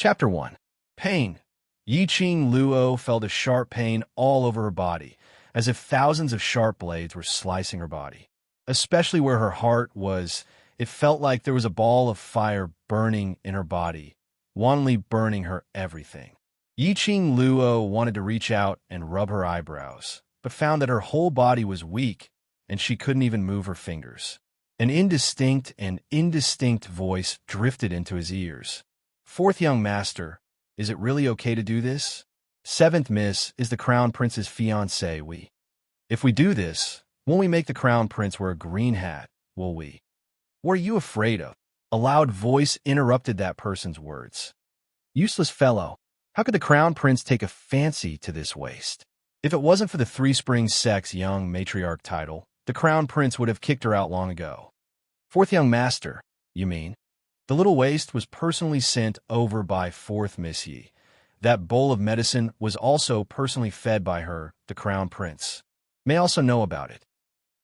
Chapter 1. Pain. Yi-Ching Luo felt a sharp pain all over her body, as if thousands of sharp blades were slicing her body. Especially where her heart was, it felt like there was a ball of fire burning in her body, wantonly burning her everything. Yi-Ching Luo wanted to reach out and rub her eyebrows, but found that her whole body was weak, and she couldn't even move her fingers. An indistinct voice drifted into his ears. "Fourth young master, is it really okay to do this? Seventh miss is the crown prince's fiancée. If we do this, won't we make the crown prince wear a green hat, will we? What are you afraid of?" A loud voice interrupted that person's words. "Useless fellow, how could the crown prince take a fancy to this waste? If it wasn't for the Three Springs sex young matriarch title, the crown prince would have kicked her out long ago." "Fourth young master, you mean?" The little waist was personally sent over by fourth Miss Yi. That bowl of medicine was also personally fed by her, the crown prince. May also know about it.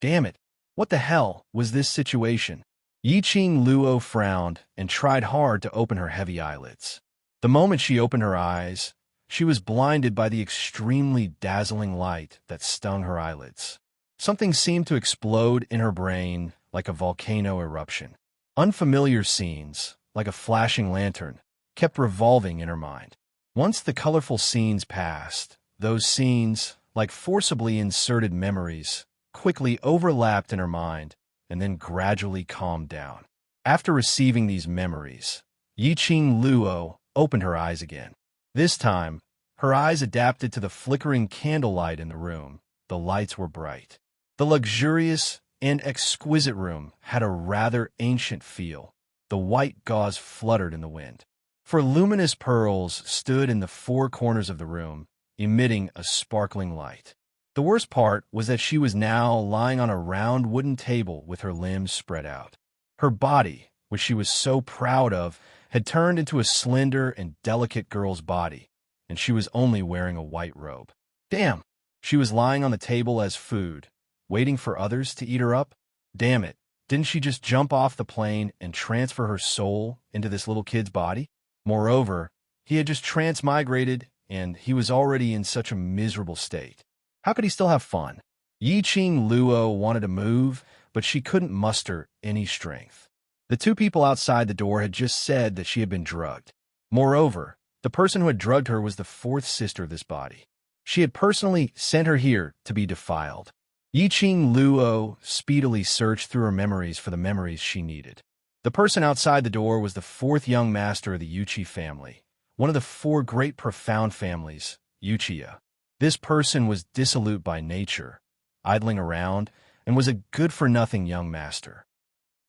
Damn it, what the hell was this situation? Yi-Ching Luo frowned and tried hard to open her heavy eyelids. The moment she opened her eyes, she was blinded by the extremely dazzling light that stung her eyelids. Something seemed to explode in her brain like a volcano eruption. Unfamiliar scenes, like a flashing lantern, kept revolving in her mind. Once the colorful scenes passed, those scenes, like forcibly inserted memories, quickly overlapped in her mind and then gradually calmed down. After receiving these memories, Yi-Ching Luo opened her eyes again. This time, her eyes adapted to the flickering candlelight in the room. The lights were bright. The luxurious and exquisite room had a rather ancient feel. The white gauze fluttered in the wind. For luminous pearls stood in the four corners of the room, emitting a sparkling light. The worst part was that she was now lying on a round wooden table with her limbs spread out. Her body, which she was so proud of, had turned into a slender and delicate girl's body, and she was only wearing a white robe. Damn! She was lying on the table as food, waiting for others to eat her up? Damn it, didn't she just jump off the plane and transfer her soul into this little kid's body? Moreover, he had just transmigrated, and he was already in such a miserable state. How could he still have fun? Yi-Ching Luo wanted to move, but she couldn't muster any strength. The two people outside the door had just said that she had been drugged. Moreover, the person who had drugged her was the fourth sister of this body. She had personally sent her here to be defiled. Yi-Ching Luo speedily searched through her memories for the memories she needed. The person outside the door was the fourth young master of the Yuchi family, one of the four great profound families, Yuchiya. This person was dissolute by nature, idling around, and was a good-for-nothing young master.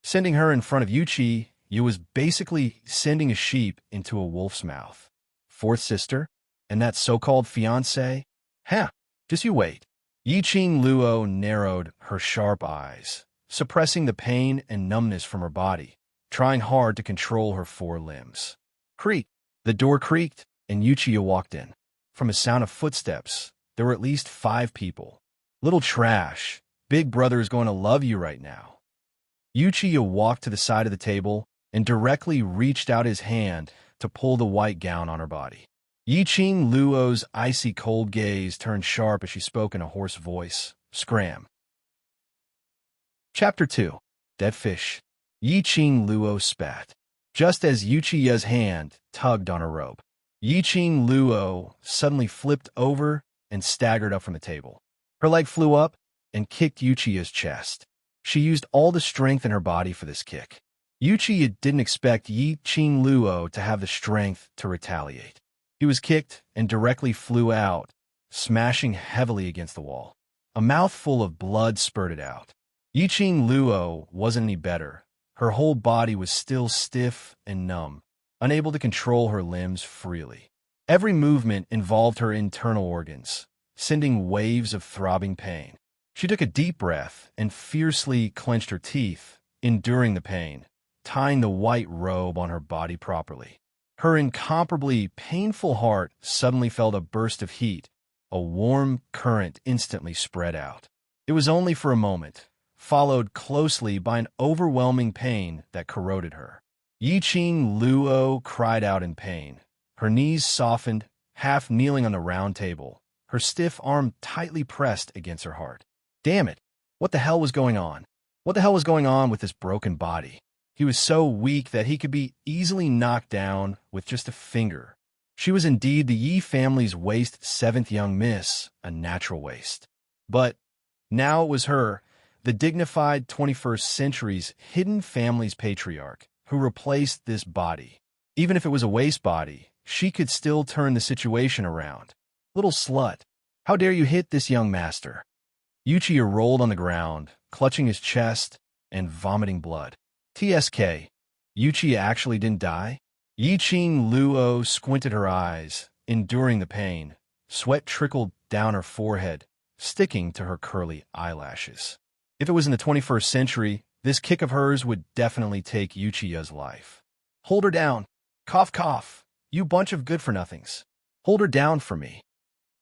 Sending her in front of Yuchi, you was basically sending a sheep into a wolf's mouth. Fourth sister? And that so-called fiancé? Just you wait. Yi-Ching Luo narrowed her sharp eyes, suppressing the pain and numbness from her body, trying hard to control her four limbs. Creak! The door creaked, and Yuchiya walked in. From a sound of footsteps, there were at least 5 people. "Little trash, Big Brother is going to love you right now." Yuchiya walked to the side of the table and directly reached out his hand to pull the white gown on her body. Yi-Ching Luo's icy cold gaze turned sharp as she spoke in a hoarse voice. Scram. Chapter 2. Dead Fish. Yi-Ching Luo spat, just as Yuchiya's hand tugged on her robe. Yi-Ching Luo suddenly flipped over and staggered up from the table. Her leg flew up and kicked Yuchiya's chest. She used all the strength in her body for this kick. Yuchiya didn't expect Yi-Ching Luo to have the strength to retaliate. He was kicked and directly flew out, smashing heavily against the wall. A mouthful of blood spurted out. Yi-Ching Luo wasn't any better. Her whole body was still stiff and numb, unable to control her limbs freely. Every movement involved her internal organs, sending waves of throbbing pain. She took a deep breath and fiercely clenched her teeth, enduring the pain, tying the white robe on her body properly. Her incomparably painful heart suddenly felt a burst of heat. A warm current instantly spread out. It was only for a moment, followed closely by an overwhelming pain that corroded her. Yi-Ching Luo cried out in pain, Her knees softened, half kneeling on the round table, her stiff arm tightly pressed against her heart. Damn it! What the hell was going on? What the hell was going on with this broken body? He was so weak that he could be easily knocked down with just a finger. She was indeed the Yi family's waste seventh young miss, a natural waste. But now it was her, the dignified 21st century's hidden family's patriarch, who replaced this body. Even if it was a waste body, she could still turn the situation around. Little slut, how dare you hit this young master? Yuichi rolled on the ground, clutching his chest and vomiting blood. TSK, Yuichi actually didn't die? Yiqing Luo squinted her eyes, enduring the pain. Sweat trickled down her forehead, sticking to her curly eyelashes. If it was in the 21st century, this kick of hers would definitely take Yuchiya's life. Hold her down. Cough, cough. You bunch of good-for-nothings. Hold her down for me.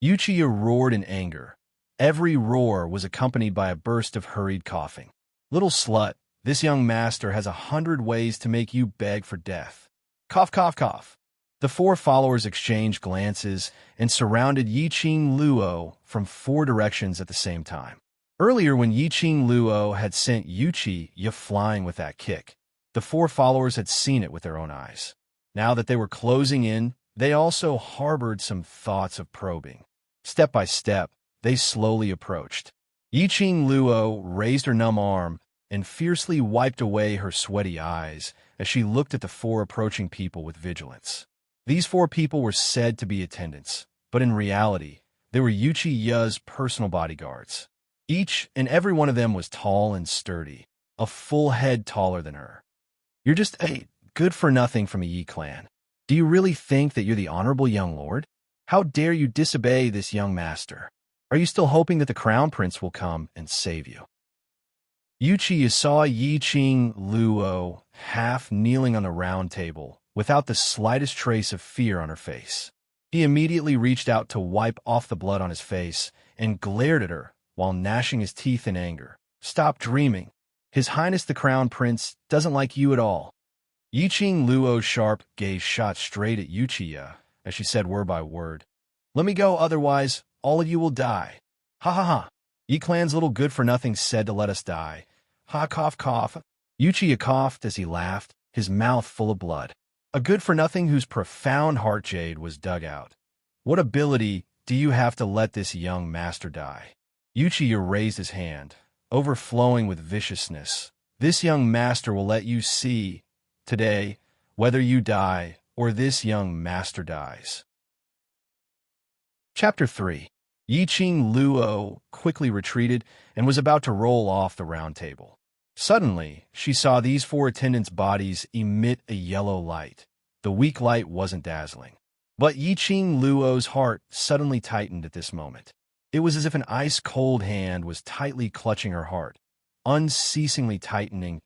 Yuchiya roared in anger. Every roar was accompanied by a burst of hurried coughing. Little slut, this young master has 100 ways to make you beg for death. Cough, cough, cough. The four followers exchanged glances and surrounded Yiqing Luo from four directions at the same time. Earlier, when Yiqing Luo had sent Yuchiya flying with that kick, the four followers had seen it with their own eyes. Now that they were closing in, they also harbored some thoughts of probing. Step by step, they slowly approached. Yiqing Luo raised her numb arm and fiercely wiped away her sweaty eyes as she looked at the four approaching people with vigilance. These four people were said to be attendants, but in reality, they were Yuchiya's personal bodyguards. Each and every one of them was tall and sturdy, a full head taller than her. You're just a good-for-nothing from a Yi clan. Do you really think that you're the honorable young lord? How dare you disobey this young master? Are you still hoping that the crown prince will come and save you? Yuchiya saw Yiqing Luo half kneeling on the round table, without the slightest trace of fear on her face. He immediately reached out to wipe off the blood on his face and glared at her while gnashing his teeth in anger. Stop dreaming. His Highness the Crown Prince doesn't like you at all. Yiqing Luo's sharp gaze shot straight at Yuchiya as she said word by word. Let me go, otherwise all of you will die. Ha ha ha. Yi clan's little good-for-nothing said to let us die. Ha, cough, cough. Yuchiya coughed as he laughed, his mouth full of blood. A good-for-nothing whose profound heart jade was dug out. What ability do you have to let this young master die? Yuchiya raised his hand, overflowing with viciousness. This young master will let you see, today, whether you die or this young master dies. Chapter 3. Yiqing Luo quickly retreated and was about to roll off the round table. Suddenly, she saw these four attendants' bodies emit a yellow light. The weak light wasn't dazzling. But Yiqing Luo's heart suddenly tightened at this moment. It was as if an ice-cold hand was tightly clutching her heart, unceasingly tightening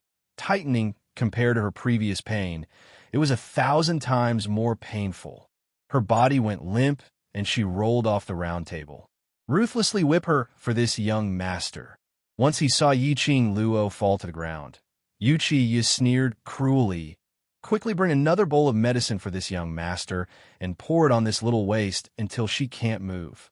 compared to her previous pain. It was 1,000 times more painful. Her body went limp, and she rolled off the round table. Ruthlessly whip her for this young master. Once he saw Yiqing Luo fall to the ground, Yuchiya sneered cruelly. Quickly bring another bowl of medicine for this young master and pour it on this little waste until she can't move.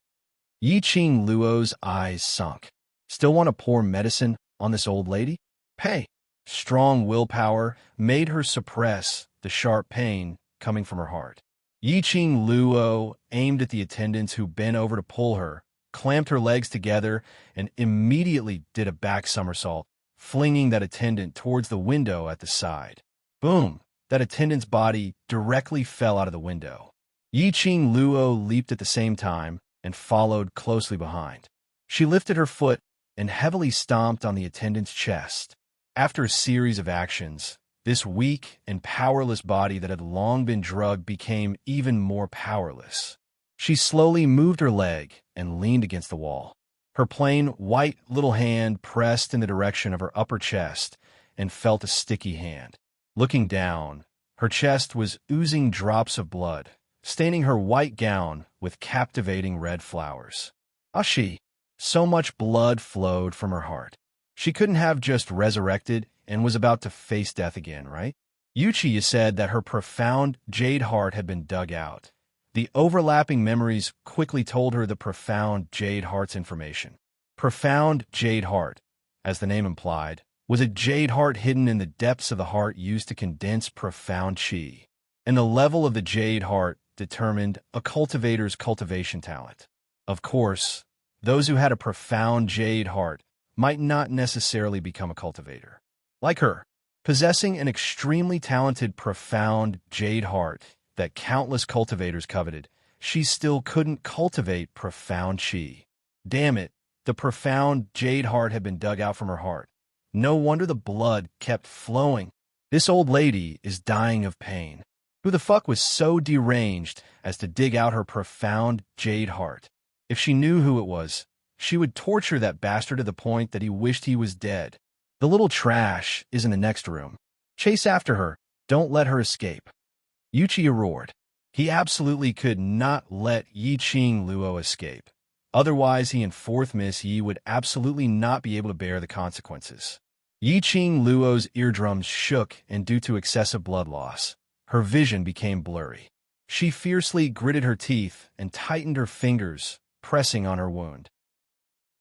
Yiqing Luo's eyes sunk. Still want to pour medicine on this old lady? Hey! Strong willpower made her suppress the sharp pain coming from her heart. Yiqing Luo aimed at the attendants who bent over to pull her, clamped her legs together, and immediately did a back somersault, flinging that attendant towards the window at the side. Boom! That attendant's body directly fell out of the window. Yiqing Luo leaped at the same time and followed closely behind. She lifted her foot and heavily stomped on the attendant's chest. After a series of actions, this weak and powerless body that had long been drugged became even more powerless. She slowly moved her leg and leaned against the wall. Her plain, white little hand pressed in the direction of her upper chest and felt a sticky hand. Looking down, her chest was oozing drops of blood, staining her white gown with captivating red flowers. Ashi! So much blood flowed from her heart. She couldn't have just resurrected and was about to face death again, right? Yuchiya said that her profound jade heart had been dug out, The overlapping memories quickly told her the profound Jade Heart's information. Profound Jade Heart, as the name implied, was a jade heart hidden in the depths of the heart used to condense profound chi. And the level of the jade heart determined a cultivator's cultivation talent. Of course, those who had a profound jade heart might not necessarily become a cultivator. Like her, possessing an extremely talented profound jade heart that countless cultivators coveted, she still couldn't cultivate profound chi. Damn it, the profound jade heart had been dug out from her heart. No wonder the blood kept flowing. This old lady is dying of pain. Who the fuck was so deranged as to dig out her profound jade heart? If she knew who it was, she would torture that bastard to the point that he wished he was dead. The little trash is in the next room. Chase after her. Don't let her escape. Yuchiya roared. He absolutely could not let Yiqing Luo escape. Otherwise, he and fourth Miss Yi would absolutely not be able to bear the consequences. Yiqing Luo's eardrums shook, and due to excessive blood loss, her vision became blurry. She fiercely gritted her teeth and tightened her fingers, pressing on her wound.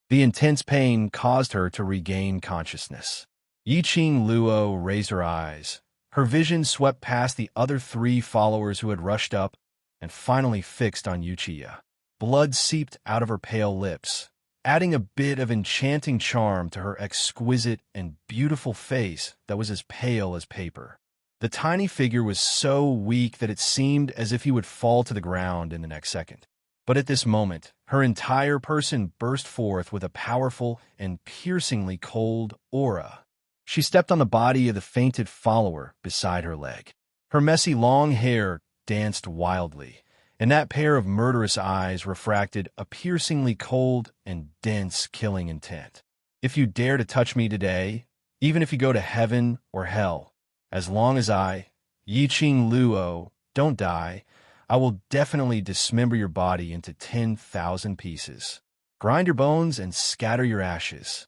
The intense pain caused her to regain consciousness. Yiqing Luo raised her eyes. Her vision swept past the other three followers who had rushed up and finally fixed on Yuchiya. Blood seeped out of her pale lips, adding a bit of enchanting charm to her exquisite and beautiful face that was as pale as paper. The tiny figure was so weak that it seemed as if he would fall to the ground in the next second. But at this moment, her entire person burst forth with a powerful and piercingly cold aura. She stepped on the body of the fainted follower beside her leg. Her messy long hair danced wildly, and that pair of murderous eyes refracted a piercingly cold and dense killing intent. If you dare to touch me today, even if you go to heaven or hell, as long as I, Yiqing Luo, don't die, I will definitely dismember your body into 10,000 pieces. Grind your bones and scatter your ashes.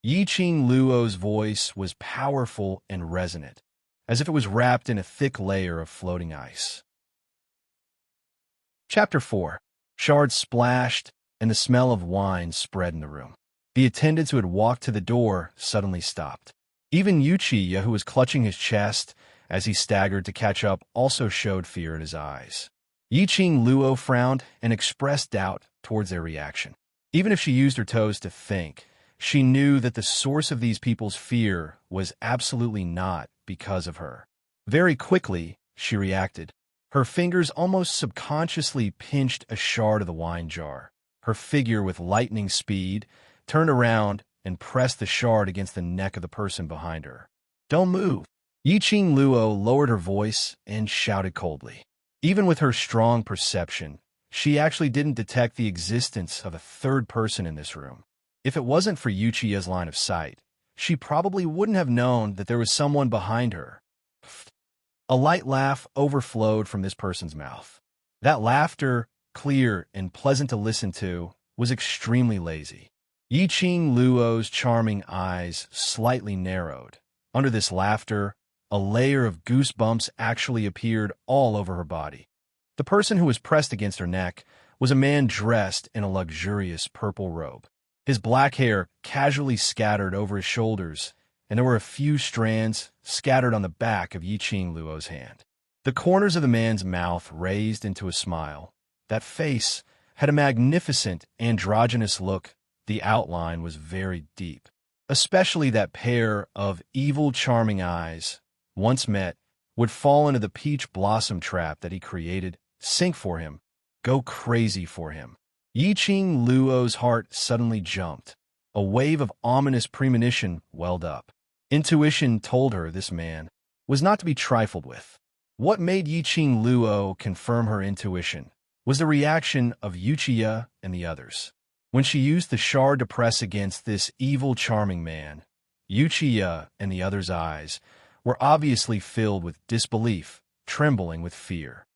Yiqing Luo's voice was powerful and resonant, as if it was wrapped in a thick layer of floating ice. Chapter 4. Shards splashed, and the smell of wine spread in the room. The attendants who had walked to the door suddenly stopped. Even Yuchiya, who was clutching his chest as he staggered to catch up, also showed fear in his eyes. Yiqing Luo frowned and expressed doubt towards their reaction. Even if she used her toes to think, she knew that the source of these people's fear was absolutely not because of her. Very quickly, she reacted. Her fingers almost subconsciously pinched a shard of the wine jar. Her figure, with lightning speed, turned around and pressed the shard against the neck of the person behind her. Don't move. Yiqing Luo lowered her voice and shouted coldly. Even with her strong perception, she actually didn't detect the existence of a third person in this room. If it wasn't for Yuchiya's line of sight, she probably wouldn't have known that there was someone behind her. A light laugh overflowed from this person's mouth. That laughter, clear and pleasant to listen to, was extremely lazy. Yiqing Luo's charming eyes slightly narrowed. Under this laughter, a layer of goosebumps actually appeared all over her body. The person who was pressed against her neck was a man dressed in a luxurious purple robe. His black hair casually scattered over his shoulders, and there were a few strands scattered on the back of Yiqing Luo's hand. The corners of the man's mouth raised into a smile. That face had a magnificent androgynous look. The outline was very deep. Especially that pair of evil, charming eyes, once met, would fall into the peach blossom trap that he created, sink for him, go crazy for him. Yiqing Luo's heart suddenly jumped. A wave of ominous premonition welled up. Intuition told her this man was not to be trifled with. What made Yiqing Luo confirm her intuition was the reaction of Yuchiya and the others. When she used the shard to press against this evil, charming man, Yuchiya and the others' eyes were obviously filled with disbelief, trembling with fear.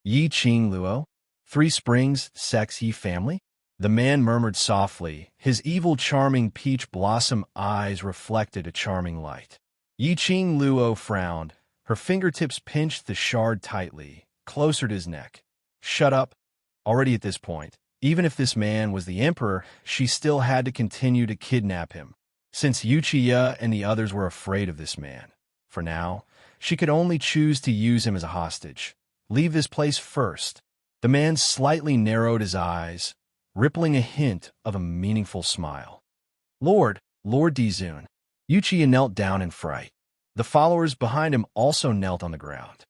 Yiqing Luo? Three Springs Sex Yi family? The man murmured softly. His evil, charming peach blossom eyes reflected a charming light. Yiqing Luo frowned. Her fingertips pinched the shard tightly, closer to his neck. Shut up. Already at this point, even if this man was the emperor, she still had to continue to kidnap him. Since Uchiya and the others were afraid of this man, for now, she could only choose to use him as a hostage. Leave this place first. The man slightly narrowed his eyes, rippling a hint of a meaningful smile. Lord Dizun. Uchiya knelt down in fright. The followers behind him also knelt on the ground.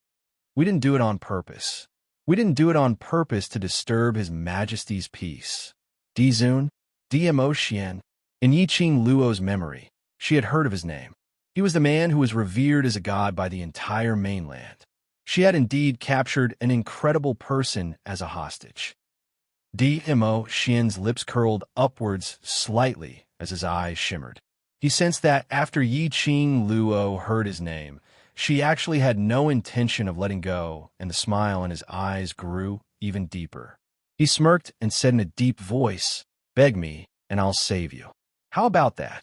We didn't do it on purpose. We didn't do it on purpose to disturb His Majesty's peace. Dizun, Dmo Xian. In Yiqing Luo's memory, she had heard of his name. He was the man who was revered as a god by the entire mainland. She had indeed captured an incredible person as a hostage. Dmo Xian's lips curled upwards slightly as his eyes shimmered. He sensed that after Yiqing Luo heard his name, she actually had no intention of letting go, and the smile in his eyes grew even deeper. He smirked and said in a deep voice, "Beg me, and I'll save you." How about that?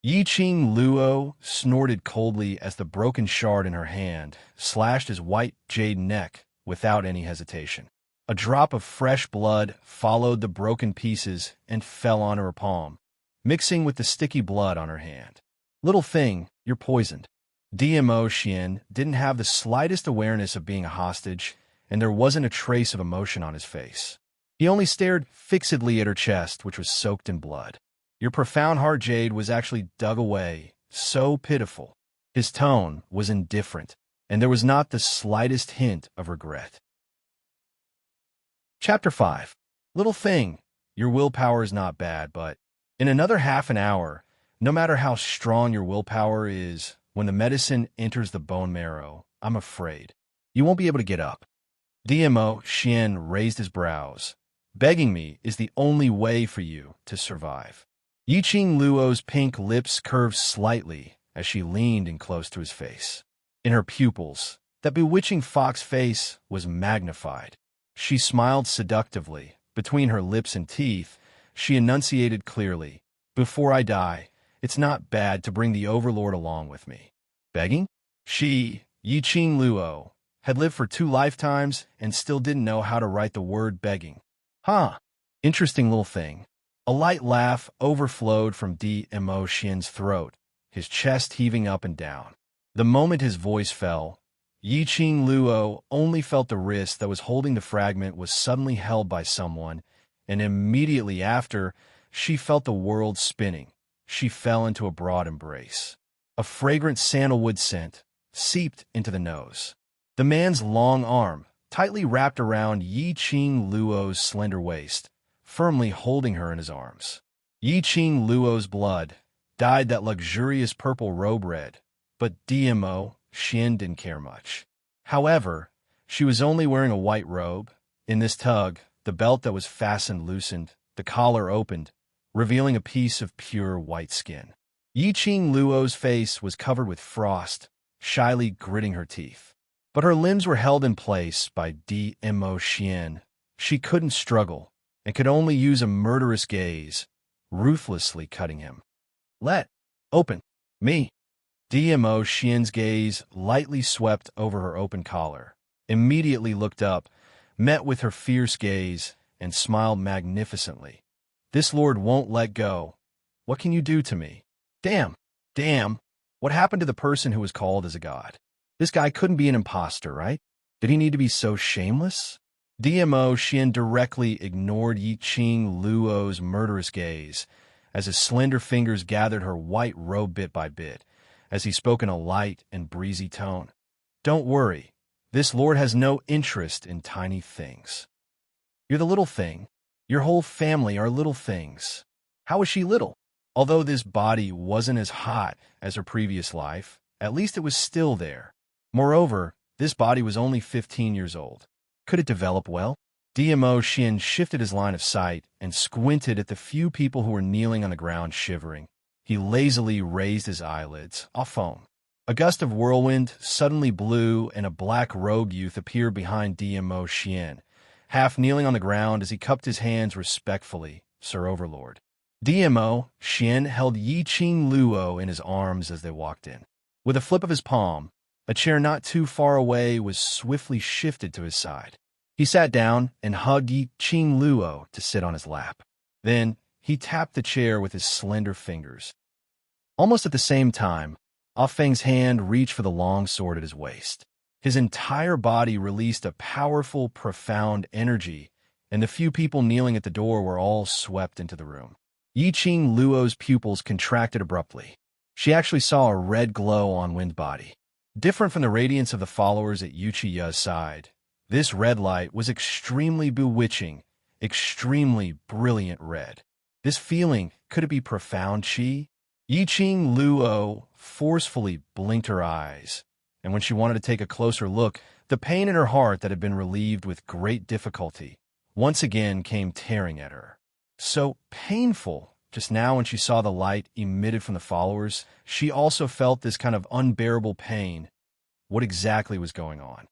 Yiqing Luo snorted coldly as the broken shard in her hand slashed his white jade neck without any hesitation. A drop of fresh blood followed the broken pieces and fell on her palm, mixing with the sticky blood on her hand. "Little thing, you're poisoned." Dmo Xian didn't have the slightest awareness of being a hostage, and there wasn't a trace of emotion on his face. He only stared fixedly at her chest, which was soaked in blood. Your profound heart jade was actually dug away, so pitiful. His tone was indifferent, and there was not the slightest hint of regret. Chapter 5. Little thing, your willpower is not bad, but in another half an hour, no matter how strong your willpower is, when the medicine enters the bone marrow, I'm afraid you won't be able to get up. Dmo Xian raised his brows. Begging me is the only way for you to survive. Yiqing Luo's pink lips curved slightly as she leaned in close to his face. In her pupils, that bewitching fox face was magnified. She smiled seductively. Between her lips and teeth, she enunciated clearly, "Before I die, it's not bad to bring the Overlord along with me." Begging? She, Yiqing Luo, had lived for 2 lifetimes and still didn't know how to write the word begging. Huh. Interesting little thing. A light laugh overflowed from Dmo Xian's throat, his chest heaving up and down. The moment his voice fell, Yiqing Luo only felt the wrist that was holding the fragment was suddenly held by someone, and immediately after, she felt the world spinning. She fell into a broad embrace. A fragrant sandalwood scent seeped into the nose. The man's long arm tightly wrapped around Yiqing Luo's slender waist, firmly holding her in his arms. Yiqing Luo's blood dyed that luxurious purple robe red, but Dmo Xian didn't care much. However, she was only wearing a white robe. In this tug, the belt that was fastened loosened, the collar opened, revealing a piece of pure white skin. Yiqing Luo's face was covered with frost, shyly gritting her teeth. But her limbs were held in place by Dmo Xian. She couldn't struggle, and could only use a murderous gaze, ruthlessly cutting him. Open me. Dmo Xian's gaze lightly swept over her open collar, immediately looked up, met with her fierce gaze, and smiled magnificently. "This lord won't let go. What can you do to me?" Damn. What happened to the person who was called as a god? This guy couldn't be an imposter, right? Did he need to be so shameless? Dmo Xian directly ignored Yiqing Luo's murderous gaze, as his slender fingers gathered her white robe bit by bit, as he spoke in a light and breezy tone. "Don't worry, this lord has no interest in tiny things. You're the little thing. Your whole family are little things." How is she little? Although this body wasn't as hot as her previous life, at least it was still there. Moreover, this body was only 15 years old. Could it develop well? Dmo Xian shifted his line of sight and squinted at the few people who were kneeling on the ground shivering. He lazily raised his eyelids. "I'll foam." A gust of whirlwind suddenly blew, and a black-robed youth appeared behind Dmo Xian, half kneeling on the ground as he cupped his hands respectfully. "Sir Overlord." Dmo Xian held Yiqing Luo in his arms as they walked in. With a flip of his palm, a chair not too far away was swiftly shifted to his side. He sat down and hugged Yi Qing Luo to sit on his lap. Then, he tapped the chair with his slender fingers. Almost at the same time, Ah Feng's hand reached for the long sword at his waist. His entire body released a powerful, profound energy, and the few people kneeling at the door were all swept into the room. Yi Qing Luo's pupils contracted abruptly. She actually saw a red glow on Wind's body. Different from the radiance of the followers at Yuchiya's side, this red light was extremely bewitching, extremely brilliant red. This feeling, could it be profound qi? Yi Qing Luo forcefully blinked her eyes, and when she wanted to take a closer look, the pain in her heart that had been relieved with great difficulty once again came tearing at her. So painful. Just now when she saw the light emitted from the followers, she also felt this kind of unbearable pain. What exactly was going on?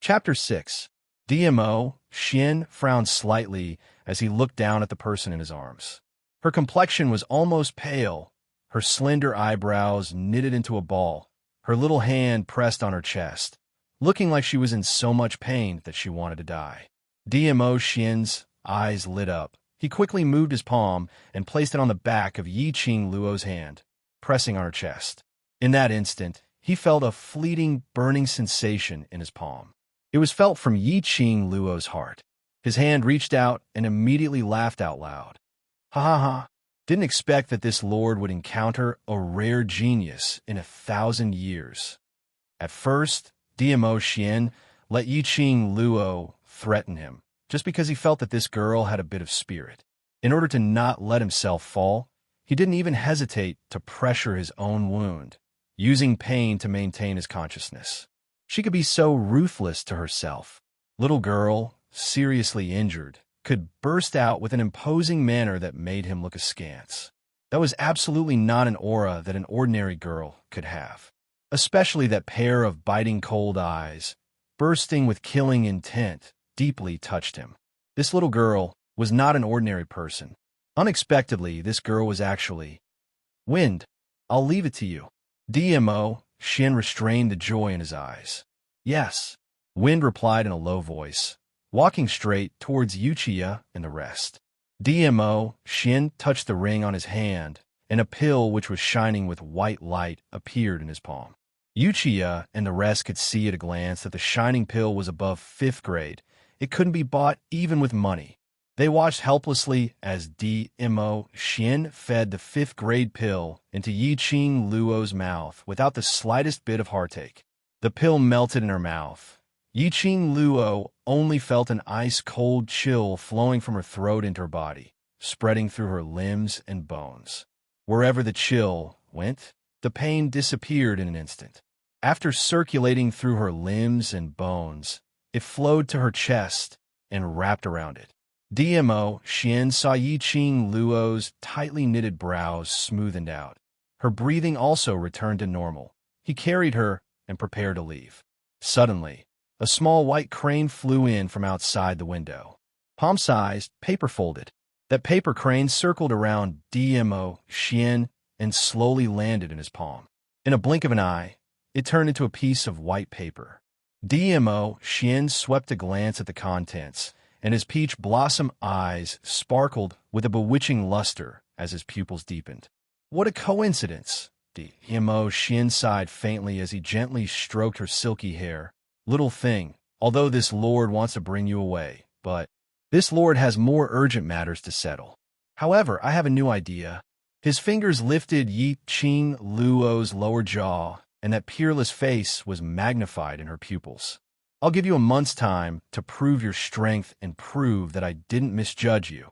Chapter 6. DMO, Xian frowned slightly as he looked down at the person in his arms. Her complexion was almost pale, her slender eyebrows knitted into a ball, her little hand pressed on her chest, looking like she was in so much pain that she wanted to die. DMO Xian's eyes lit up. He quickly moved his palm and placed it on the back of Yi Qing Luo's hand, pressing on her chest. In that instant, he felt a fleeting, burning sensation in his palm. It was felt from Yi Qing Luo's heart. His hand reached out and immediately laughed out loud. Ha ha ha. Didn't expect that this lord would encounter a rare genius in 1,000 years. At first, DMO Xian let Yi Qing Luo threaten him, just because he felt that this girl had a bit of spirit. In order to not let himself fall, he didn't even hesitate to pressure his own wound, using pain to maintain his consciousness. She could be so ruthless to herself. Little girl, seriously injured, could burst out with an imposing manner that made him look askance. That was absolutely not an aura that an ordinary girl could have. Especially that pair of biting cold eyes, bursting with killing intent, deeply touched him. This little girl was not an ordinary person. Unexpectedly, this girl was actually Wind. I'll leave it to you. DMO, Xian restrained the joy in his eyes. Yes, Wind replied in a low voice, walking straight towards Yuchiya and the rest. DMO, Xian touched the ring on his hand, and a pill which was shining with white light appeared in his palm. Yuchiya and the rest could see at a glance that the shining pill was above 5th grade. It couldn't be bought even with money. They watched helplessly as DMO Xian fed the 5th grade pill into Yi Qing Luo's mouth without the slightest bit of heartache. The pill melted in her mouth. Yi Qing Luo only felt an ice-cold chill flowing from her throat into her body, spreading through her limbs and bones. Wherever the chill went, the pain disappeared in an instant. After circulating through her limbs and bones, it flowed to her chest and wrapped around it. DMO Xian saw Yi Qing Luo's tightly knitted brows smoothened out. Her breathing also returned to normal. He carried her and prepared to leave. Suddenly, a small white crane flew in from outside the window. Palm-sized, paper folded. That paper crane circled around DMO Xian and slowly landed in his palm. In a blink of an eye, it turned into a piece of white paper. DMO Xian swept a glance at the contents, and his peach blossom eyes sparkled with a bewitching luster as his pupils deepened. What a coincidence! DMO Xian sighed faintly as he gently stroked her silky hair. Little thing, although this lord wants to bring you away, but this lord has more urgent matters to settle. However, I have a new idea. His fingers lifted Yi Qing Luo's lower jaw, and that peerless face was magnified in her pupils. I'll give you a month's time to prove your strength and prove that I didn't misjudge you.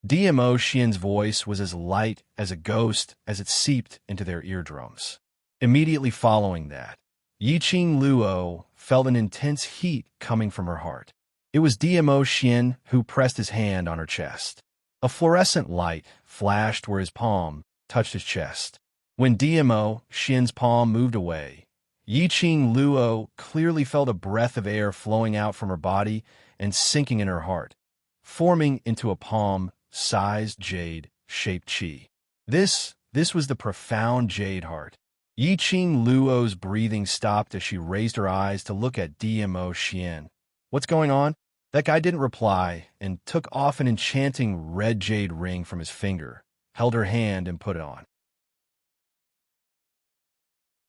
DMO Xian's voice was as light as a ghost as it seeped into their eardrums. Immediately following that, Yi Qing Luo felt an intense heat coming from her heart. It was DMO Xian who pressed his hand on her chest. A fluorescent light flashed where his palm touched his chest. When DMO Xian's palm moved away, Yi Qing Luo clearly felt a breath of air flowing out from her body and sinking in her heart, forming into a palm-sized jade-shaped qi. This was the profound jade heart. Yiqing Luo's breathing stopped as she raised her eyes to look at Dmo Xian. What's going on? That guy didn't reply and took off an enchanting red jade ring from his finger, held her hand, and put it on.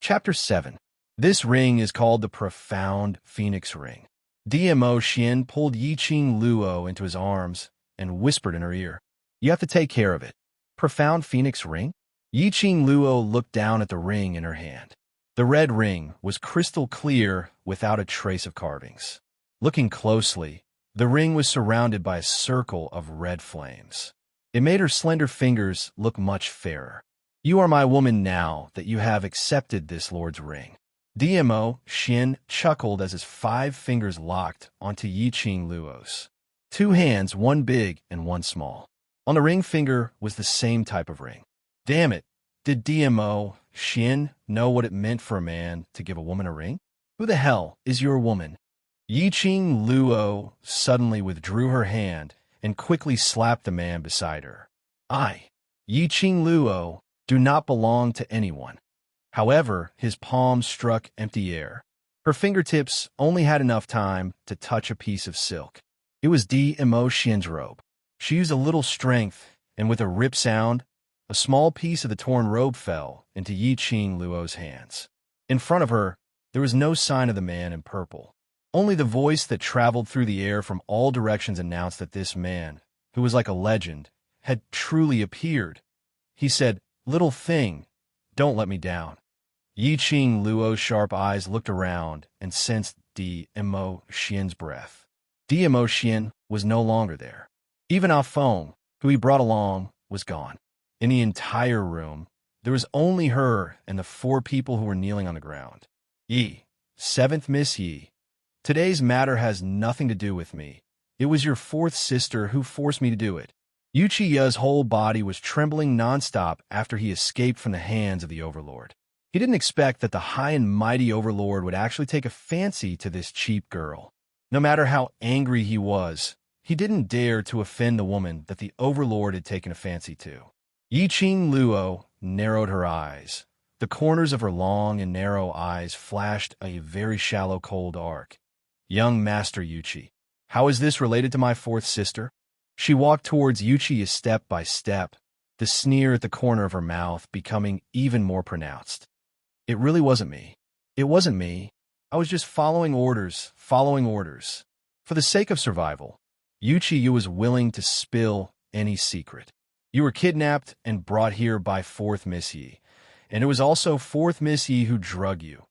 Chapter 7. This ring is called the Profound Phoenix Ring. Dmo Xian pulled Yiqing Luo into his arms and whispered in her ear, "You have to take care of it." Profound Phoenix Ring? Yiqing Luo looked down at the ring in her hand. The red ring was crystal clear without a trace of carvings. Looking closely, the ring was surrounded by a circle of red flames. It made her slender fingers look much fairer. "You are my woman now that you have accepted this Lord's ring." Dmo Xian chuckled as his 5 fingers locked onto Yiqing Luo's. 2 hands, one big and one small. On the ring finger was the same type of ring. Damn it, did Dmo Xian know what it meant for a man to give a woman a ring? "Who the hell is your woman?" Yiqing Luo suddenly withdrew her hand and quickly slapped the man beside her. "I, Yiqing Luo, do not belong to anyone." However, his palms struck empty air. Her fingertips only had enough time to touch a piece of silk. It was Dmo Xian's robe. She used a little strength, and with a rip sound, a small piece of the torn robe fell into Yiqing Luo's hands. In front of her, there was no sign of the man in purple. Only the voice that traveled through the air from all directions announced that this man, who was like a legend, had truly appeared. He said, "Little thing, don't let me down." Yiqing Luo's sharp eyes looked around and sensed Dmo Xian's breath. Dmo Xian was no longer there. Even Ah Feng, who he brought along, was gone. In the entire room, there was only her and the 4 people who were kneeling on the ground. "Yi, 7th Miss Yi, today's matter has nothing to do with me. It was your 4th sister who forced me to do it." Yuchiya's whole body was trembling nonstop after he escaped from the hands of the Overlord. He didn't expect that the high and mighty Overlord would actually take a fancy to this cheap girl. No matter how angry he was, he didn't dare to offend the woman that the Overlord had taken a fancy to. Yiqing Luo narrowed her eyes. The corners of her long and narrow eyes flashed a very shallow cold arc. "Young Master Yuchi, how is this related to my 4th sister?" She walked towards Yuchi step by step, the sneer at the corner of her mouth becoming even more pronounced. "It really wasn't me. It wasn't me. I was just following orders. For the sake of survival, Yuchi was willing to spill any secret. You were kidnapped and brought here by 4th Miss Yi, and it was also 4th Miss Yi who drugged you."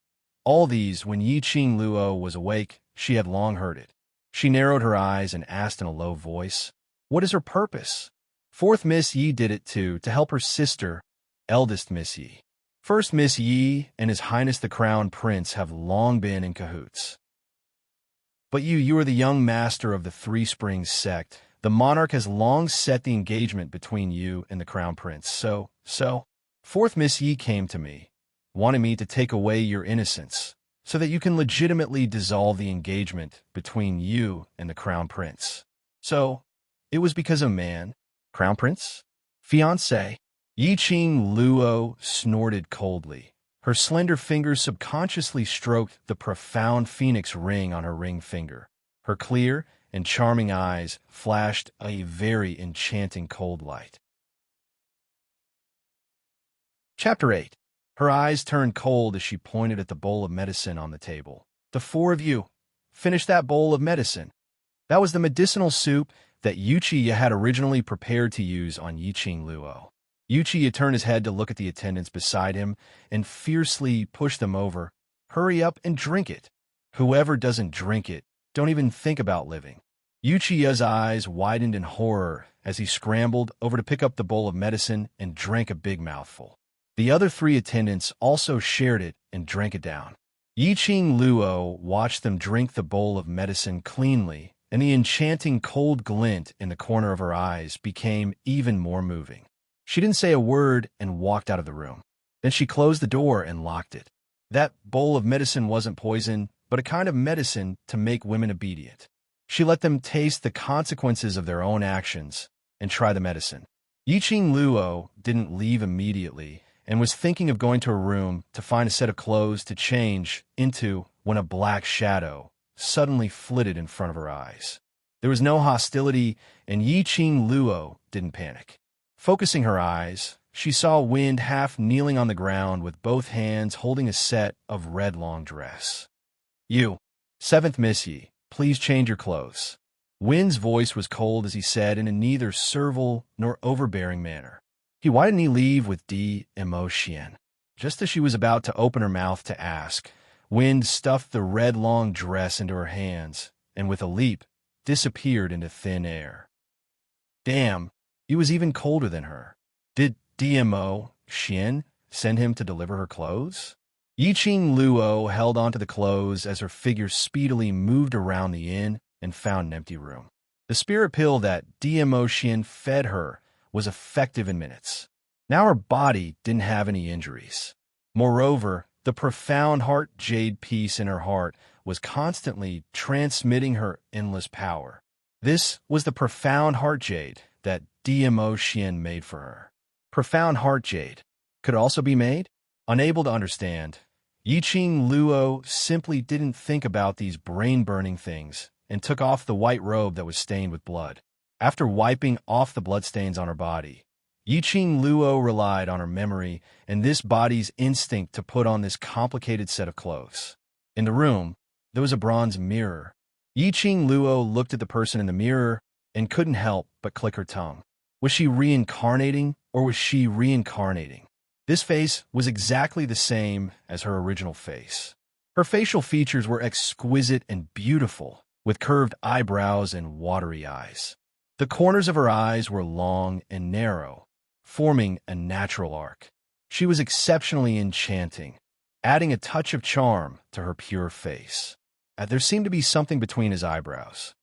All these, when Yiqing Luo was awake, she had long heard it. She narrowed her eyes and asked in a low voice, "What is her purpose?" 4th Miss Yi did it to help her sister, eldest Miss Yi. 1st Miss Yi and His Highness the Crown Prince have long been in cahoots. But you are the young master of the 3 Springs sect. The monarch has long set the engagement between you and the Crown Prince. So, 4th Miss Yi came to me, wanting me to take away your innocence, so that you can legitimately dissolve the engagement between you and the Crown Prince. So, it was because a man, Crown Prince? Fiancé? Yiqing Luo snorted coldly. Her slender fingers subconsciously stroked the profound phoenix ring on her ring finger. Her clear and charming eyes flashed a very enchanting cold light. Chapter 8. Her eyes turned cold as she pointed at the bowl of medicine on the table. "The 4 of you, finish that bowl of medicine." That was the medicinal soup that Yuchiya had originally prepared to use on Yiqing Luo. Yuchiya turned his head to look at the attendants beside him and fiercely pushed them over. "Hurry up and drink it. Whoever doesn't drink it, don't even think about living." Yuchiya's eyes widened in horror as he scrambled over to pick up the bowl of medicine and drank a big mouthful. The other 3 attendants also shared it and drank it down. Yiqing Luo watched them drink the bowl of medicine cleanly, and the enchanting cold glint in the corner of her eyes became even more moving. She didn't say a word and walked out of the room. Then she closed the door and locked it. That bowl of medicine wasn't poison, but a kind of medicine to make women obedient. She let them taste the consequences of their own actions and try the medicine. Yiqing Luo didn't leave immediately and was thinking of going to her room to find a set of clothes to change into when a black shadow suddenly flitted in front of her eyes. There was no hostility, and Yi-Ching Luo didn't panic. Focusing her eyes, she saw Wind half kneeling on the ground with both hands holding a set of red long dress. "You, seventh Miss Yi, please change your clothes." Wind's voice was cold as he said in a neither servile nor overbearing manner. Why didn't he leave with emotion? Just as she was about to open her mouth to ask, Wind stuffed the red long dress into her hands, and with a leap, disappeared into thin air. Damn, he was even colder than her. Did DMO Xian send him to deliver her clothes? Yi-Ching Luo held onto the clothes as her figure speedily moved around the inn and found an empty room. The spirit pill that DMO Xian fed her was effective in minutes. Now her body didn't have any injuries. Moreover, the profound heart jade piece in her heart was constantly transmitting her endless power. This was the profound heart jade that DMO Xian made for her. Profound heart jade could also be made? Unable to understand, Yi-Ching Luo simply didn't think about these brain-burning things and took off the white robe that was stained with blood. After wiping off the bloodstains on her body, Yi-Ching Luo relied on her memory and this body's instinct to put on this complicated set of clothes. In the room, there was a bronze mirror. Yi-Ching Luo looked at the person in the mirror and couldn't help but click her tongue. Was she reincarnating, or was she reincarnating? This face was exactly the same as her original face. Her facial features were exquisite and beautiful, with curved eyebrows and watery eyes. The corners of her eyes were long and narrow, forming a natural arc. She was exceptionally enchanting, adding a touch of charm to her pure face. There seemed to be something between his eyebrows.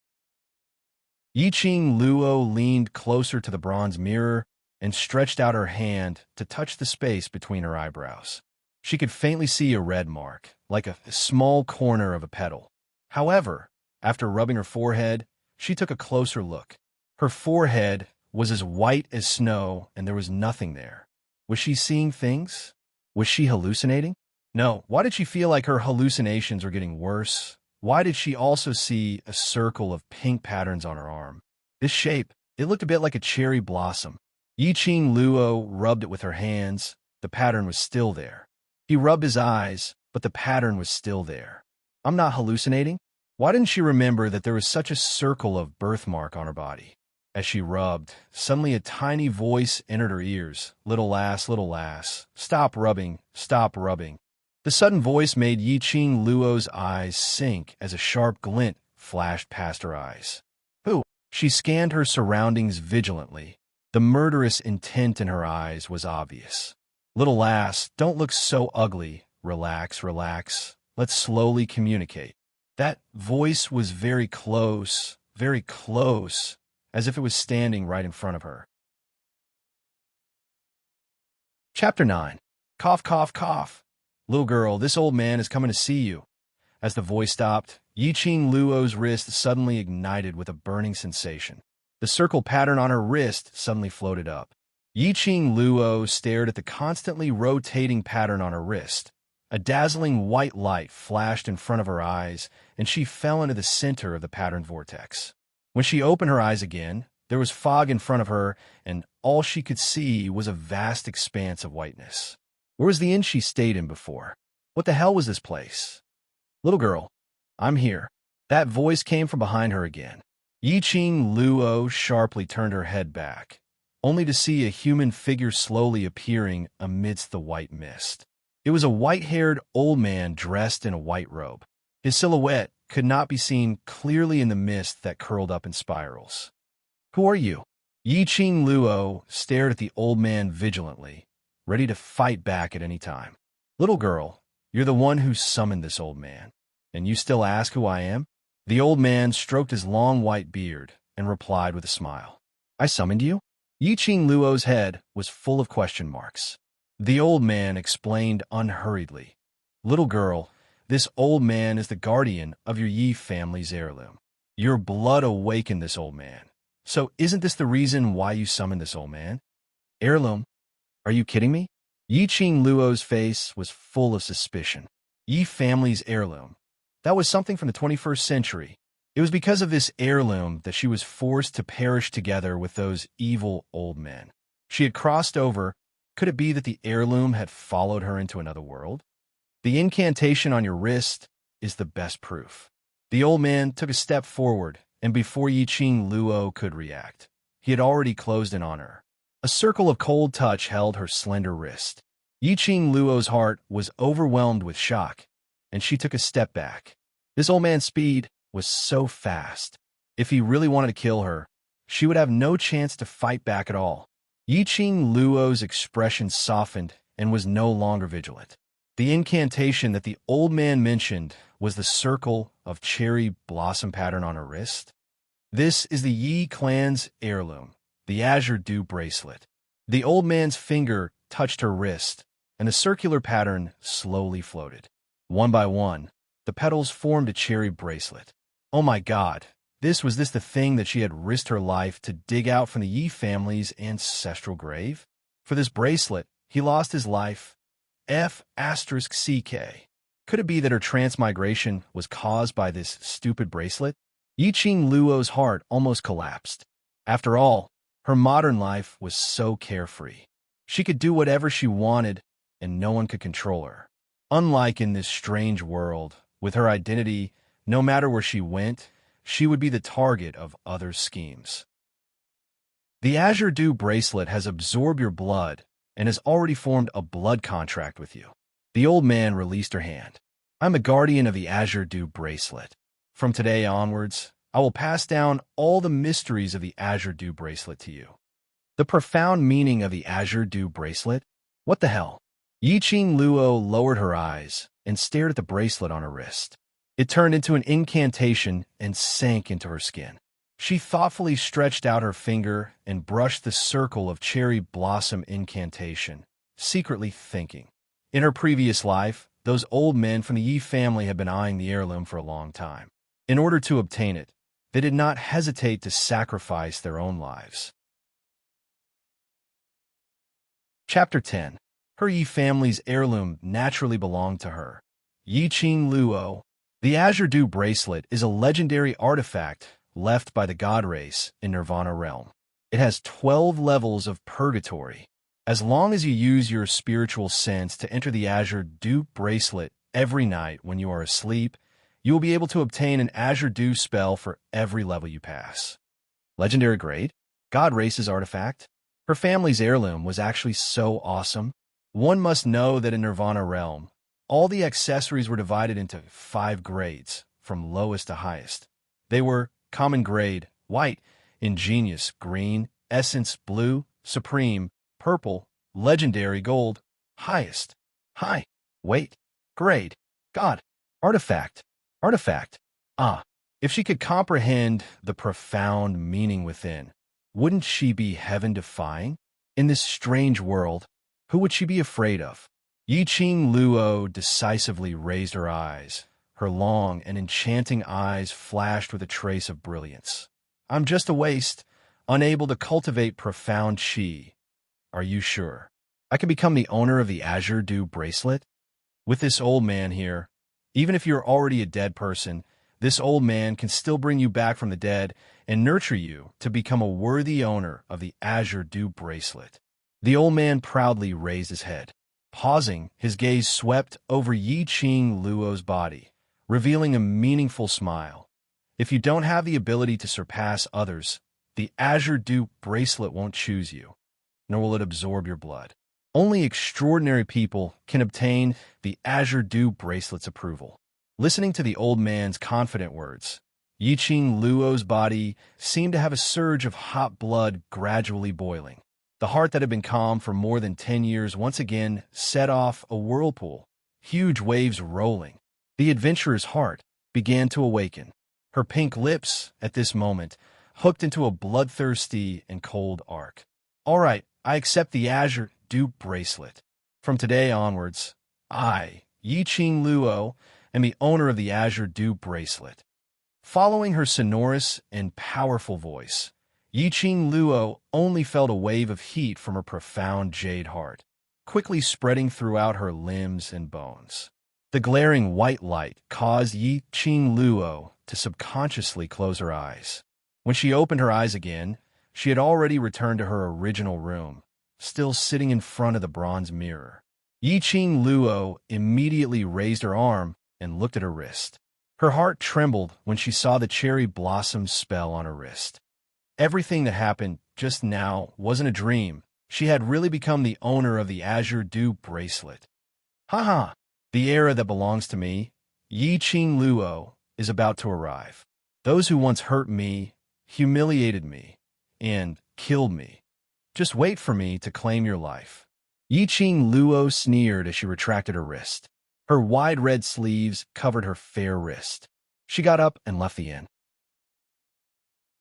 Yi-Ching Luo leaned closer to the bronze mirror and stretched out her hand to touch the space between her eyebrows. She could faintly see a red mark, like a small corner of a petal. However, after rubbing her forehead, she took a closer look. Her forehead was as white as snow, and there was nothing there. Was she seeing things? Was she hallucinating? No. Why did she feel like her hallucinations were getting worse? Why did she also see a circle of pink patterns on her arm? This shape, it looked a bit like a cherry blossom. Yi-Ching Luo rubbed it with her hands. The pattern was still there. He rubbed his eyes, but the pattern was still there. I'm not hallucinating? Why didn't she remember that there was such a circle of birthmark on her body? As she rubbed, suddenly a tiny voice entered her ears. Little lass, stop rubbing, stop rubbing. The sudden voice made Yi-Ching Luo's eyes sink as a sharp glint flashed past her eyes. Who? She scanned her surroundings vigilantly. The murderous intent in her eyes was obvious. Little lass, don't look so ugly. Relax, relax. Let's slowly communicate. That voice was very close, as if it was standing right in front of her. Chapter 9. Cough, cough, cough. Little girl, this old man is coming to see you. As the voice stopped, Yi-Ching Luo's wrist suddenly ignited with a burning sensation. The circle pattern on her wrist suddenly floated up. Yi-Ching Luo stared at the constantly rotating pattern on her wrist. A dazzling white light flashed in front of her eyes, and she fell into the center of the pattern vortex. When she opened her eyes again, there was fog in front of her, and all she could see was a vast expanse of whiteness. Where was the inn she stayed in before? What the hell was this place? Little girl, I'm here. That voice came from behind her again. Yi-Ching Luo sharply turned her head back, only to see a human figure slowly appearing amidst the white mist. It was a white-haired old man dressed in a white robe. His silhouette could not be seen clearly in the mist that curled up in spirals. Who are you? Yi-Ching Luo stared at the old man vigilantly, ready to fight back at any time. Little girl, you're the one who summoned this old man, and you still ask who I am? The old man stroked his long white beard and replied with a smile. I summoned you? Yi-Ching Luo's head was full of question marks. The old man explained unhurriedly. Little girl, this old man is the guardian of your Yi family's heirloom. Your blood awakened this old man. So isn't this the reason why you summoned this old man? Heirloom? Are you kidding me? Yi Qing Luo's face was full of suspicion. Yi family's heirloom. That was something from the 21st century. It was because of this heirloom that she was forced to perish together with those evil old men. She had crossed over. Could it be that the heirloom had followed her into another world? The incantation on your wrist is the best proof. The old man took a step forward, and before Yi Qing Luo could react, he had already closed in on her. A circle of cold touch held her slender wrist. Yi Qing Luo's heart was overwhelmed with shock, and she took a step back. This old man's speed was so fast. If he really wanted to kill her, she would have no chance to fight back at all. Yi Qing Luo's expression softened and was no longer vigilant. The incantation that the old man mentioned was the circle of cherry blossom pattern on her wrist. This is the Yi clan's heirloom, the azure dew bracelet. The old man's finger touched her wrist, and the circular pattern slowly floated. One by one, the petals formed a cherry bracelet. Oh my God, was this the thing that she had risked her life to dig out from the Yi family's ancestral grave? For this bracelet, he lost his life. F*CK. Could it be that her transmigration was caused by this stupid bracelet? Yi Qing Luo's heart almost collapsed. After all, her modern life was so carefree. She could do whatever she wanted, and no one could control her. Unlike in this strange world, with her identity, no matter where she went, she would be the target of others' schemes. The Azure Dew bracelet has absorbed your blood and has already formed a blood contract with you. The old man released her hand. I'm the guardian of the Azure Dew bracelet. From today onwards, I will pass down all the mysteries of the Azure Dew bracelet to you. The profound meaning of the Azure Dew bracelet? What the hell? Yi Qing Luo lowered her eyes and stared at the bracelet on her wrist. It turned into an incantation and sank into her skin. She thoughtfully stretched out her finger and brushed the circle of cherry blossom incantation, secretly thinking. In her previous life, those old men from the Yi family had been eyeing the heirloom for a long time. In order to obtain it, they did not hesitate to sacrifice their own lives. Chapter 10. Her Yi family's heirloom naturally belonged to her. Yi Qing Luo. The Azure Dew bracelet is a legendary artifact left by the god race in Nirvana realm. It has 12 levels of purgatory. As long as you use your spiritual sense to enter the Azure Dew bracelet every night when you are asleep, you will be able to obtain an Azure Dew spell for every level you pass. Legendary grade? God race's artifact? Her family's heirloom was actually so awesome. One must know that in Nirvana realm, all the accessories were divided into 5 grades, from lowest to highest. They were common grade, white, ingenious, green, essence, blue, supreme, purple, legendary, gold, highest, high, weight, grade, god, artifact. If she could comprehend the profound meaning within, wouldn't she be heaven-defying? In this strange world, who would she be afraid of? Yi Qing Luo decisively raised her eyes. Her long and enchanting eyes flashed with a trace of brilliance. I'm just a waste, unable to cultivate profound qi. Are you sure? I can become the owner of the Azure Dew bracelet? With this old man here, even if you're already a dead person, this old man can still bring you back from the dead and nurture you to become a worthy owner of the Azure Dew bracelet. The old man proudly raised his head. Pausing, his gaze swept over Yi Qing Luo's body, revealing a meaningful smile. If you don't have the ability to surpass others, the Azure Dew bracelet won't choose you, nor will it absorb your blood. Only extraordinary people can obtain the Azure Dew bracelet's approval. Listening to the old man's confident words, Yi Qing Luo's body seemed to have a surge of hot blood gradually boiling. The heart that had been calm for more than 10 years once again set off a whirlpool, huge waves rolling. The adventurer's heart began to awaken. Her pink lips, at this moment, hooked into a bloodthirsty and cold arc. All right, I accept the Azure Dew bracelet. From today onwards, I, Yi Qing Luo, am the owner of the Azure Dew bracelet. Following her sonorous and powerful voice, Yi Qing Luo only felt a wave of heat from her profound jade heart. quickly spreading throughout her limbs and bones. The glaring white light caused Yi Qing Luo to subconsciously close her eyes. When she opened her eyes again, she had already returned to her original room, still sitting in front of the bronze mirror. Yi Qing Luo immediately raised her arm and looked at her wrist. Her heart trembled when she saw the cherry blossom spell on her wrist. Everything that happened just now wasn't a dream. She had really become the owner of the Azure Dew bracelet. Haha, the era that belongs to me, Yi Qing Luo, is about to arrive. Those who once hurt me, humiliated me, and killed me. Just wait for me to claim your life. Yi Qing Luo sneered as she retracted her wrist. Her wide red sleeves covered her fair wrist. She got up and left the inn.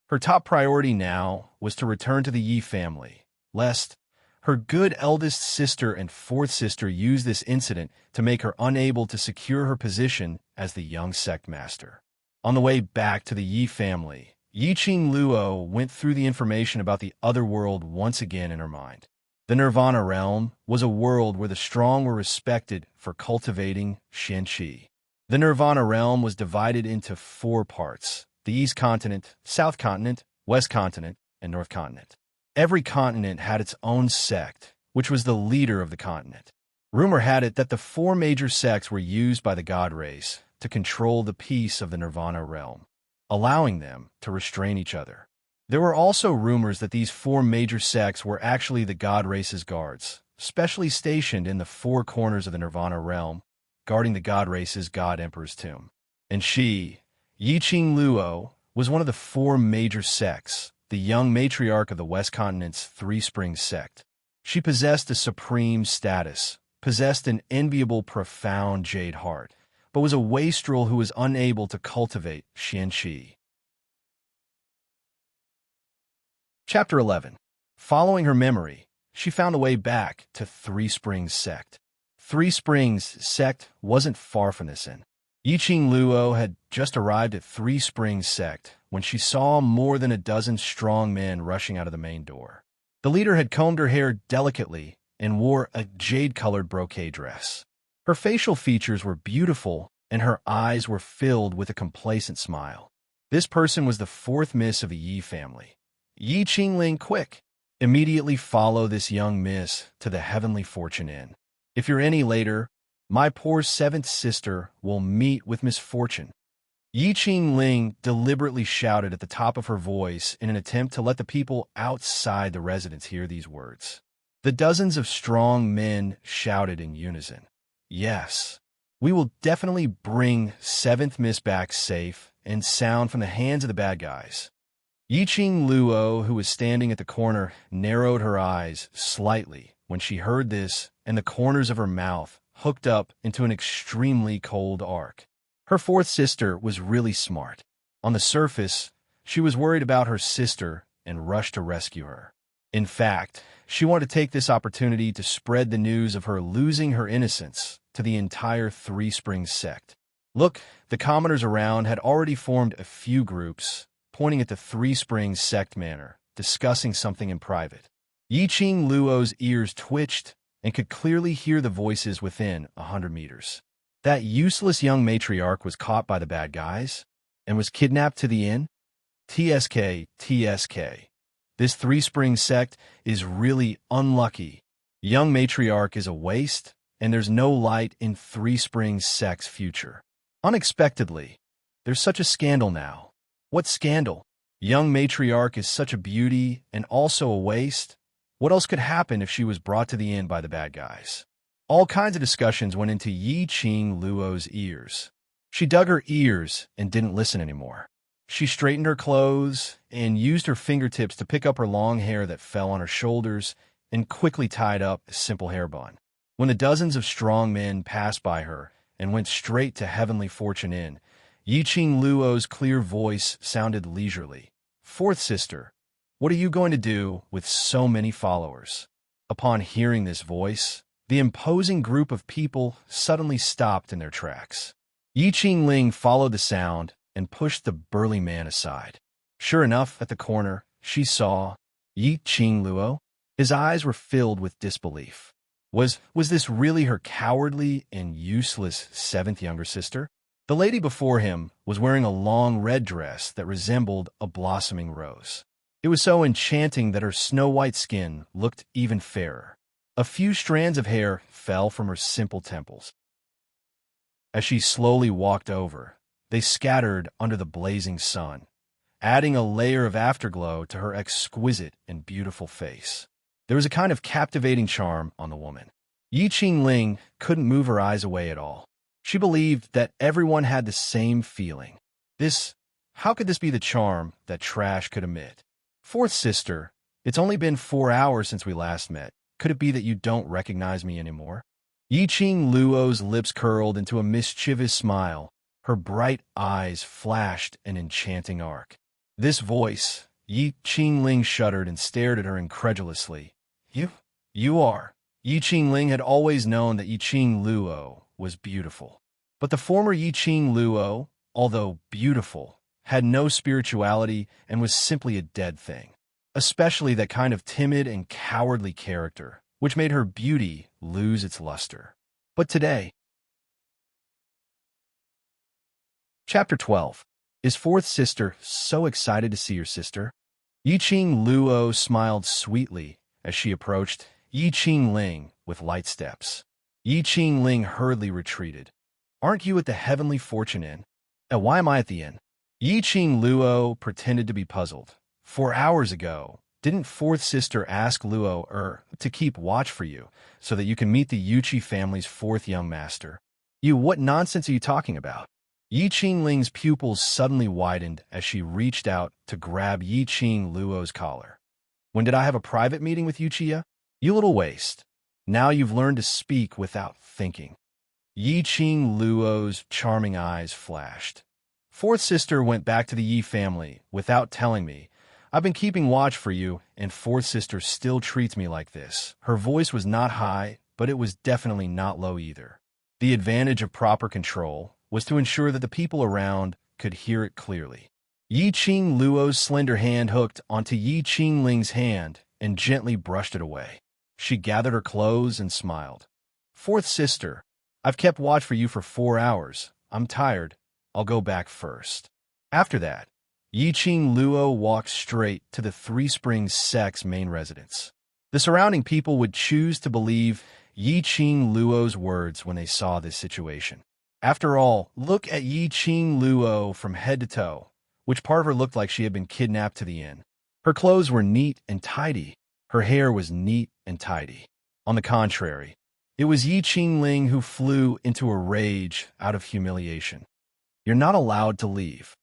Her top priority now was to return to the Yi family, lest her good eldest sister and fourth sister use this incident to make her unable to secure her position as the young sect master. On the way back to the Yi family, Yi Qing Luo went through the information about the other world once again in her mind. The Nirvana realm was a world where the strong were respected for cultivating Xianqi. The Nirvana realm was divided into 4 parts: the East Continent, South Continent, West Continent, and North Continent. Every continent had its own sect, which was the leader of the continent. Rumor had it that the 4 major sects were used by the god race to control the peace of the Nirvana realm, allowing them to restrain each other. There were also rumors that these 4 major sects were actually the god race's guards, specially stationed in the 4 corners of the Nirvana realm, guarding the god race's god emperor's tomb. And she, Yi Qing Luo, was one of the 4 major sects, the young matriarch of the West Continent's Three Springs sect. She possessed a supreme status, possessed an enviable, profound jade heart, but was a wastrel who was unable to cultivate Xianqi. Chapter 11. Following her memory, she found a way back to Three Springs sect. Three Springs sect wasn't far from this inn. Yi Qing Luo had just arrived at Three Springs sect when she saw more than a dozen strong men rushing out of the main door. The leader had combed her hair delicately and wore a jade-colored brocade dress. Her facial features were beautiful, and her eyes were filled with a complacent smile. This person was the 4th miss of the Yi family. Yi Qingling, quick! Immediately follow this young miss to the Heavenly Fortune Inn. If you're any later, my poor 7th sister will meet with misfortune. Yi Qingling deliberately shouted at the top of her voice in an attempt to let the people outside the residence hear these words. The dozens of strong men shouted in unison. Yes, we will definitely bring 7th Miss back safe and sound from the hands of the bad guys. Yi Qing Luo, who was standing at the corner, narrowed her eyes slightly when she heard this, and the corners of her mouth hooked up into an extremely cold arc. Her 4th sister was really smart. On the surface, she was worried about her sister and rushed to rescue her. In fact, she wanted to take this opportunity to spread the news of her losing her innocence to the entire Three Springs sect. Look, the commoners around had already formed a few groups, pointing at the Three Springs sect manor, discussing something in private. Yi Qing Luo's ears twitched and could clearly hear the voices within 100 meters. That useless young matriarch was caught by the bad guys and was kidnapped to the inn? TSK, TSK. This Three Springs sect is really unlucky. Young matriarch is a waste, and there's no light in Three Springs sect's future. Unexpectedly, there's such a scandal now. What scandal? Young matriarch is such a beauty and also a waste. What else could happen if she was brought to the inn by the bad guys? All kinds of discussions went into Yi Qing Luo's ears. She dug her ears and didn't listen anymore. She straightened her clothes and used her fingertips to pick up her long hair that fell on her shoulders and quickly tied up a simple hair bun. When the dozens of strong men passed by her and went straight to Heavenly Fortune Inn, Yi Qing Luo's clear voice sounded leisurely. 4th sister, what are you going to do with so many followers? Upon hearing this voice, the imposing group of people suddenly stopped in their tracks. Yi Qingling followed the sound and pushed the burly man aside. Sure enough, at the corner, she saw Yi Qing Luo. His eyes were filled with disbelief. Was this really her cowardly and useless seventh younger sister? The lady before him was wearing a long red dress that resembled a blossoming rose. It was so enchanting that her snow-white skin looked even fairer. A few strands of hair fell from her simple temples. As she slowly walked over, they scattered under the blazing sun, adding a layer of afterglow to her exquisite and beautiful face. There was a kind of captivating charm on the woman. Yi Qingling couldn't move her eyes away at all. She believed that everyone had the same feeling. How could this be the charm that trash could emit? Fourth sister, it's only been 4 hours since we last met. Could it be that you don't recognize me anymore? Yi Qing Luo's lips curled into a mischievous smile. Her bright eyes flashed an enchanting arc. This voice, Yi Qingling shuddered and stared at her incredulously. You are. Yi Qingling had always known that Yi Qing Luo was beautiful. But the former Yi Qing Luo, although beautiful, had no spirituality and was simply a dead thing. Especially that kind of timid and cowardly character, which made her beauty lose its luster. But today... Chapter 12. Is fourth sister so excited to see your sister? Yi Qing Luo smiled sweetly as she approached Yi Qingling with light steps. Yi Qingling hurriedly retreated. Aren't you at the Heavenly Fortune Inn? And why am I at the inn? Yi Qing Luo pretended to be puzzled. 4 hours ago, didn't fourth sister ask Luo to keep watch for you so that you can meet the Yuchi family's fourth young master? What nonsense are you talking about? Yi Qingling's pupils suddenly widened as she reached out to grab Yi Qing Luo's collar. When did I have a private meeting with Yuchiya? You little waste. Now you've learned to speak without thinking. Yi Qing Luo's charming eyes flashed. Fourth sister went back to the Yi family without telling me. I've been keeping watch for you, and fourth sister still treats me like this. Her voice was not high, but it was definitely not low either. The advantage of proper control was to ensure that the people around could hear it clearly. Yi Qing Luo's slender hand hooked onto Yi Qingling's hand and gently brushed it away. She gathered her clothes and smiled. Fourth sister, I've kept watch for you for 4 hours. I'm tired. I'll go back first. After that, Yi Qing Luo walked straight to the Three Springs sect's main residence. The surrounding people would choose to believe Yi Qing Luo's words when they saw this situation. After all, look at Yi Qing Luo from head to toe. Which part of her looked like she had been kidnapped to the inn? Her clothes were neat and tidy. Her hair was neat and tidy. On the contrary, it was Yi Qingling who flew into a rage out of humiliation. You're not allowed to leave.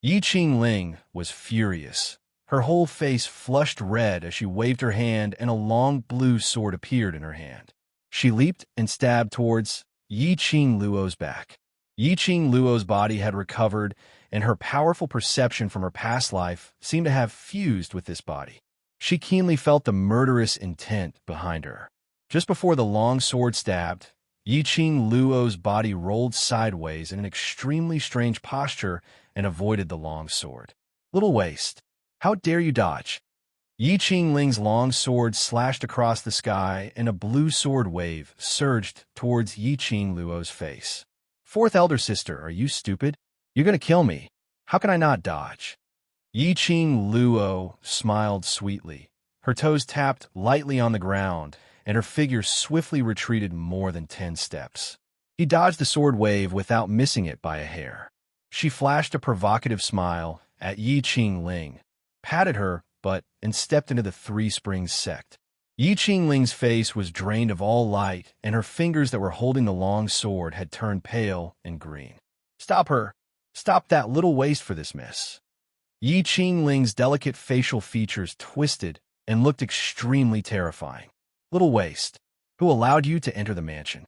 Yi Qingling was furious. Her whole face flushed red as she waved her hand and a long blue sword appeared in her hand. She leaped and stabbed towards Yi Qing Luo's back. Yi Qing Luo's body had recovered, and her powerful perception from her past life seemed to have fused with this body. She keenly felt the murderous intent behind her. Just before the long sword stabbed, Yi Qing Luo's body rolled sideways in an extremely strange posture and avoided the long sword. Little waste. How dare you dodge? Yi Qingling's long sword slashed across the sky, and a blue sword wave surged towards Yi Qing Luo's face. Fourth elder sister, are you stupid? You're going to kill me. How can I not dodge? Yi Qing Luo smiled sweetly. Her toes tapped lightly on the ground, and her figure swiftly retreated more than 10 steps. He dodged the sword wave without missing it by a hair. She flashed a provocative smile at Yi Qingling, patted her, and stepped into the Three Springs sect. Yi Qingling's face was drained of all light, and her fingers that were holding the long sword had turned pale and green. Stop her! Stop that little waste for this miss. Yi Qingling's delicate facial features twisted and looked extremely terrifying. Little waste, who allowed you to enter the mansion?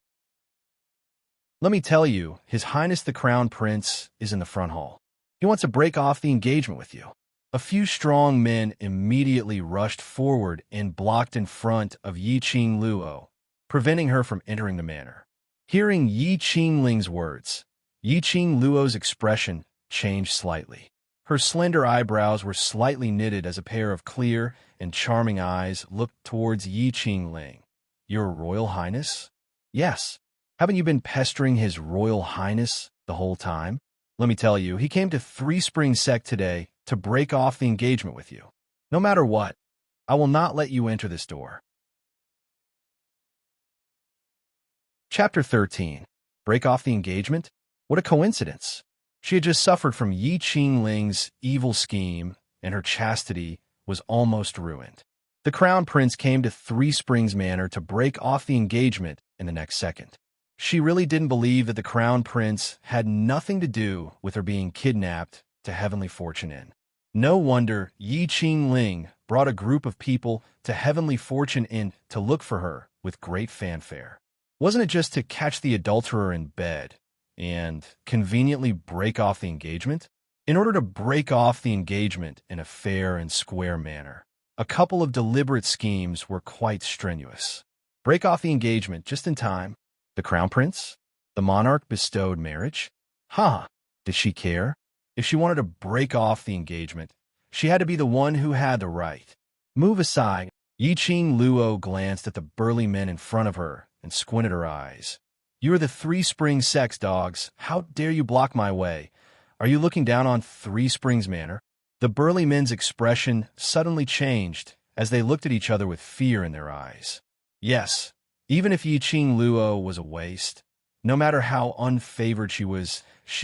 Let me tell you, His Highness the Crown Prince is in the front hall. He wants to break off the engagement with you. A few strong men immediately rushed forward and blocked in front of Yi Qing Luo, preventing her from entering the manor. Hearing Yi Qingling's words, Yi Qing Luo's expression changed slightly. Her slender eyebrows were slightly knitted as a pair of clear and charming eyes looked towards Yi Qingling. Your Royal Highness? Yes. Haven't you been pestering His Royal Highness the whole time? Let me tell you, he came to Three Springs Sect today to break off the engagement with you. No matter what, I will not let you enter this door. Chapter 13. Break off the engagement? What a coincidence. She had just suffered from Yi Qingling's evil scheme, and her chastity was almost ruined. The Crown Prince came to Three Springs Manor to break off the engagement in the next second. She really didn't believe that the Crown Prince had nothing to do with her being kidnapped to Heavenly Fortune Inn. No wonder Yi Qingling brought a group of people to Heavenly Fortune Inn to look for her with great fanfare. Wasn't it just to catch the adulterer in bed and conveniently break off the engagement? In order to break off the engagement in a fair and square manner, a couple of deliberate schemes were quite strenuous. Break off the engagement just in time. The Crown Prince? The monarch bestowed marriage? Did she care? If she wanted to break off the engagement, she had to be the one who had the right. Move aside. Yi Qing Luo glanced at the burly men in front of her and squinted her eyes. You are the Three Springs Sex dogs. How dare you block my way? Are you looking down on Three Springs Manor? The burly men's expression suddenly changed as they looked at each other with fear in their eyes. Yes, even if Yi Qing Luo was a waste, no matter how unfavored she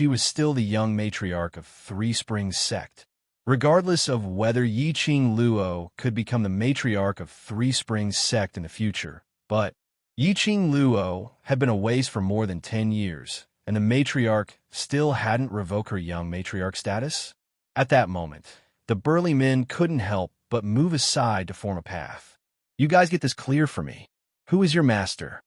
was still the young matriarch of Three Springs Sect. Regardless of whether Yi Qing Luo could become the matriarch of Three Springs Sect in the future, but Yi Qing Luo had been a waste for more than 10 years, and the matriarch still hadn't revoked her young matriarch status. At that moment, the burly men couldn't help but move aside to form a path. You guys get this clear for me. Who is your master?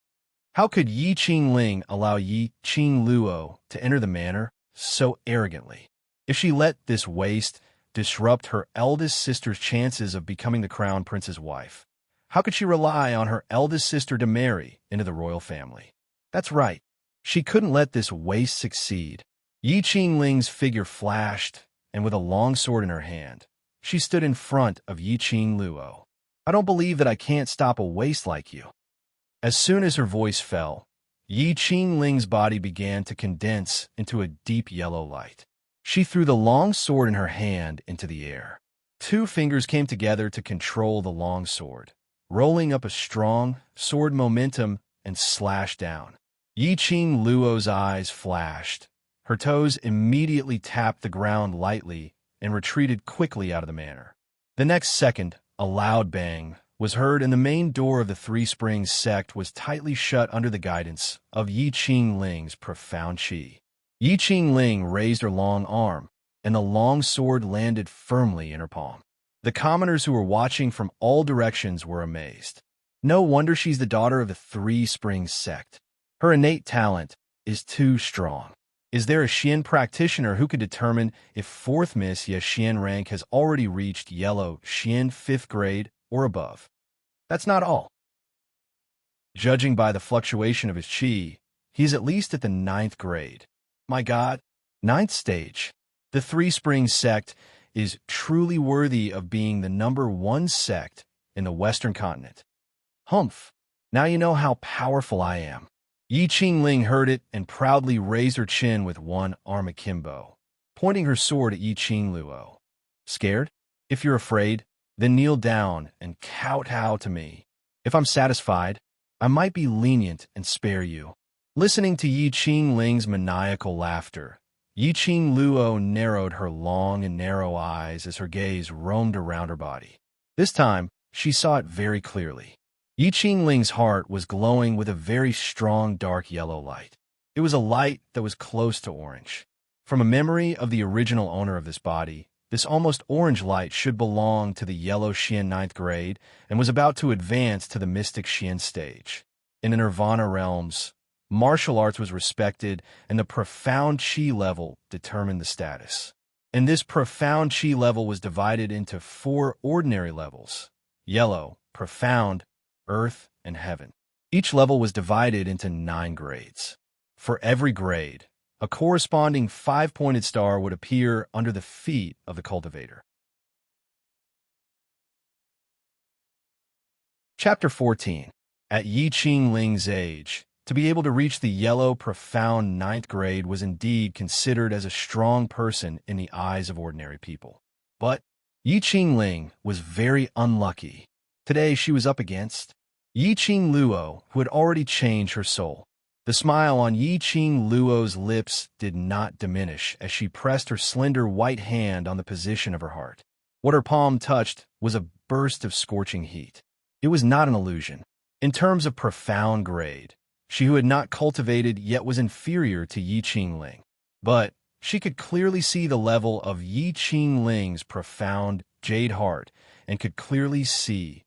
How could Yi Qingling allow Yi Qing Luo to enter the manor so arrogantly? If she let this waste disrupt her eldest sister's chances of becoming the Crown Prince's wife, how could she rely on her eldest sister to marry into the royal family? That's right. She couldn't let this waste succeed. Yi Qingling's figure flashed, and with a long sword in her hand, she stood in front of Yi Qing Luo. I don't believe that I can't stop a waste like you. As soon as her voice fell, Yi Qingling's body began to condense into a deep yellow light. She threw the long sword in her hand into the air. Two fingers came together to control the long sword, rolling up a strong sword momentum and slashed down. Yi Qing Luo's eyes flashed. Her toes immediately tapped the ground lightly and retreated quickly out of the manor. The next second, a loud bang was heard, and the main door of the Three Springs Sect was tightly shut under the guidance of Yi Qingling's profound qi. Yi Qingling raised her long arm, and the long sword landed firmly in her palm. The commoners who were watching from all directions were amazed. No wonder she's the daughter of the Three Springs Sect. Her innate talent is too strong. Is there a Xian practitioner who could determine if 4th Miss Ye Xian rank has already reached Yellow Xian 5th grade or above? That's not all. Judging by the fluctuation of his qi, he's at least at the 9th grade. My God, 9th stage. The Three Springs Sect is truly worthy of being the #1 sect in the Western continent. Humph, now you know how powerful I am. Yi Qingling heard it and proudly raised her chin with one arm akimbo, pointing her sword at Yi Qing Luo. Scared? If you're afraid, then kneel down and kowtow to me. If I'm satisfied, I might be lenient and spare you. Listening to Yi Qingling's maniacal laughter, Yi Qing Luo narrowed her long and narrow eyes as her gaze roamed around her body. This time, she saw it very clearly. Yi Qingling's heart was glowing with a very strong dark yellow light. It was a light that was close to orange. From a memory of the original owner of this body, this almost orange light should belong to the Yellow Xian 9th grade and was about to advance to the Mystic Xian stage. In the Nirvana realms, martial arts was respected and the profound Qi level determined the status. And this profound Qi level was divided into 4 ordinary levels: Yellow, Profound, Earth, and Heaven. Each level was divided into 9 grades. For every grade, a corresponding 5-pointed star would appear under the feet of the cultivator. Chapter 14. At Yi Qing Ling's age, to be able to reach the yellow, profound ninth grade was indeed considered as a strong person in the eyes of ordinary people. But Yi Qing Ling was very unlucky. Today she was up against Yi Qing Luo, who had already changed her soul. The smile on Yi Qing Luo's lips did not diminish as she pressed her slender white hand on the position of her heart. What her palm touched was a burst of scorching heat. It was not an illusion. In terms of profound grade, she who had not cultivated yet was inferior to Yi Qing Ling. But she could clearly see the level of Yi Qing Ling's profound jade heart and could clearly see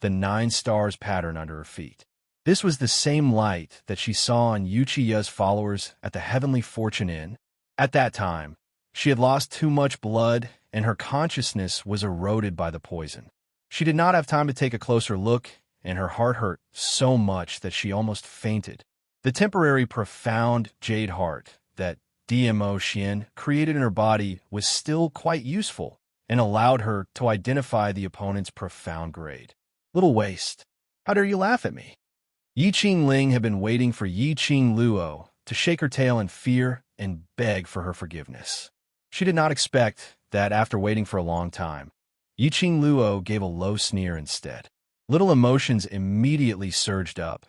the 9 stars pattern under her feet. This was the same light that she saw on Yuchiya's followers at the Heavenly Fortune Inn. At that time, she had lost too much blood and her consciousness was eroded by the poison. She did not have time to take a closer look, and her heart hurt so much that she almost fainted. The temporary profound jade heart that DMO Xian created in her body was still quite useful and allowed her to identify the opponent's profound grade. Little waste. How dare you laugh at me? Yi Qing Ling had been waiting for Yi Qing Luo to shake her tail in fear and beg for her forgiveness. She did not expect that after waiting for a long time, Yi Qing Luo gave a low sneer instead. Little emotions immediately surged up.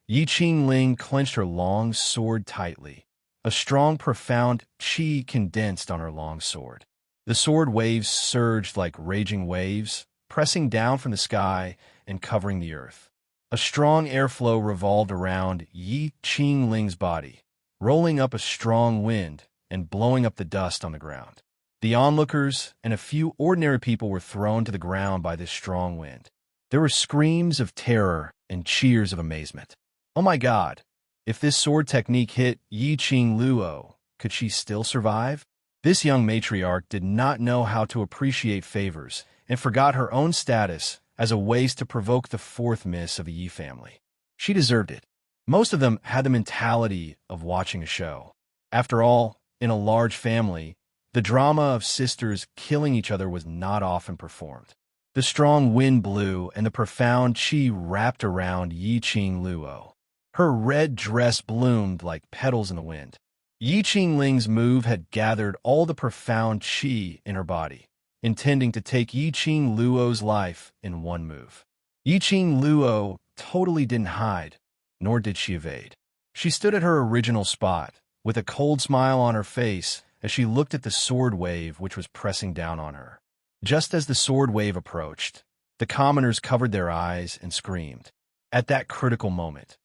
Yi Qing Ling clenched her long sword tightly. A strong, profound qi condensed on her long sword. The sword waves surged like raging waves, pressing down from the sky and covering the earth. A strong airflow revolved around Yi Qing Ling's body, rolling up a strong wind and blowing up the dust on the ground. The onlookers and a few ordinary people were thrown to the ground by this strong wind. There were screams of terror and cheers of amazement. Oh my God! If this sword technique hit Yi Qing Luo, could she still survive? This young matriarch did not know how to appreciate favors and forgot her own status as a ways to provoke the fourth miss of the Yi family. She deserved it. Most of them had the mentality of watching a show. After all, in a large family, the drama of sisters killing each other was not often performed. The strong wind blew and the profound qi wrapped around Yi Qing Luo. Her red dress bloomed like petals in the wind. Yi Qing Ling's move had gathered all the profound qi in her body, intending to take Yi Qing Luo's life in one move. Yi Qing Luo totally didn't hide, nor did she evade. She stood at her original spot, with a cold smile on her face as she looked at the sword wave which was pressing down on her. Just as the sword wave approached, the commoners covered their eyes and screamed. At that critical moment,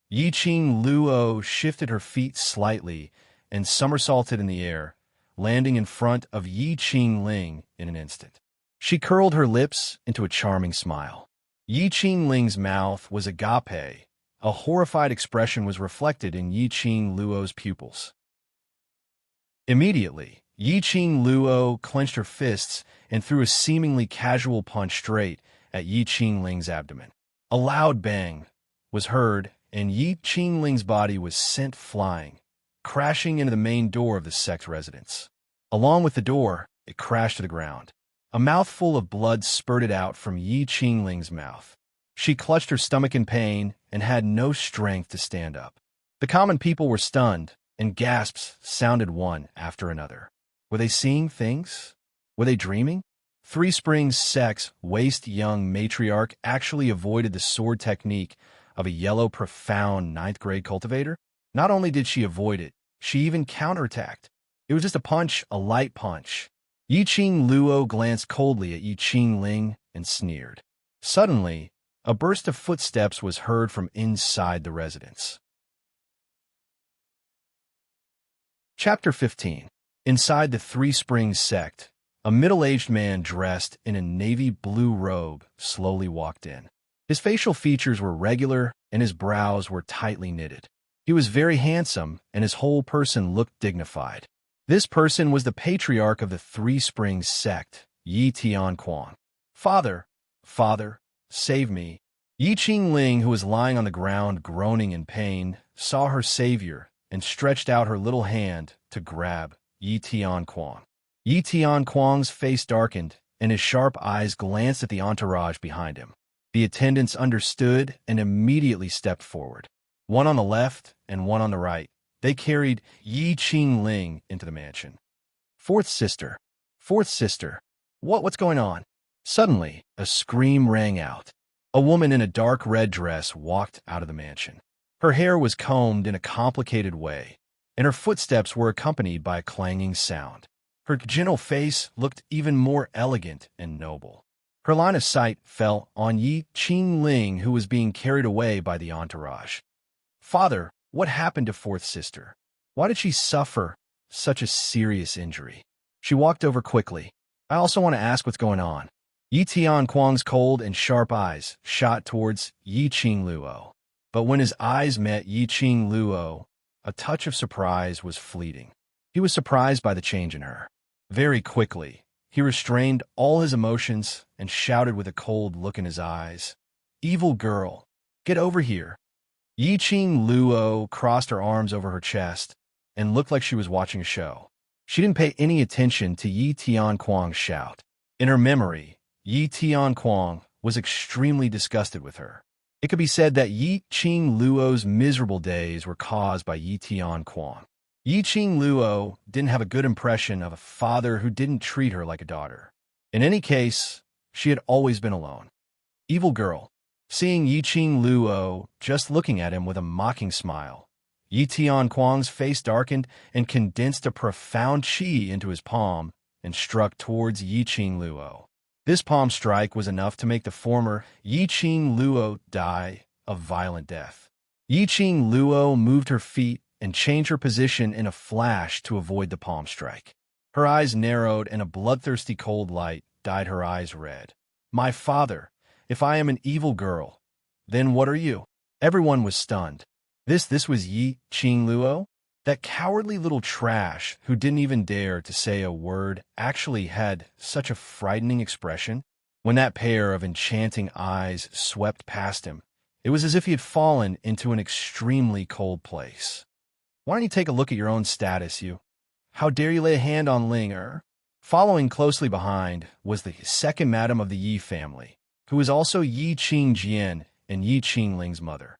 Yi Qing Luo shifted her feet slightly and somersaulted in the air, landing in front of Yi Qing Ling in an instant. She curled her lips into a charming smile. Yi Qing Ling's mouth was agape. A horrified expression was reflected in Yi Qing Luo's pupils. Immediately, Yi Qing Luo clenched her fists and threw a seemingly casual punch straight at Yi Qing Ling's abdomen. A loud bang was heard, and Yi Qing Ling's body was sent flying, crashing into the main door of the sect residence. Along with the door, it crashed to the ground. A mouthful of blood spurted out from Yi Qing Ling's mouth. She clutched her stomach in pain and had no strength to stand up. The common people were stunned, and gasps sounded one after another. Were they seeing things? Were they dreaming? Three Springs Sect's waist-young matriarch actually avoided the sword technique of a yellow, profound ninth-grade cultivator. Not only did she avoid it, she even counterattacked. It was just a punch, a light punch. Yi Qing Luo glanced coldly at Yi Qing Ling and sneered. Suddenly, a burst of footsteps was heard from inside the residence. Chapter 15. Inside the Three Springs Sect, a middle-aged man dressed in a navy blue robe slowly walked in. His facial features were regular and his brows were tightly knitted. He was very handsome and his whole person looked dignified. This person was the patriarch of the Three Springs Sect, Yi Tianquan. Father, save me. Yi Qing Ling, who was lying on the ground groaning in pain, saw her savior and stretched out her little hand to grab Yi Tianquan. Yi Tianquan's face darkened, and his sharp eyes glanced at the entourage behind him. The attendants understood and immediately stepped forward. One on the left and one on the right. They carried Yi Qingling into the mansion. Fourth sister. Fourth sister. What's going on? Suddenly, a scream rang out. A woman in a dark red dress walked out of the mansion. Her hair was combed in a complicated way, and her footsteps were accompanied by a clanging sound. Her gentle face looked even more elegant and noble. Her line of sight fell on Yi Qingling, who was being carried away by the entourage. Father, what happened to fourth sister? Why did she suffer such a serious injury? She walked over quickly. I also want to ask what's going on. Yi Tianquang's cold and sharp eyes shot towards Yi Qingluo. But when his eyes met Yi Qingluo, a touch of surprise was fleeting. He was surprised by the change in her. Very quickly, he restrained all his emotions and shouted with a cold look in his eyes, "Evil girl, get over here." Yi Qingluo crossed her arms over her chest and looked like she was watching a show. She didn't pay any attention to Yi Tianquang's shout. In her memory, Yi Tianquang was extremely disgusted with her. It could be said that Yi Qingluo's miserable days were caused by Yi Tianquang. Yi Qingluo didn't have a good impression of a father who didn't treat her like a daughter. In any case, she had always been alone. Evil girl. Seeing Yi Qingluo just looking at him with a mocking smile, Yi Tianquang's face darkened and condensed a profound qi into his palm and struck towards Yi Qingluo. This palm strike was enough to make the former Yi Qingluo die a violent death. Yi Qingluo moved her feet and changed her position in a flash to avoid the palm strike. Her eyes narrowed and a bloodthirsty cold light dyed her eyes red. My father, if I am an evil girl, then what are you? Everyone was stunned. This was Yi Qingluo? That cowardly little trash who didn't even dare to say a word actually had such a frightening expression. When that pair of enchanting eyes swept past him, it was as if he had fallen into an extremely cold place. Why don't you take a look at your own status, you? How dare you lay a hand on Ling? Following closely behind was the second madam of the Yi family, who was also Yi Qingjian and Yi Qingling's mother.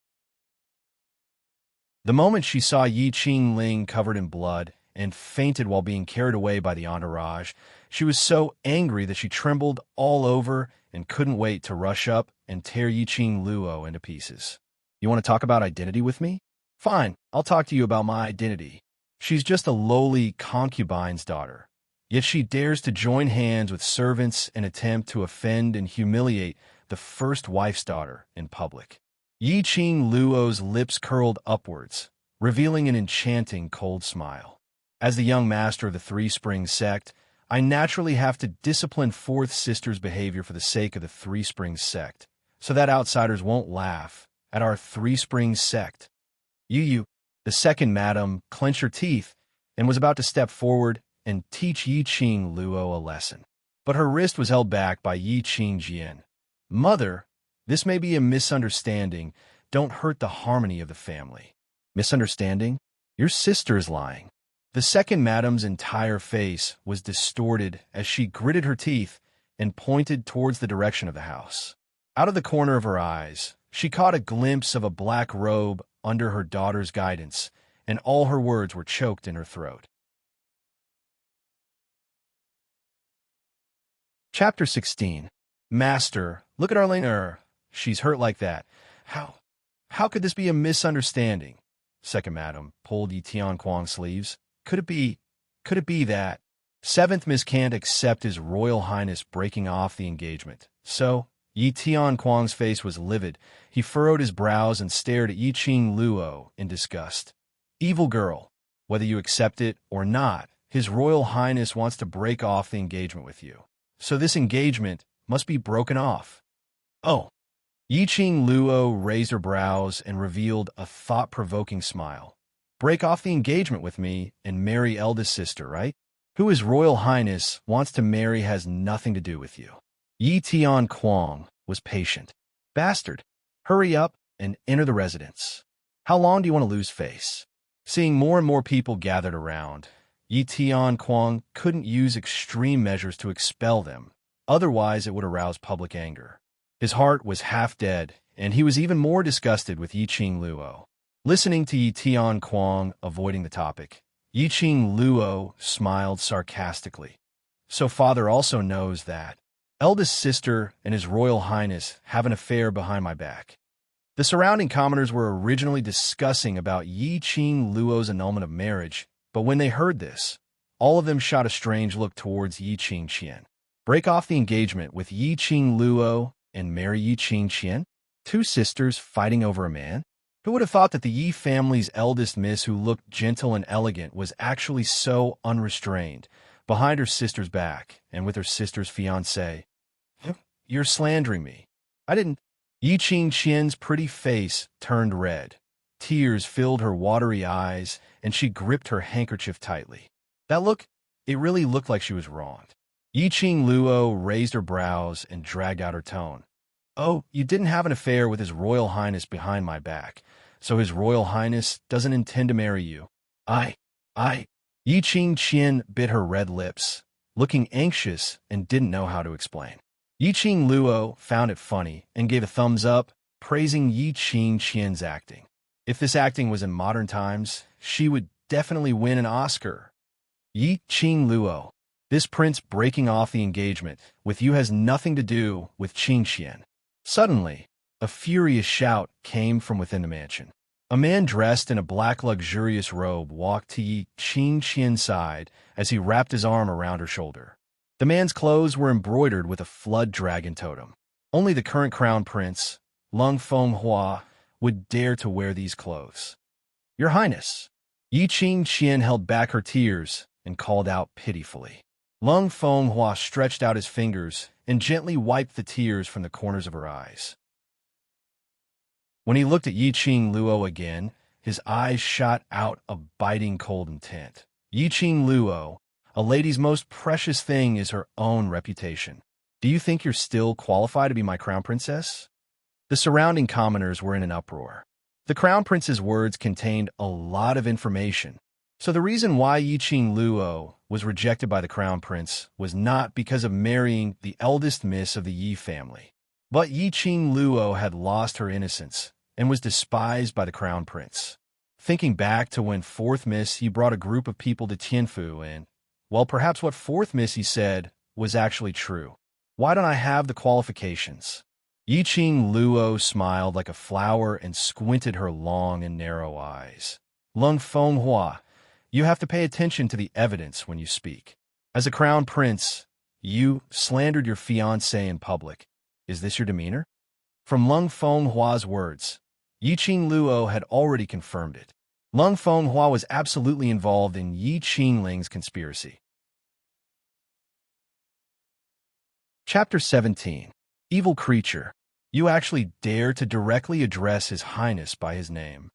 The moment she saw Yi Qingling covered in blood and fainted while being carried away by the entourage, she was so angry that she trembled all over and couldn't wait to rush up and tear Yi Qingluo into pieces. You want to talk about identity with me? Fine, I'll talk to you about my identity. She's just a lowly concubine's daughter, yet she dares to join hands with servants and attempt to offend and humiliate the first wife's daughter in public. Yi Qingluo's lips curled upwards, revealing an enchanting cold smile. As the young master of the Three Springs sect, I naturally have to discipline fourth sister's behavior for the sake of the Three Springs sect, so that outsiders won't laugh at our Three Springs sect. You, the second madam, clenched her teeth and was about to step forward and teach Yi Qingluo a lesson. But her wrist was held back by Yi Qingjian. Mother, this may be a misunderstanding. Don't hurt the harmony of the family. Misunderstanding? Your sister is lying. The second madam's entire face was distorted as she gritted her teeth and pointed towards the direction of the house. Out of the corner of her eyes, she caught a glimpse of a black robe under her daughter's guidance, and all her words were choked in her throat. Chapter 16. Master, look at Arlene. She's hurt like that. How could this be a misunderstanding? Second madam pulled Yi Tianquang's sleeves. Could it be that? Seventh Miss can't accept His Royal Highness breaking off the engagement. So, Yi Tianquang's face was livid. He furrowed his brows and stared at Yi Qingluo in disgust. Evil girl, whether you accept it or not, His Royal Highness wants to break off the engagement with you. So this engagement must be broken off. Oh. Yi Qingluo raised her brows and revealed a thought-provoking smile. Break off the engagement with me and marry eldest sister, right? Who His Royal Highness wants to marry has nothing to do with you. Yi Tianquang was patient. Bastard, hurry up and enter the residence. How long do you want to lose face? Seeing more and more people gathered around, Yi Tianquang couldn't use extreme measures to expel them. Otherwise, it would arouse public anger. His heart was half dead, and he was even more disgusted with Yiqing Luo. Listening to Yi Tian Kuang avoiding the topic, Yiqing Luo smiled sarcastically. So father also knows that eldest sister and His Royal Highness have an affair behind my back. The surrounding commoners were originally discussing about Yiqing Luo's annulment of marriage, but when they heard this, all of them shot a strange look towards Yiqing Qian. Break off the engagement with Yiqing Luo and marry Yiqing Qian? Two sisters fighting over a man? Who would have thought that the Yi family's eldest miss, who looked gentle and elegant, was actually so unrestrained, behind her sister's back, and with her sister's fiancé? You're slandering me. I didn't. Yiqing Qian's pretty face turned red. Tears filled her watery eyes, and she gripped her handkerchief tightly. That look, it really looked like she was wronged. Yiqing Luo raised her brows and dragged out her tone. Oh, you didn't have an affair with His Royal Highness behind my back, so His Royal Highness doesn't intend to marry you. I. Yiqing Qian bit her red lips, looking anxious and didn't know how to explain. Yiqing Luo found it funny and gave a thumbs up, praising Yiqing Qian's acting. If this acting was in modern times, she would definitely win an Oscar. Yiqing Luo, this prince breaking off the engagement with you has nothing to do with Qing Qian. Suddenly, a furious shout came from within the mansion. A man dressed in a black luxurious robe walked to Yiqing Qian's side as he wrapped his arm around her shoulder. The man's clothes were embroidered with a flood dragon totem. Only the current crown prince, Lung Fenghua, would dare to wear these clothes. Your Highness. Yiqing Qian held back her tears and called out pitifully. Lung Fenghua stretched out his fingers and gently wiped the tears from the corners of her eyes. When he looked at Yiqing Luo again, his eyes shot out a biting cold intent. Yiqing Luo, a lady's most precious thing is her own reputation. Do you think you're still qualified to be my crown princess? The surrounding commoners were in an uproar. The crown prince's words contained a lot of information, so the reason why Yiqing Luo was rejected by the crown prince was not because of marrying the eldest miss of the Yi family, but Yiqing Luo had lost her innocence and was despised by the crown prince. Thinking back to when fourth miss he brought a group of people to Tianfu and, well, perhaps what fourth miss he said was actually true. Why don't I have the qualifications? Yiqing Luo smiled like a flower and squinted her long and narrow eyes. Lung Fenghua, you have to pay attention to the evidence when you speak. As a crown prince, you slandered your fiancé in public. Is this your demeanor? From Lung Fenghua's words, Yiqing Luo had already confirmed it. Lung Fenghua was absolutely involved in Yi Qingling's conspiracy. Chapter 17. Evil Creature. You actually dare to directly address His Highness by his name.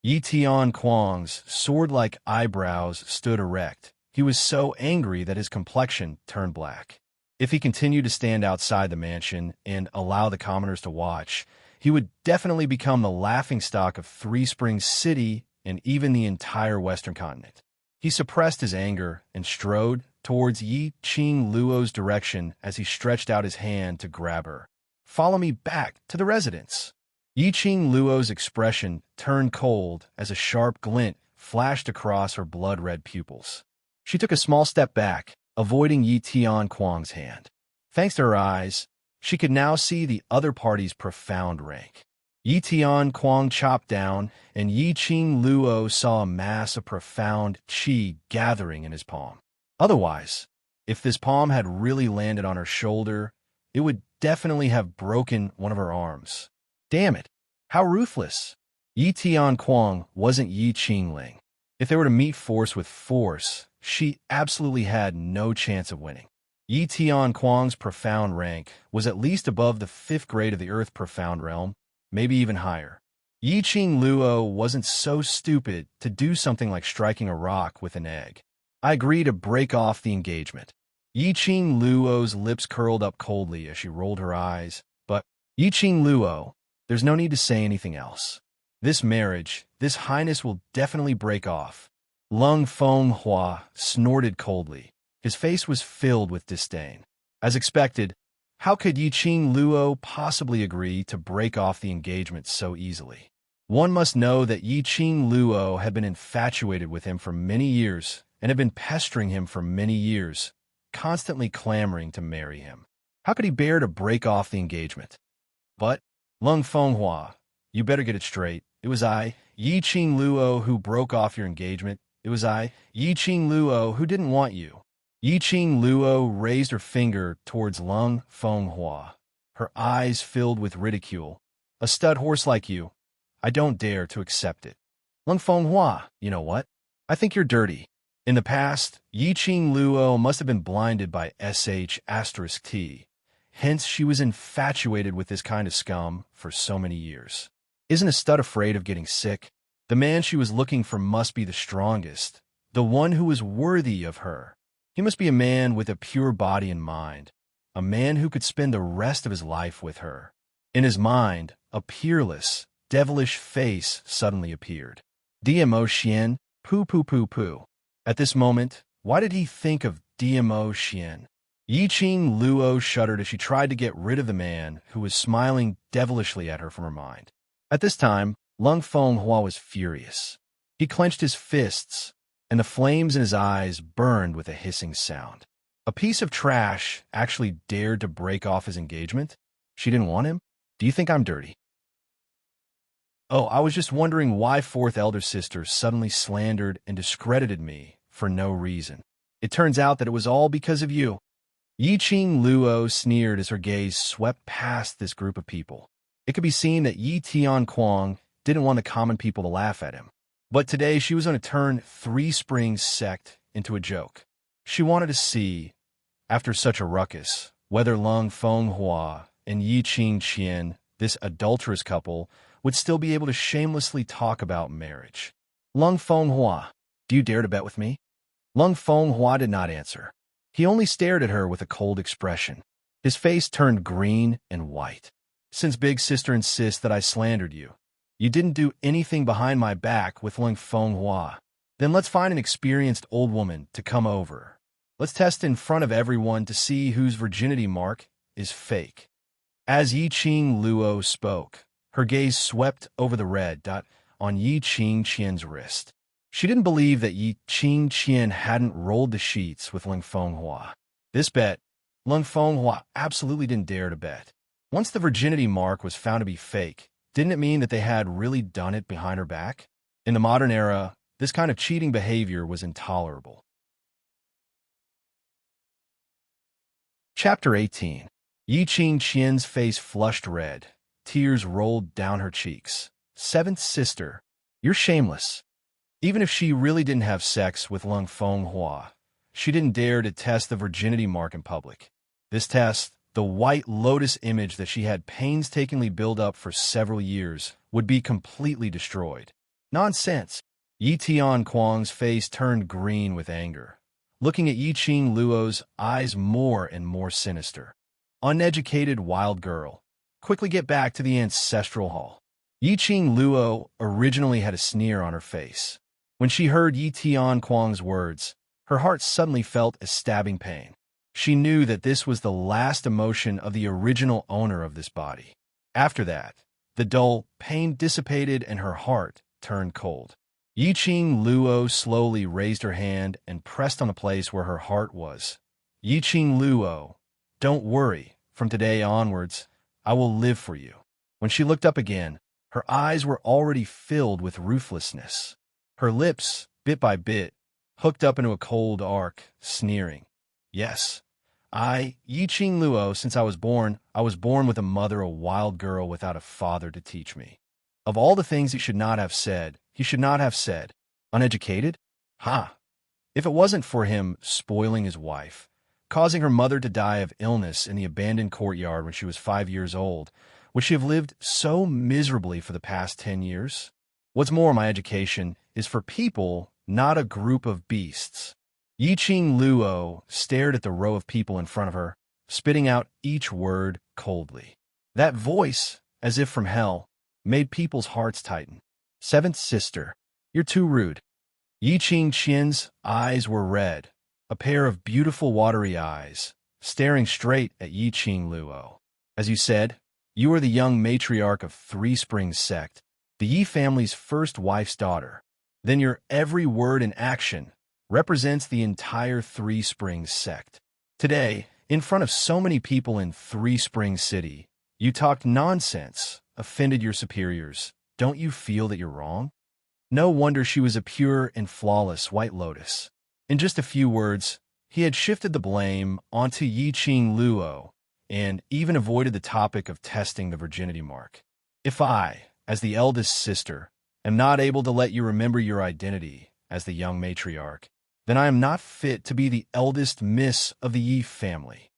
Yi Tian Kuang's sword-like eyebrows stood erect. He was so angry that his complexion turned black. If he continued to stand outside the mansion and allow the commoners to watch, he would definitely become the laughingstock of Three Springs City and even the entire Western continent. He suppressed his anger and strode towards Yiqing Luo's direction as he stretched out his hand to grab her. Follow me back to the residence. Yiqing Luo's expression turned cold as a sharp glint flashed across her blood-red pupils. She took a small step back, avoiding Yi Tian Kuang's hand. Thanks to her eyes, she could now see the other party's profound rank. Yi Tian Kuang chopped down, and Yiqing Luo saw a mass of profound qi gathering in his palm. Otherwise, if this palm had really landed on her shoulder, it would definitely have broken one of her arms. Damn it, how ruthless. Yi Tian Kuang wasn't Yi Qingling. If they were to meet force with force, she absolutely had no chance of winning. Yi Tian Kuang's profound rank was at least above the 5th grade of the Earth Profound Realm, maybe even higher. Yiqing Luo wasn't so stupid to do something like striking a rock with an egg. I agree to break off the engagement. Yiqing Luo's lips curled up coldly as she rolled her eyes, but, Yiqing Luo, there's no need to say anything else. This marriage, this highness will definitely break off. Lung Fenghua snorted coldly. His face was filled with disdain. As expected, How could Yiqing Luo possibly agree to break off the engagement so easily? One must know that Yiqing Luo had been infatuated with him for many years and had been pestering him for many years, constantly clamoring to marry him. How could he bear to break off the engagement? But, Lung Fenghua, you better get it straight. It was I, Yiqing Luo, who broke off your engagement. It was I, Yiqing Luo, who didn't want you. Yiqing Luo raised her finger towards Lung Fenghua, her eyes filled with ridicule. A stud horse like you. I don't dare to accept it. Lung Fenghua, you know what? I think you're dirty. In the past, Yiqing Luo must have been blinded by sh*t. Hence, she was infatuated with this kind of scum for so many years. Isn't a stud afraid of getting sick? The man she was looking for must be the strongest, the one who was worthy of her. He must be a man with a pure body and mind, a man who could spend the rest of his life with her. In his mind, a peerless, devilish face suddenly appeared. DMO Xian, poo poo poo poo. At this moment, why did he think of DMO Xian? Yiqing Luo shuddered as she tried to get rid of the man who was smiling devilishly at her from her mind. At this time, Lung Fenghua was furious. He clenched his fists, and the flames in his eyes burned with a hissing sound. A piece of trash actually dared to break off his engagement? She didn't want him? Do you think I'm dirty? Oh, I was just wondering why fourth elder sister suddenly slandered and discredited me for no reason. It turns out that it was all because of you. Yiqing Luo sneered as her gaze swept past this group of people. It could be seen that Yi Tianquang didn't want the common people to laugh at him. But today she was going to turn Three Springs sect into a joke. She wanted to see, after such a ruckus, whether Lung Fenghua and Yiqing Qian, this adulterous couple, would still be able to shamelessly talk about marriage. Lung Fenghua, do you dare to bet with me? Lung Fenghua did not answer. He only stared at her with a cold expression. His face turned green and white. Since big sister insists that I slandered you, you didn't do anything behind my back with Lung Fenghua. Then let's find an experienced old woman to come over. Let's test in front of everyone to see whose virginity mark is fake. As Yiqing Luo spoke, her gaze swept over the red dot on Yiqing Qian's wrist. She didn't believe that Yiqing Qian hadn't rolled the sheets with Lung Fenghua. This bet, Lung Fenghua absolutely didn't dare to bet. Once the virginity mark was found to be fake, didn't it mean that they had really done it behind her back? In the modern era, this kind of cheating behavior was intolerable. Chapter 18. Yiqing Qian's face flushed red. Tears rolled down her cheeks. Seventh sister, you're shameless. Even if she really didn't have sex with Lung Fenghua, she didn't dare to test the virginity mark in public. This test, the white lotus image that she had painstakingly built up for several years, would be completely destroyed. Nonsense! Yi Tianquang's face turned green with anger, looking at Yiqing Luo's eyes more and more sinister. Uneducated wild girl, quickly get back to the ancestral hall. Yiqing Luo originally had a sneer on her face. When she heard Yi Tianquang's words, her heart suddenly felt a stabbing pain. She knew that this was the last emotion of the original owner of this body. After that, the dull pain dissipated and her heart turned cold. Yiqing Luo slowly raised her hand and pressed on the place where her heart was. Yiqing Luo, don't worry. From today onwards, I will live for you. When she looked up again, her eyes were already filled with ruthlessness. Her lips, bit by bit, hooked up into a cold arc, sneering. Yes, I, Yiqing Luo, since I was born with a mother, a wild girl without a father to teach me. Of all the things he should not have said, uneducated? Ha! If it wasn't for him spoiling his wife, causing her mother to die of illness in the abandoned courtyard when she was 5 years old, would she have lived so miserably for the past 10 years? What's more, my education is for people, not a group of beasts. Yiqing Luo stared at the row of people in front of her, spitting out each word coldly. That voice, as if from hell, made people's hearts tighten. Seventh sister, you're too rude. Yiqing Qian's eyes were red, a pair of beautiful watery eyes, staring straight at Yi Qing Luo. As you said, you are the young matriarch of Three Springs sect, the Yi family's first wife's daughter. Then your every word and action represents the entire Three Springs sect. Today, in front of so many people in Three Springs City, you talked nonsense, offended your superiors. Don't you feel that you're wrong? No wonder she was a pure and flawless White Lotus. In just a few words, he had shifted the blame onto Yi Qing Luo and even avoided the topic of testing the virginity mark. If I, as the eldest sister, am not able to let you remember your identity as the young matriarch, then I am not fit to be the eldest miss of the Yi family.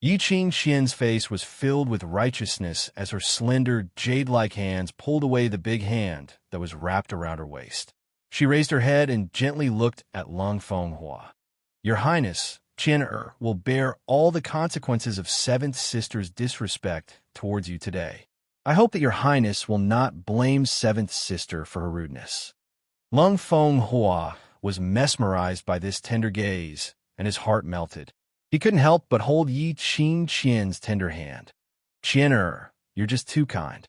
Yi Qing Qian's face was filled with righteousness as her slender, jade-like hands pulled away the big hand that was wrapped around her waist. She raised her head and gently looked at Lung Fenghua. Your Highness, Qian will bear all the consequences of Seventh Sister's disrespect towards you today. I hope that your Highness will not blame Seventh Sister for her rudeness. Lung Fenghua was mesmerized by this tender gaze, and his heart melted. He couldn't help but hold Yi Qing Qian's tender hand. Qian, you're just too kind.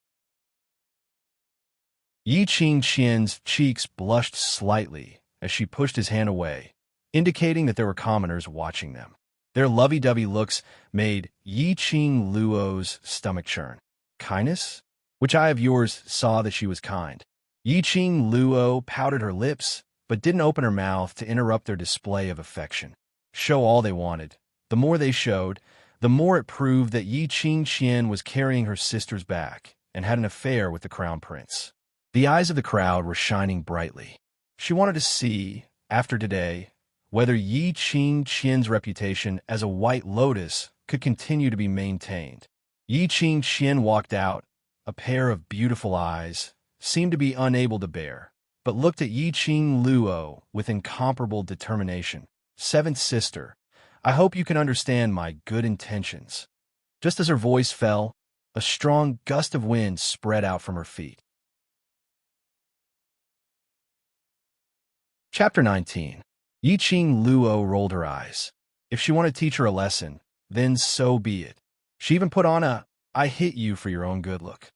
Yi Qing Qian's cheeks blushed slightly as she pushed his hand away, indicating that there were commoners watching them. Their lovey-dovey looks made Yi Qing Luo's stomach churn. Kindness? Which eye of yours saw that she was kind? Yi Qing Luo pouted her lips, but didn't open her mouth to interrupt their display of affection. Show all they wanted. The more they showed, the more it proved that Yi Qing Qian was carrying her sister's back and had an affair with the crown prince. The eyes of the crowd were shining brightly. She wanted to see, after today, whether Yi Qing Qian's reputation as a White Lotus could continue to be maintained. Yi Qing Qian walked out, a pair of beautiful eyes, seemed to be unable to bear, but looked at Yi Qing Luo with incomparable determination. Seventh Sister, I hope you can understand my good intentions. Just as her voice fell, a strong gust of wind spread out from her feet. Chapter 19. Yi Qing Luo rolled her eyes. If she wanted to teach her a lesson, then so be it. She even put on a, I hit you for your own good look.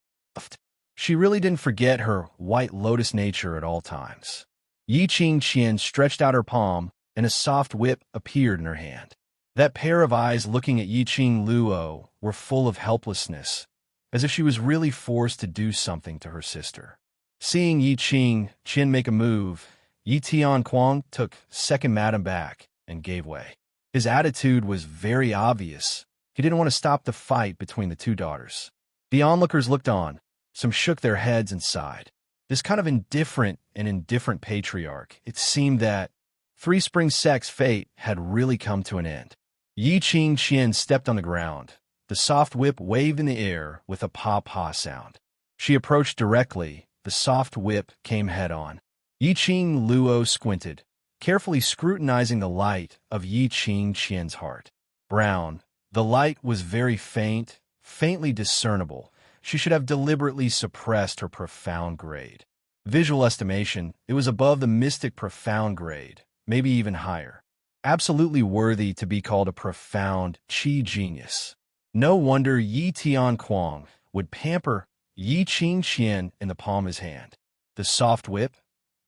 She really didn't forget her White Lotus nature at all times. Yi Qing Qian stretched out her palm, and a soft whip appeared in her hand. That pair of eyes looking at Yi Qing Luo were full of helplessness, as if she was really forced to do something to her sister. Seeing Yi Qing Qian make a move, Yi Tianquang took second madam back and gave way. His attitude was very obvious. He didn't want to stop the fight between the two daughters. The onlookers looked on. Some shook their heads and sighed. This kind of indifferent patriarch, it seemed that Three Springs sect's fate had really come to an end. Yi Qing Qian stepped on the ground. The soft whip waved in the air with a pa-pa sound. She approached directly. The soft whip came head-on. Yi Qing Luo squinted, carefully scrutinizing the light of Yi Qing Qian's heart. Brown. The light was very faint, faintly discernible. She should have deliberately suppressed her profound grade. Visual estimation, it was above the mystic profound grade, maybe even higher. Absolutely worthy to be called a profound qi genius. No wonder Yi Tianquang would pamper Yi Qing Qian in the palm of his hand. The soft whip,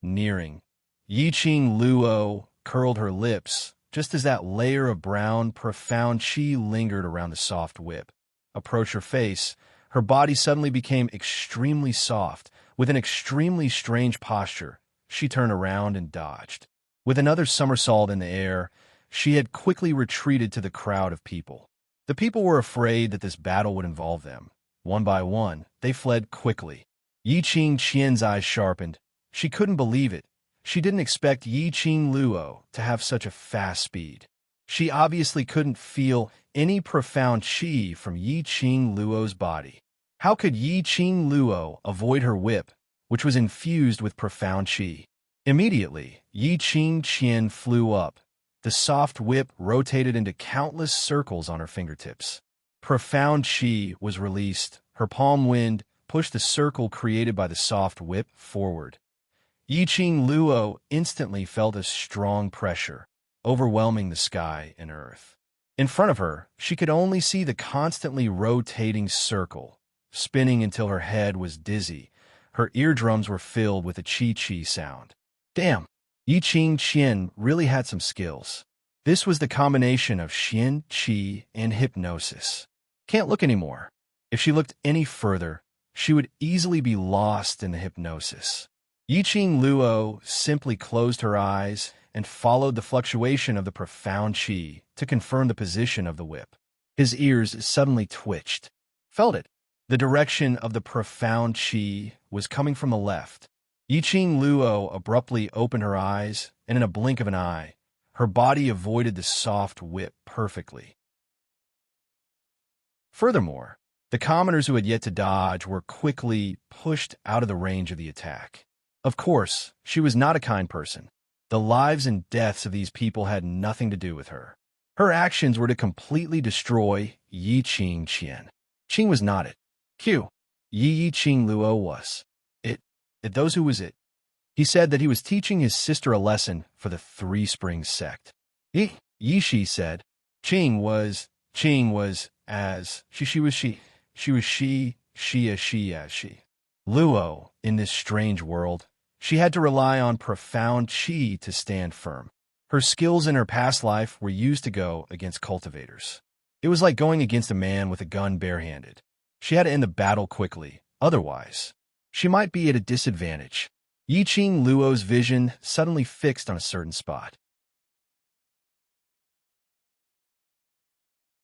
nearing. Yi Qing Luo curled her lips, just as that layer of brown, profound qi lingered around the soft whip. Approach her face, her body suddenly became extremely soft, with an extremely strange posture. She turned around and dodged. With another somersault in the air, she had quickly retreated to the crowd of people. The people were afraid that this battle would involve them. One by one, they fled quickly. Yi Qing Qian's eyes sharpened. She couldn't believe it. She didn't expect Yi Qing Luo to have such a fast speed. She obviously couldn't feel any profound qi from Yi Qing Luo's body. How could Yi Qing Luo avoid her whip, which was infused with profound qi? Immediately, Yi Qing Qian flew up. The soft whip rotated into countless circles on her fingertips. Profound qi was released. Her palm wind pushed the circle created by the soft whip forward. Yi Qing Luo instantly felt a strong pressure, overwhelming the sky and earth. In front of her, she could only see the constantly rotating circle, spinning until her head was dizzy. Her eardrums were filled with a chi-chi sound. Damn, Yi Qing Qian really had some skills. This was the combination of Xian, Qi, and hypnosis. Can't look anymore. If she looked any further, she would easily be lost in the hypnosis. Yi Qing Luo simply closed her eyes and followed the fluctuation of the profound qi to confirm the position of the whip. His ears suddenly twitched. Felt it. The direction of the profound qi was coming from the left. Yi Qing Luo abruptly opened her eyes, and in a blink of an eye, her body avoided the soft whip perfectly. Furthermore, the commoners who had yet to dodge were quickly pushed out of the range of the attack. Of course, she was not a kind person. The lives and deaths of these people had nothing to do with her. Her actions were to completely destroy Yi Qing Qian. Qing was not it. Yi Qing Luo was. It. Those who was it. He said that he was teaching his sister a lesson for the Three Springs sect. Yi Shi said. Qing was as she was she. She was she as she. Luo, in this strange world, she had to rely on profound qi to stand firm. Her skills in her past life were used to go against cultivators. It was like going against a man with a gun barehanded. She had to end the battle quickly, otherwise, she might be at a disadvantage. Yi Qing Luo's vision suddenly fixed on a certain spot.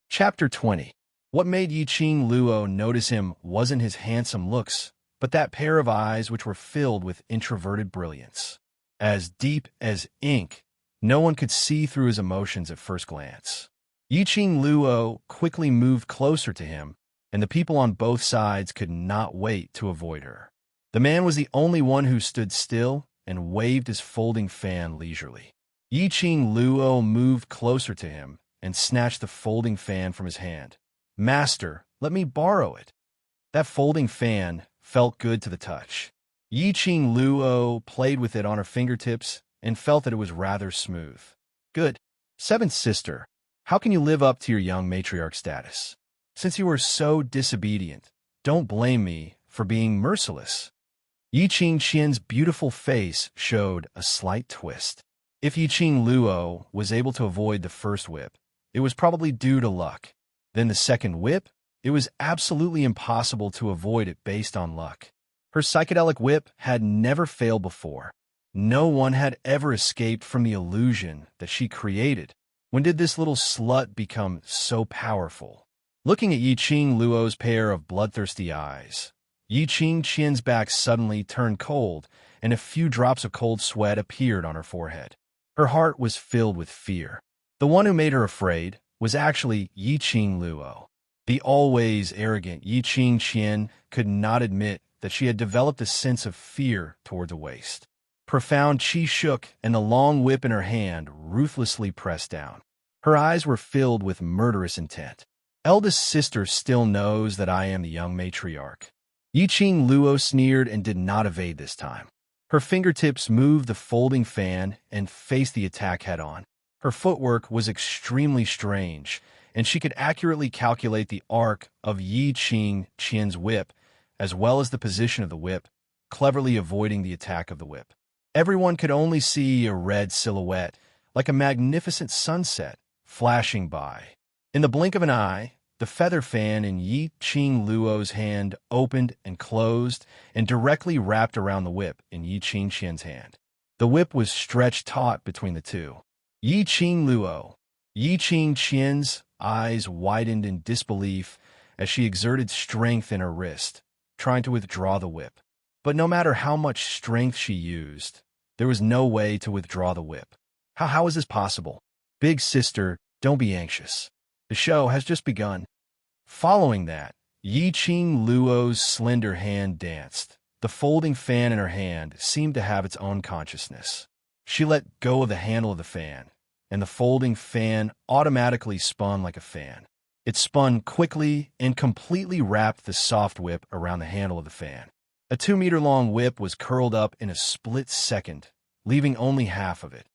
Chapter 20. What made Yi Qing Luo notice him wasn't his handsome looks, but that pair of eyes which were filled with introverted brilliance. As deep as ink, no one could see through his emotions at first glance. Yi Qing Luo quickly moved closer to him, and the people on both sides could not wait to avoid her. The man was the only one who stood still and waved his folding fan leisurely. Yi Qing Luo moved closer to him and snatched the folding fan from his hand. "Master, let me borrow it." That folding fan felt good to the touch. Yi Qing Luo played with it on her fingertips and felt that it was rather smooth. Good. Seventh sister, how can you live up to your young matriarch status? Since you were so disobedient, don't blame me for being merciless. Yi Qing Qian's beautiful face showed a slight twist. If Yi Qing Luo was able to avoid the first whip, it was probably due to luck. Then the second whip, it was absolutely impossible to avoid it based on luck. Her psychedelic whip had never failed before. No one had ever escaped from the illusion that she created. When did this little slut become so powerful? Looking at Yi Qing Luo's pair of bloodthirsty eyes, Yi Qing Qian's back suddenly turned cold, and a few drops of cold sweat appeared on her forehead. Her heart was filled with fear. The one who made her afraid was actually Yi Qing Luo. The always arrogant Yi Qing Qian could not admit that she had developed a sense of fear toward the waist. Profound qi shook, and the long whip in her hand ruthlessly pressed down. Her eyes were filled with murderous intent. Eldest sister still knows that I am the young matriarch. Yi Qing Luo sneered and did not evade this time. Her fingertips moved the folding fan and faced the attack head-on. Her footwork was extremely strange, and she could accurately calculate the arc of Yi Qing Qian's whip, as well as the position of the whip, cleverly avoiding the attack of the whip. Everyone could only see a red silhouette, like a magnificent sunset, flashing by. In the blink of an eye, the feather fan in Yi Qing Luo's hand opened and closed and directly wrapped around the whip in Yi Qing Qian's hand. The whip was stretched taut between the two. Yi Qing Luo. Yi Qing Qian's eyes widened in disbelief as she exerted strength in her wrist, trying to withdraw the whip. But no matter how much strength she used, there was no way to withdraw the whip. How is this possible? Big sister, don't be anxious. The show has just begun. Following that, Yi Qing Luo's slender hand danced. The folding fan in her hand seemed to have its own consciousness. She let go of the handle of the fan, and the folding fan automatically spun like a fan. It spun quickly and completely wrapped the soft whip around the handle of the fan. A 2-meter-long whip was curled up in a split second, leaving only half of it.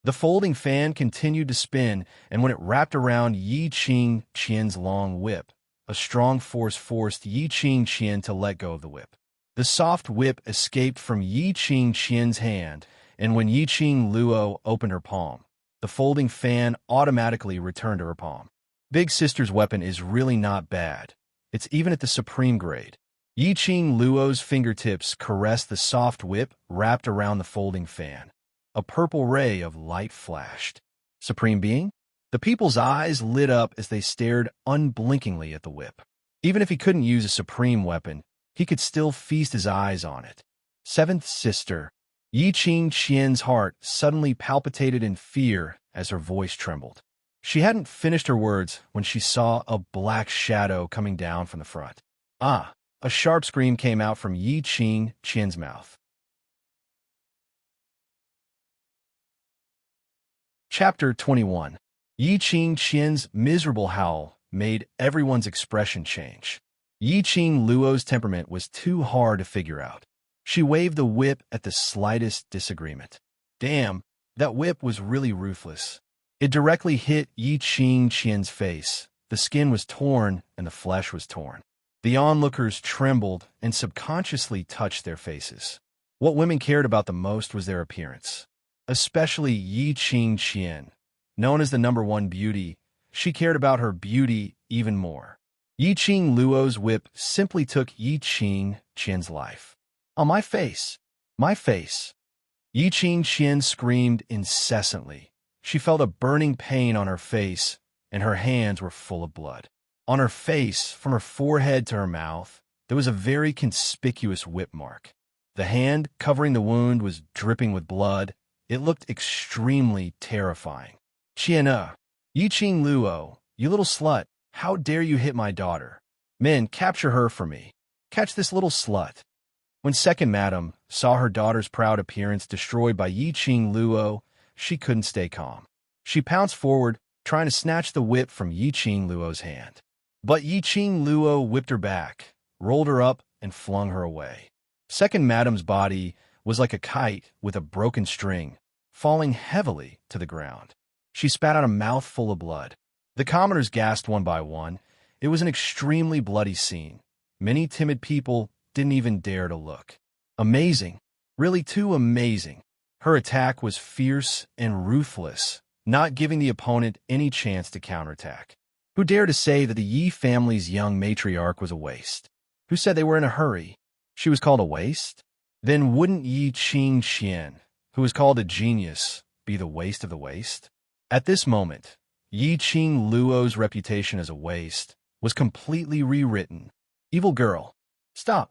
The folding fan continued to spin, and when it wrapped around Yi Qing Qian's long whip, a strong force forced Yi Qing Qian to let go of the whip. The soft whip escaped from Yi Qing Qian's hand, and when Yi Qing Luo opened her palm, the folding fan automatically returned to her palm. Big Sister's weapon is really not bad. It's even at the supreme grade. Yi Qing Luo's fingertips caressed the soft whip wrapped around the folding fan. A purple ray of light flashed. Supreme Being? The people's eyes lit up as they stared unblinkingly at the whip. Even if he couldn't use a supreme weapon, he could still feast his eyes on it. Seventh Sister. Yi Qing Qian's heart suddenly palpitated in fear as her voice trembled. She hadn't finished her words when she saw a black shadow coming down from the front. Ah! A sharp scream came out from Yi Qing Qian's mouth. Chapter 21. Yi Qing Qian's miserable howl made everyone's expression change. Yi Qing Luo's temperament was too hard to figure out. She waved the whip at the slightest disagreement. Damn, that whip was really ruthless. It directly hit Yi Qing Qian's face. The skin was torn and the flesh was torn. The onlookers trembled and subconsciously touched their faces. What women cared about the most was their appearance. Especially Yi Qing Qian. Known as the #1 beauty, she cared about her beauty even more. Yi Qing Luo's whip simply took Yi Qing Qian's life. On my face! My face! Yi Qing Qian screamed incessantly. She felt a burning pain on her face, and her hands were full of blood. On her face, from her forehead to her mouth, there was a very conspicuous whip mark. The hand covering the wound was dripping with blood. It looked extremely terrifying. Qian, Yi Qing Luo, you little slut, how dare you hit my daughter? Men, capture her for me. Catch this little slut. When Second Madam saw her daughter's proud appearance destroyed by Yi Qing Luo, she couldn't stay calm. She pounced forward, trying to snatch the whip from Yi Qing Luo's hand. But Yi Qing Luo whipped her back, rolled her up, and flung her away. Second Madam's body was like a kite with a broken string, falling heavily to the ground. She spat out a mouthful of blood. The commoners gasped one by one. It was an extremely bloody scene. Many timid people didn't even dare to look. Amazing. Really too amazing. Her attack was fierce and ruthless, not giving the opponent any chance to counterattack. Who dared to say that the Yi family's young matriarch was a waste? Who said they were in a hurry? She was called a waste? Then wouldn't Yi Qing Qian, who was called a genius, be the waste of the waste? At this moment, Yi Qing Luo's reputation as a waste was completely rewritten. Evil girl, stop!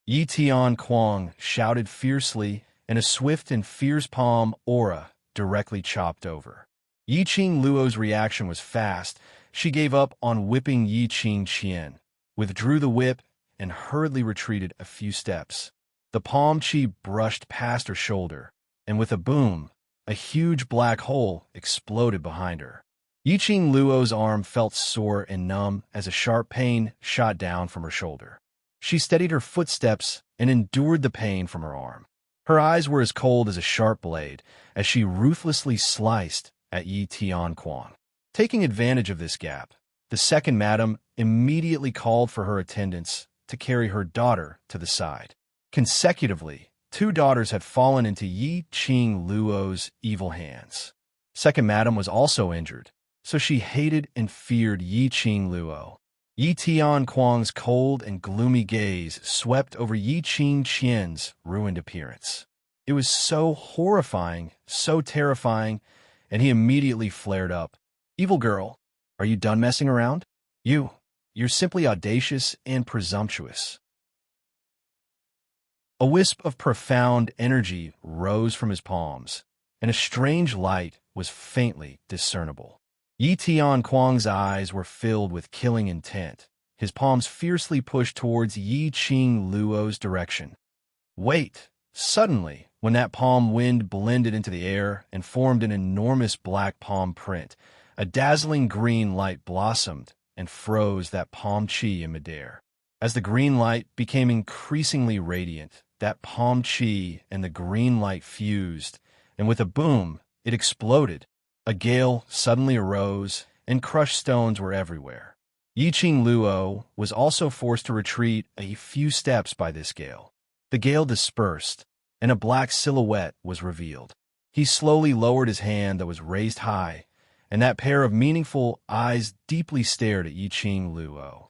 Yi Tian Kuang shouted fiercely, and a swift and fierce palm aura directly chopped over. Yi Qing Luo's reaction was fast. She gave up on whipping Yi Qing Qian, withdrew the whip, and hurriedly retreated a few steps. The palm chi brushed past her shoulder, and with a boom, a huge black hole exploded behind her. Yi Qing Luo's arm felt sore and numb as a sharp pain shot down from her shoulder. She steadied her footsteps and endured the pain from her arm. Her eyes were as cold as a sharp blade as she ruthlessly sliced at Yi Tian Kuang. Taking advantage of this gap, the Second Madam immediately called for her attendants to carry her daughter to the side. Consecutively, 2 daughters had fallen into Yi Qing Luo's evil hands. Second Madam was also injured, so she hated and feared Yi Qing Luo. Yi Tian Kuang's cold and gloomy gaze swept over Yi Qing Qian's ruined appearance. It was so horrifying, so terrifying, and he immediately flared up. Evil girl, are you done messing around? You're simply audacious and presumptuous. A wisp of profound energy rose from his palms, and a strange light was faintly discernible. Yi Tian Kuang's eyes were filled with killing intent. His palms fiercely pushed towards Yi Qing Luo's direction. Wait! Suddenly, when that palm wind blended into the air and formed an enormous black palm print, a dazzling green light blossomed and froze that palm chi in midair. As the green light became increasingly radiant, that palm chi and the green light fused, and with a boom, It exploded. A gale suddenly arose, and crushed stones were everywhere. Yiqing Luo was also forced to retreat a few steps by this gale. The gale dispersed, and a black silhouette was revealed. He slowly lowered his hand that was raised high, and that pair of meaningful eyes deeply stared at Yiqing Luo.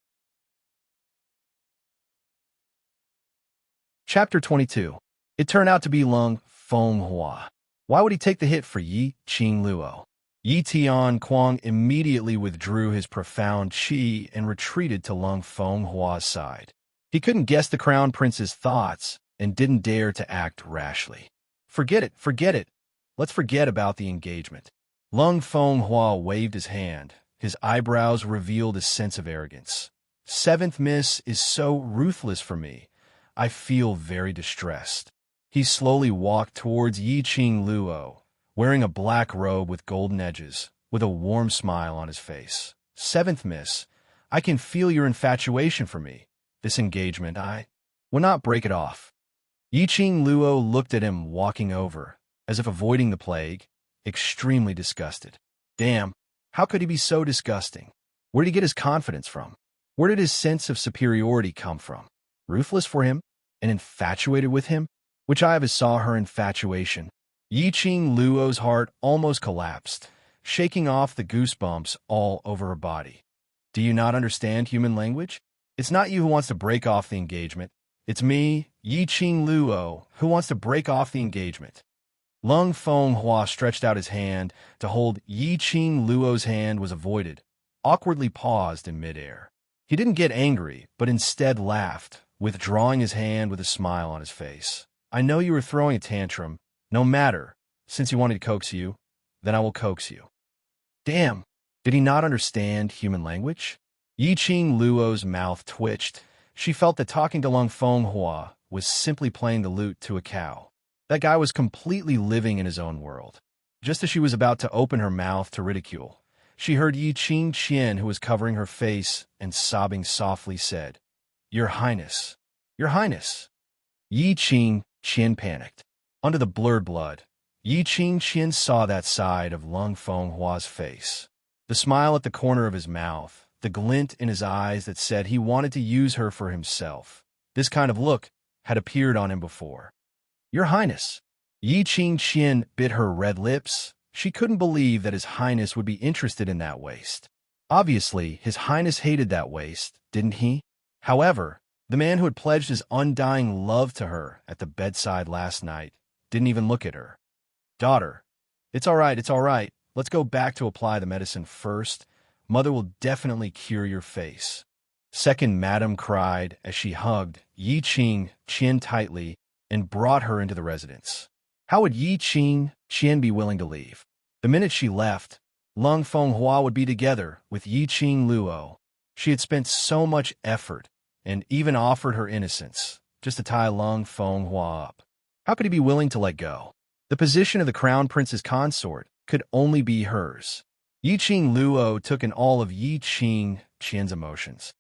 Chapter 22. It turned out to be Lung Fenghua. Why would he take the hit for Yiqing Luo? Yi Tian Kuang immediately withdrew his profound qi and retreated to Lung Fenghua's side. He couldn't guess the crown prince's thoughts and didn't dare to act rashly. Forget it. Let's forget about the engagement. Lung Fenghua waved his hand. His eyebrows revealed a sense of arrogance. Seventh Miss is so ruthless for me. I feel very distressed. He slowly walked towards Yiqing Luo, wearing a black robe with golden edges, with a warm smile on his face. Seventh Miss, I can feel your infatuation for me. This engagement, I will not break it off. Yiqing Luo looked at him walking over, as if avoiding the plague, extremely disgusted. Damn, how could he be so disgusting? Where did he get his confidence from? Where did his sense of superiority come from? Ruthless for him? And infatuated with him? Which I ever saw her infatuation. Yiqing Luo's heart almost collapsed, shaking off the goosebumps all over her body. Do you not understand human language? It's not you who wants to break off the engagement. It's me, Yiqing Luo, who wants to break off the engagement. Lung Fenghua stretched out his hand to hold Yiqing Luo's hand was avoided, awkwardly paused in midair. He didn't get angry, but instead laughed, withdrawing his hand with a smile on his face. I know you were throwing a tantrum. No matter, since you wanted to coax you, then I will coax you. Damn, did he not understand human language? Yiqing Luo's mouth twitched. She felt that talking to Lung Fenghua was simply playing the lute to a cow. That guy was completely living in his own world. Just as she was about to open her mouth to ridicule, she heard Yiqing Qian, who was covering her face and sobbing softly, said, Your Highness, Your Highness. Yiqing Qian panicked. Under the blurred blood, Yiqing Qian saw that side of Lung Fenghua's face. The smile at the corner of his mouth, the glint in his eyes that said he wanted to use her for himself. This kind of look had appeared on him before. Your Highness. Yiqing Qian bit her red lips. She couldn't believe that His Highness would be interested in that waist. Obviously, His Highness hated that waist, didn't he? However, the man who had pledged his undying love to her at the bedside last night didn't even look at her. Daughter, it's all right. Let's go back to apply the medicine first. Mother will definitely cure your face. Second Madam cried as she hugged Yiqing Qian tightly and brought her into the residence. How would Yiqing Qian be willing to leave? The minute she left, Lung Fenghua would be together with Yiqing Luo. She had spent so much effort and even offered her innocence just to tie Lung Fenghua up. How could he be willing to let go? The position of the crown prince's consort could only be hers. Yiqing Luo took in all of Yiqing Qian's emotions.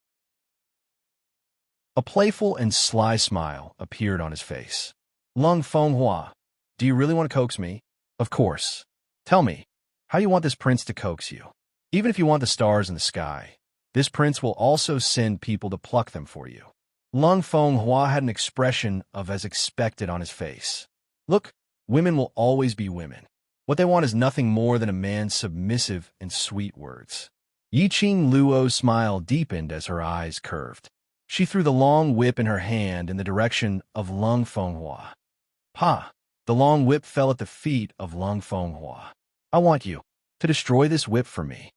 A playful and sly smile appeared on his face. Lung Fenghua, do you really want to coax me? Of course. Tell me, how do you want this prince to coax you? Even if you want the stars in the sky, this prince will also send people to pluck them for you. Lung Fenghua had an expression of as expected on his face. Look, women will always be women. What they want is nothing more than a man's submissive and sweet words. Yiqing Luo's smile deepened as her eyes curved. She threw the long whip in her hand in the direction of Lung Fenghua. Pa! The long whip fell at the feet of Lung Fenghua. I want you to destroy this whip for me.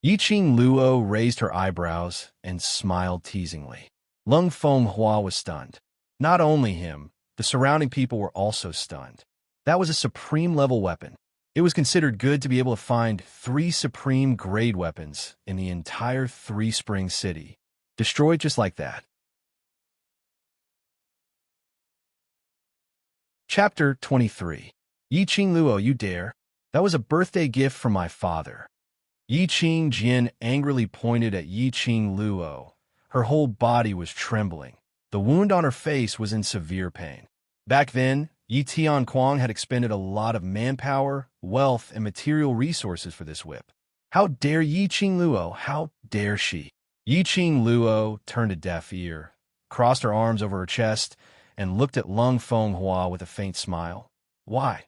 Yiqing Luo raised her eyebrows and smiled teasingly. Lung Fenghua was stunned. Not only him, the surrounding people were also stunned. That was a supreme-level weapon. It was considered good to be able to find 3 supreme-grade weapons in the entire Three Springs City, destroyed just like that. Chapter 23. Yiqing Luo, you dare? That was a birthday gift from my father. Yiqing Qian angrily pointed at Yiqing Luo. Her whole body was trembling. The wound on her face was in severe pain. Back then, Yi Tianquang had expended a lot of manpower, wealth, and material resources for this whip. How dare Yi Qingluo? How dare she? Yi Qingluo turned a deaf ear, crossed her arms over her chest, and looked at Lung Fenghua with a faint smile. Why?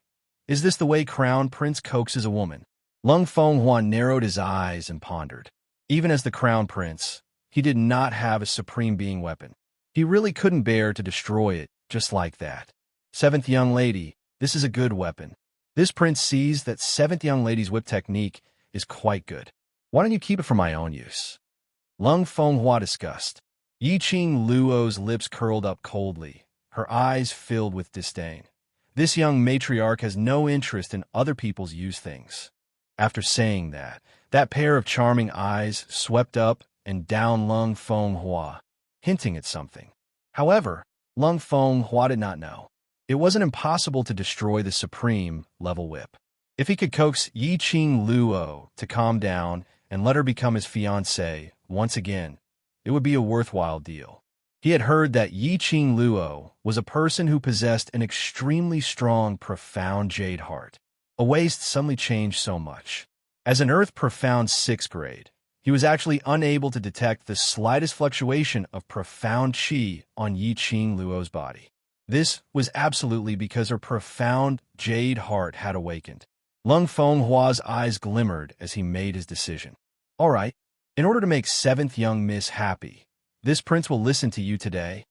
Is this the way Crown Prince coaxes a woman? Lung Fenghua narrowed his eyes and pondered. Even as the Crown Prince, he did not have a supreme being weapon. He really couldn't bear to destroy it just like that. Seventh young lady, this is a good weapon. This prince sees that seventh young lady's whip technique is quite good. Why don't you keep it for my own use? Lung Fenghua discussed. Yi Qingluo's lips curled up coldly, her eyes filled with disdain. This young matriarch has no interest in other people's use things. After saying that, that pair of charming eyes swept up and down Lung Fenghua, hinting at something. However, Lung Fenghua did not know. It wasn't impossible to destroy the supreme level whip. If he could coax Yi Qingluo to calm down and let her become his fiancée once again, it would be a worthwhile deal. He had heard that Yi Qingluo was a person who possessed an extremely strong, profound jade heart. A waist suddenly changed so much. As an Earth Profound 6th grade, he was actually unable to detect the slightest fluctuation of profound qi on Yi Qingluo's body. This was absolutely because her profound jade heart had awakened. Lung Fenghua's eyes glimmered as he made his decision. All right, in order to make seventh young miss happy, this prince will listen to you today.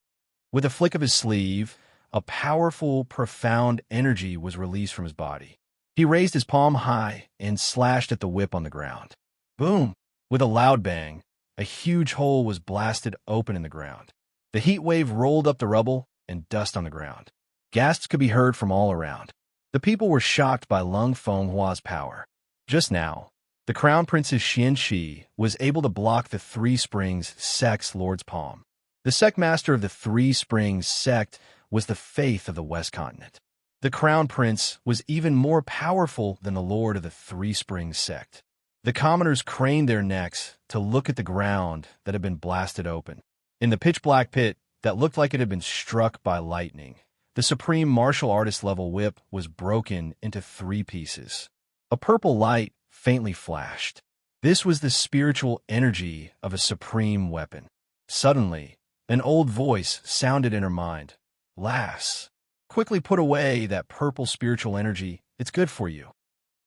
With a flick of his sleeve, a powerful, profound energy was released from his body. He raised his palm high and slashed at the whip on the ground. Boom! With a loud bang, a huge hole was blasted open in the ground. The heat wave rolled up the rubble and dust on the ground. Gasps could be heard from all around. The people were shocked by Lung Fenghua's power. Just now, the Crown Princess Xian Shi was able to block the Three Springs sect's Lord's palm. The sect master of the Three Springs sect was the faith of the West Continent. The Crown Prince was even more powerful than the Lord of the Three Springs sect. The commoners craned their necks to look at the ground that had been blasted open. In the pitch-black pit that looked like it had been struck by lightning, the supreme martial artist level whip was broken into 3 pieces. A purple light faintly flashed. This was the spiritual energy of a supreme weapon. Suddenly, an old voice sounded in her mind. Lass, quickly put away that purple spiritual energy. It's good for you.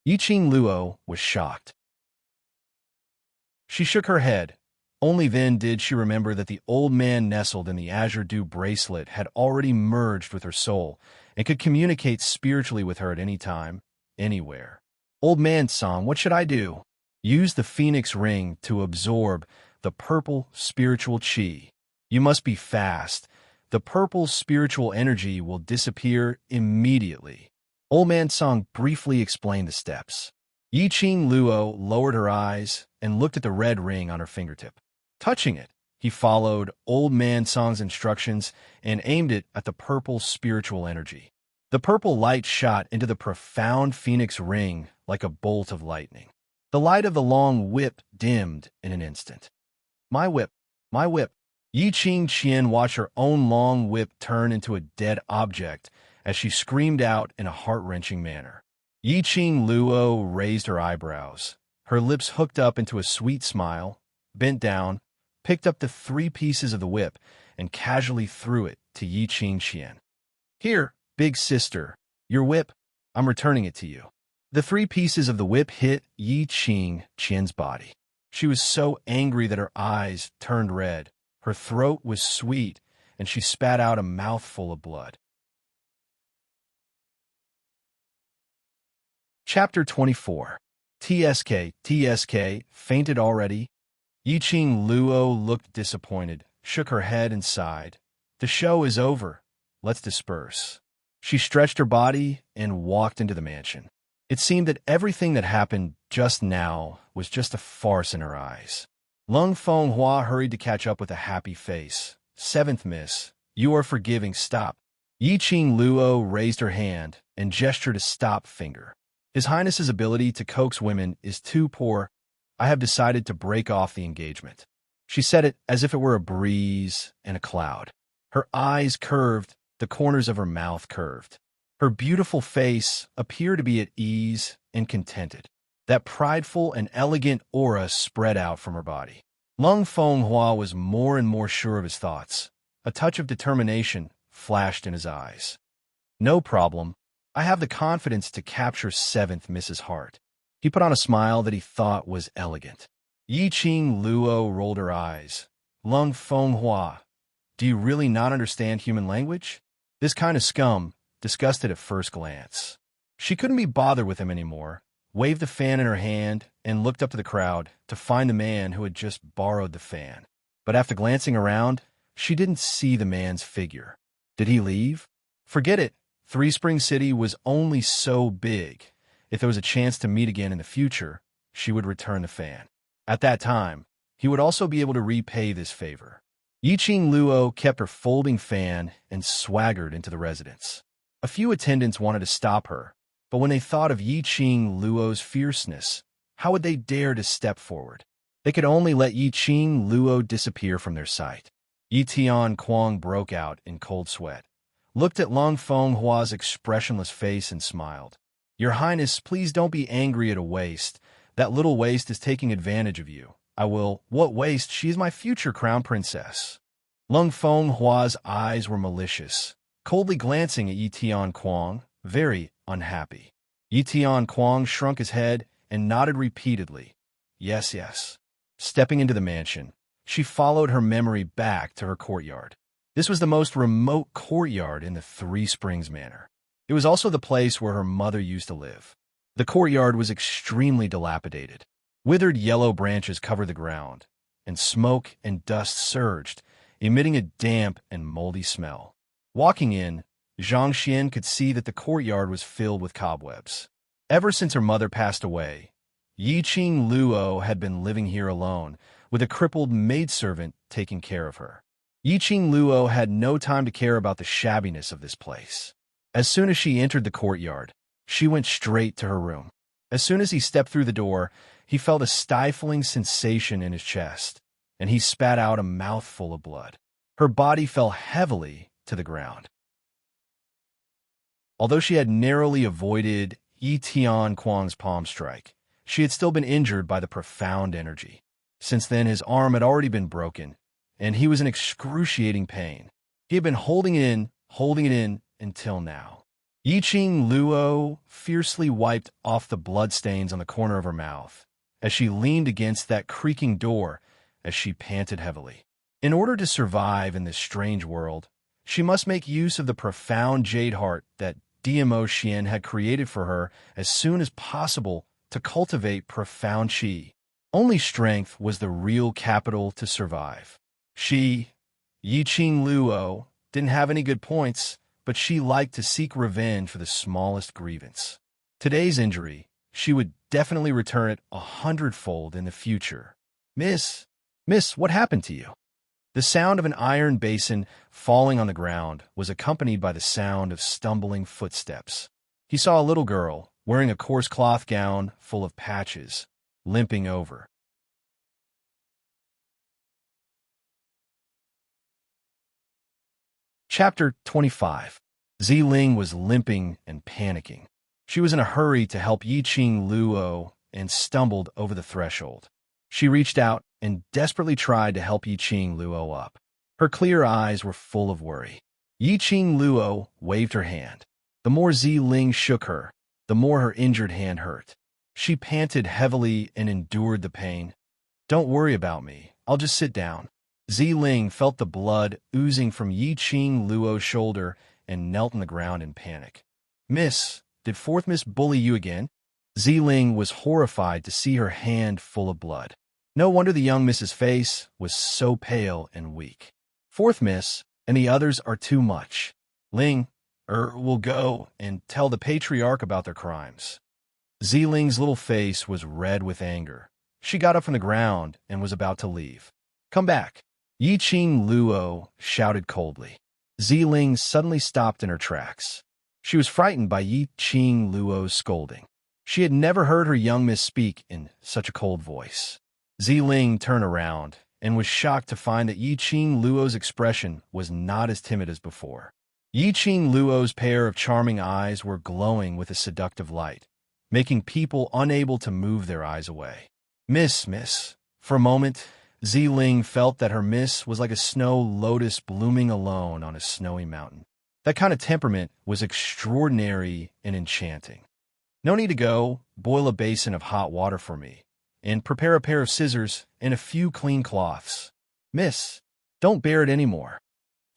Yi Qingluo was shocked. She shook her head. Only then did she remember that the old man nestled in the azure dew bracelet had already merged with her soul and could communicate spiritually with her at any time, anywhere. Old man Song, what should I do? Use the phoenix ring to absorb the purple spiritual qi. You must be fast. The purple spiritual energy will disappear immediately. Old man Song briefly explained the steps. Yi Qingluo lowered her eyes and looked at the red ring on her fingertip. Touching it, he followed Old Man Song's instructions and aimed it at the purple spiritual energy. The purple light shot into the profound phoenix ring like a bolt of lightning. The light of the long whip dimmed in an instant. My whip, my whip. Yi Qingqian watched her own long whip turn into a dead object as she screamed out in a heart-wrenching manner. Yi Qingluo raised her eyebrows. Her lips hooked up into a sweet smile, bent down, picked up the 3 pieces of the whip, and casually threw it to Yi Qingqian. Here, big sister, your whip. I'm returning it to you. The 3 pieces of the whip hit Yi Qingqian's body. She was so angry that her eyes turned red. Her throat was sweet, and she spat out a mouthful of blood. Chapter 24. TSK, fainted already? Yi Qingluo looked disappointed, shook her head and sighed. The show is over. Let's disperse. She stretched her body and walked into the mansion. It seemed that everything that happened just now was just a farce in her eyes. Lung Fenghua hurried to catch up with a happy face. 7th miss, you are forgiving, stop. Yi Qingluo raised her hand and gestured a stop finger. His Highness's ability to coax women is too poor. I have decided to break off the engagement. She said it as if it were a breeze and a cloud. Her eyes curved, the corners of her mouth curved. Her beautiful face appeared to be at ease and contented. That prideful and elegant aura spread out from her body. Lung Fenghua was more and more sure of his thoughts. A touch of determination flashed in his eyes. No problem. I have the confidence to capture 7th Mrs. Hart. He put on a smile that he thought was elegant. Yiqing Luo rolled her eyes. Lung Fenghua, do you really not understand human language? This kind of scum, disgusted at first glance. She couldn't be bothered with him anymore, waved the fan in her hand, and looked up to the crowd to find the man who had just borrowed the fan. But after glancing around, she didn't see the man's figure. Did he leave? Forget it. Three Spring City was only so big. If there was a chance to meet again in the future, she would return the fan. At that time, he would also be able to repay this favor. Yiqing Luo kept her folding fan and swaggered into the residence. A few attendants wanted to stop her, but when they thought of Yiqing Luo's fierceness, how would they dare to step forward? They could only let Yiqing Luo disappear from their sight. Yi Tianquang broke out in cold sweat, looked at Lung Fenghua's expressionless face and smiled. Your Highness, please don't be angry at a waste. That little waste is taking advantage of you. What waste? She is my future crown princess. Lung Fenghua's eyes were malicious, coldly glancing at Yi Tianquang, very unhappy. Yi Tianquang shrunk his head and nodded repeatedly. Yes, yes. Stepping into the mansion, she followed her memory back to her courtyard. This was the most remote courtyard in the Three Springs Manor. It was also the place where her mother used to live. The courtyard was extremely dilapidated. Withered yellow branches covered the ground, and smoke and dust surged, emitting a damp and moldy smell. Walking in, Zhang Xian could see that the courtyard was filled with cobwebs. Ever since her mother passed away, Yiqing Luo had been living here alone, with a crippled maidservant taking care of her. Yiqing Luo had no time to care about the shabbiness of this place. As soon as she entered the courtyard, she went straight to her room. As soon as he stepped through the door, he felt a stifling sensation in his chest, and he spat out a mouthful of blood. Her body fell heavily to the ground. Although she had narrowly avoided Yi Tianquang's palm strike, she had still been injured by the profound energy. Since then, his arm had already been broken, and he was in excruciating pain. He had been holding it in until now. Yiqing Luo fiercely wiped off the bloodstains on the corner of her mouth as she leaned against that creaking door as she panted heavily. In order to survive in this strange world, she must make use of the profound jade heart that Dmo Xian had created for her as soon as possible to cultivate profound qi. Only strength was the real capital to survive. She, Yiqing Luo, didn't have any good points, but she liked to seek revenge for the smallest grievance. Today's injury, she would definitely return it 100-fold in the future. Miss, what happened to you? The sound of an iron basin falling on the ground was accompanied by the sound of stumbling footsteps. He saw a little girl, wearing a coarse cloth gown full of patches, limping over. Chapter 25. Ziling was limping and panicking. She was in a hurry to help Yiqing Luo and stumbled over the threshold. She reached out and desperately tried to help Yiqing Luo up. Her clear eyes were full of worry. Yiqing Luo waved her hand. The more Ziling shook her, the more her injured hand hurt. She panted heavily and endured the pain. Don't worry about me. I'll just sit down. Ziling felt the blood oozing from Yiqing Luo's shoulder and knelt on the ground in panic. Miss, did 4th Miss bully you again? Ziling was horrified to see her hand full of blood. No wonder the young Miss's face was so pale and weak. 4th Miss and the others are too much. Ling, will go and tell the patriarch about their crimes. Ziling's little face was red with anger. She got up from the ground and was about to leave. Come back. Yiqing Luo shouted coldly. Ziling suddenly stopped in her tracks. She was frightened by Yiqing Luo's scolding. She had never heard her young miss speak in such a cold voice. Ziling turned around and was shocked to find that Yiqing Luo's expression was not as timid as before. Yi-Ching Luo's pair of charming eyes were glowing with a seductive light, making people unable to move their eyes away. Miss. For a moment, Ziling felt that her miss was like a snow lotus blooming alone on a snowy mountain. That kind of temperament was extraordinary and enchanting. No need to go. Boil a basin of hot water for me, and prepare a pair of scissors and a few clean cloths. Miss, don't bear it anymore.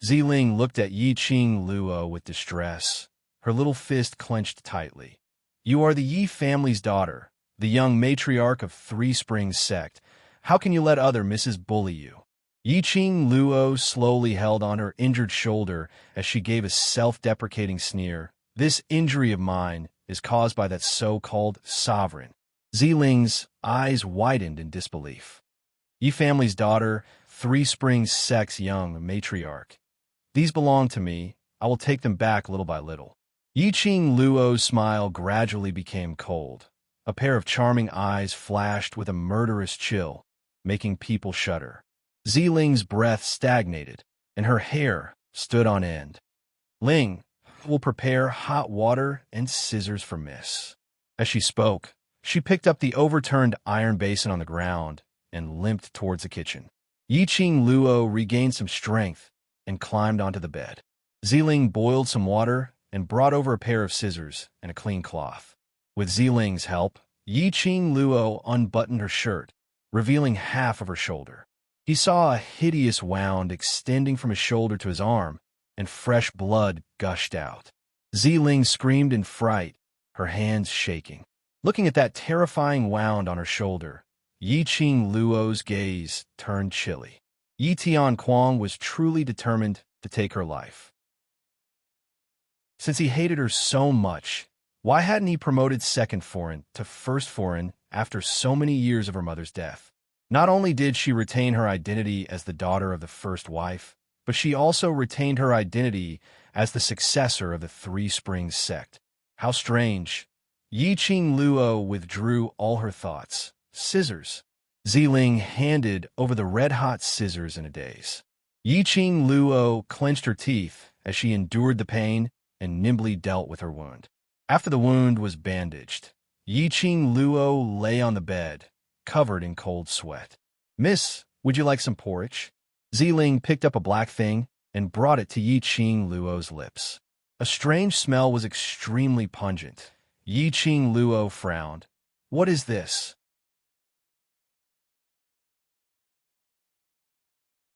Ziling looked at Yi-Ching Luo with distress, her little fist clenched tightly. You are the Yi family's daughter, the young matriarch of Three Springs sect. How can you let other misses bully you? Yi-Ching Luo slowly held on her injured shoulder as she gave a self-deprecating sneer. This injury of mine is caused by that so-called sovereign. Ziling's eyes widened in disbelief. Yi family's daughter, Three Springs sect's young matriarch. These belong to me. I will take them back little by little. Yi-Ching Luo's smile gradually became cold. A pair of charming eyes flashed with a murderous chill, making people shudder. Ziling's breath stagnated, and her hair stood on end. Ling will prepare hot water and scissors for Miss. As she spoke, she picked up the overturned iron basin on the ground and limped towards the kitchen. Yi-Ching Luo regained some strength and climbed onto the bed. Ziling boiled some water and brought over a pair of scissors and a clean cloth. With Ziling's help, Yi-Ching Luo unbuttoned her shirt, revealing half of her shoulder. He saw a hideous wound extending from his shoulder to his arm, and fresh blood gushed out. Ziling screamed in fright, her hands shaking. Looking at that terrifying wound on her shoulder, Yi-Ching Luo's gaze turned chilly. Yi Tianquang was truly determined to take her life. Since he hated her so much, why hadn't he promoted second foreign to first foreign after so many years of her mother's death? Not only did she retain her identity as the daughter of the first wife, but she also retained her identity as the successor of the Three Springs sect. How strange. Yi-Ching Luo withdrew all her thoughts. Scissors. Ziling handed over the red-hot scissors in a daze. Yi-Ching Luo clenched her teeth as she endured the pain and nimbly dealt with her wound. After the wound was bandaged, Yi-Ching Luo lay on the bed, covered in cold sweat. Miss, would you like some porridge? Ziling picked up a black thing and brought it to Yi-Ching Luo's lips. A strange smell was extremely pungent. Yi-Ching Luo frowned. What is this?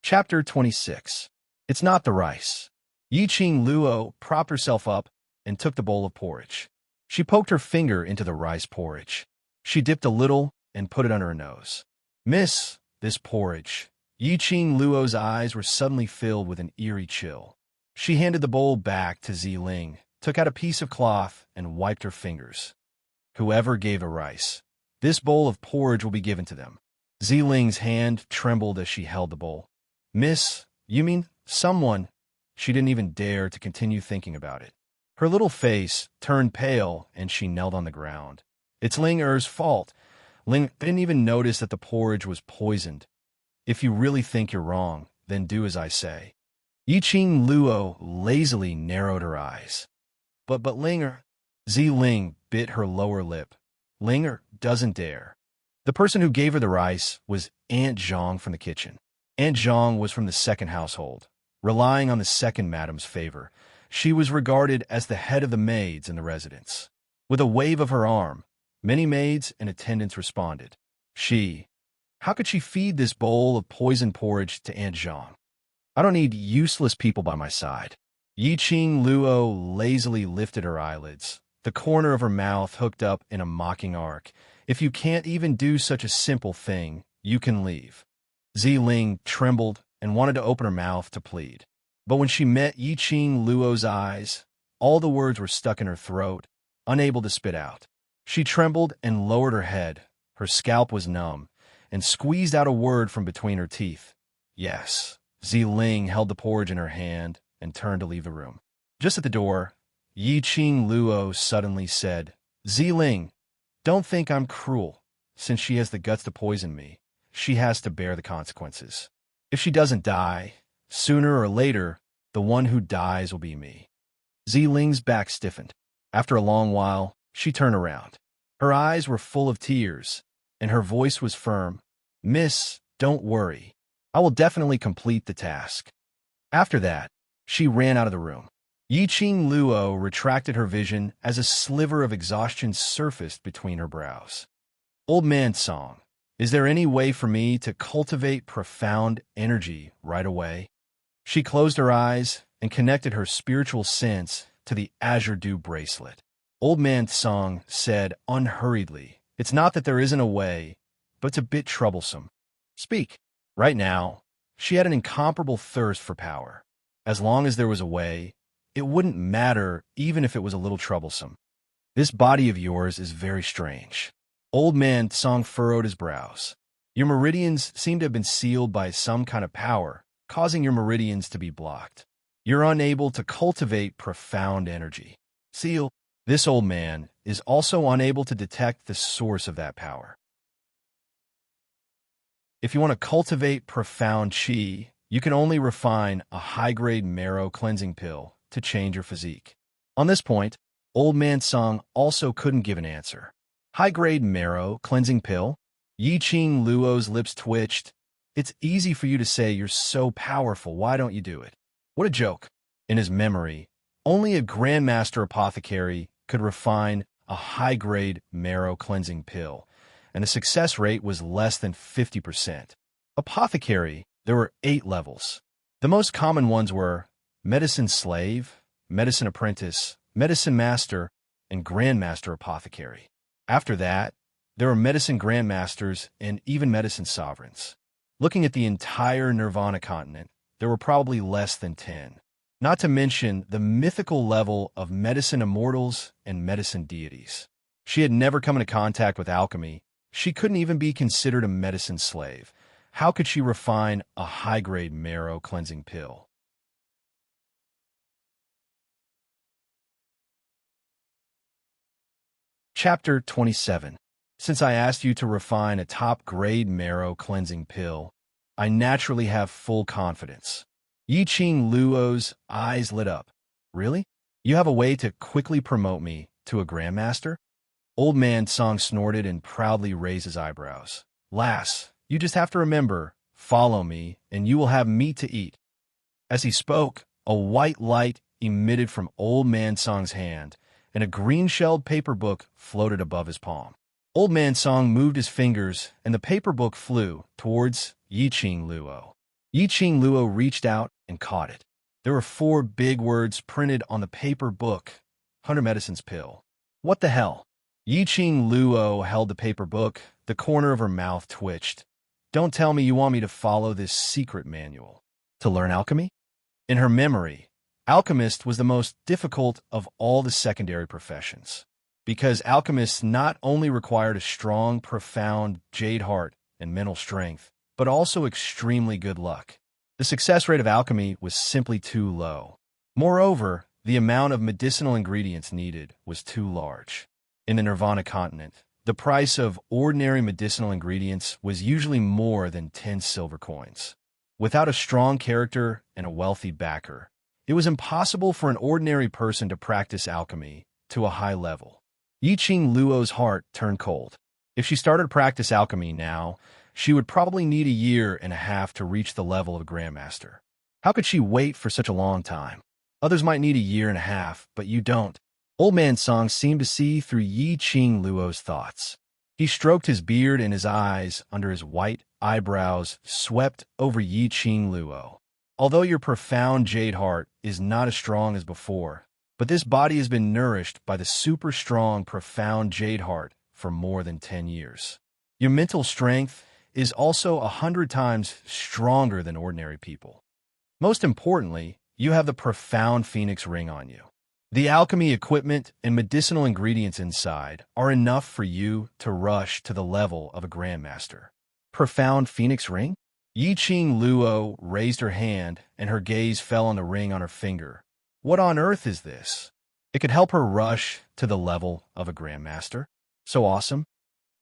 Chapter 26. It's not the rice. Yi-Ching Luo propped herself up and took the bowl of porridge. She poked her finger into the rice porridge. She dipped a little and put it under her nose. Miss, this porridge. Yi-Ching Luo's eyes were suddenly filled with an eerie chill. She handed the bowl back to Ziling, took out a piece of cloth, and wiped her fingers. Whoever gave a rice, this bowl of porridge will be given to them. Ziling's hand trembled as she held the bowl. Miss, you mean someone? She didn't even dare to continue thinking about it. Her little face turned pale and she knelt on the ground. It's Ling Er's fault. Ling didn't even notice that the porridge was poisoned. If you really think you're wrong, then do as I say. Yi-Ching Luo lazily narrowed her eyes. But Linger... Ziling bit her lower lip. Linger doesn't dare. The person who gave her the rice was Aunt Zhang from the kitchen. Aunt Zhang was from the second household. Relying on the second madam's favor, she was regarded as the head of the maids in the residence. With a wave of her arm, many maids and attendants responded. How could she feed this bowl of poisoned porridge to Aunt Zhang? I don't need useless people by my side. Yi-Ching Luo lazily lifted her eyelids, the corner of her mouth hooked up in a mocking arc. If you can't even do such a simple thing, you can leave. Ziling trembled and wanted to open her mouth to plead. But when she met Yi-Ching Luo's eyes, all the words were stuck in her throat, unable to spit out. She trembled and lowered her head. Her scalp was numb, and squeezed out a word from between her teeth. Yes. Ziling held the porridge in her hand and turned to leave the room. Just at the door, Yi-Ching Luo suddenly said, Ziling, don't think I'm cruel. Since she has the guts to poison me, she has to bear the consequences. If she doesn't die, sooner or later, the one who dies will be me. Ziling's back stiffened. After a long while, she turned around. Her eyes were full of tears, and her voice was firm. "Miss, don't worry. I will definitely complete the task." After that, she ran out of the room. Yiqing Luo retracted her vision as a sliver of exhaustion surfaced between her brows. "Old man Song, is there any way for me to cultivate profound energy right away?" She closed her eyes and connected her spiritual sense to the azure dew bracelet. Old man Song said unhurriedly, "It's not that there isn't a way, but it's a bit troublesome. Speak." Right now, she had an incomparable thirst for power. As long as there was a way, it wouldn't matter even if it was a little troublesome. "This body of yours is very strange." Old man Song furrowed his brows. "Your meridians seem to have been sealed by some kind of power, causing your meridians to be blocked. You're unable to cultivate profound energy. Seal, this old man is also unable to detect the source of that power. If you want to cultivate profound qi, you can only refine a high-grade marrow cleansing pill to change your physique." On this point, Old Man Song also couldn't give an answer. High-grade marrow cleansing pill? Yiqing Luo's lips twitched. "It's easy for you to say you're so powerful. Why don't you do it?" What a joke. In his memory, only a Grandmaster Apothecary could refine a high-grade marrow cleansing pill, and the success rate was less than 50%. Apothecary, there were 8 levels. The most common ones were Medicine Slave, Medicine Apprentice, Medicine Master, and Grandmaster Apothecary. After that, there were Medicine Grandmasters and even Medicine Sovereigns. Looking at the entire Nirvana continent, there were probably less than 10. Not to mention the mythical level of Medicine Immortals and Medicine Deities. She had never come into contact with alchemy. She couldn't even be considered a medicine slave. How could she refine a high-grade marrow cleansing pill? Chapter 27. Since I asked you to refine a top-grade marrow cleansing pill, I naturally have full confidence. Yiqing Luo's eyes lit up. "Really? You have a way to quickly promote me to a Grandmaster?" Old Man Song snorted and proudly raised his eyebrows. "Lass, you just have to remember, follow me, and you will have meat to eat." As he spoke, a white light emitted from Old Man Song's hand, and a green-shelled paper book floated above his palm. Old Man Song moved his fingers, and the paper book flew towards Yiqing Luo. Yiqing Luo reached out and caught it. There were 4 big words printed on the paper book: 100 Medicines Pill. What the hell? Yiqing Luo held the paper book. The corner of her mouth twitched. "Don't tell me you want me to follow this secret manual. To learn alchemy?" In her memory, alchemist was the most difficult of all the secondary professions, because alchemists not only required a strong, profound jade heart and mental strength, but also extremely good luck. The success rate of alchemy was simply too low. Moreover, the amount of medicinal ingredients needed was too large. In the Nirvana continent, the price of ordinary medicinal ingredients was usually more than 10 silver coins. Without a strong character and a wealthy backer, it was impossible for an ordinary person to practice alchemy to a high level. Yiqing Luo's heart turned cold. If she started to practice alchemy now, she would probably need a year and a half to reach the level of a Grandmaster. How could she wait for such a long time? Others might need a year and a half, but you don't. Old Man Song seemed to see through Yiqing Luo's thoughts. He stroked his beard, and his eyes, under his white eyebrows, swept over Yiqing Luo. "Although your profound jade heart is not as strong as before, but this body has been nourished by the super strong, profound jade heart for more than 10 years. Your mental strength is also 100 times stronger than ordinary people. Most importantly, you have the profound phoenix ring on you. The alchemy equipment and medicinal ingredients inside are enough for you to rush to the level of a Grandmaster." Profound phoenix ring? Yiqing Luo raised her hand, and her gaze fell on the ring on her finger. What on earth is this? It could help her rush to the level of a Grandmaster? So awesome.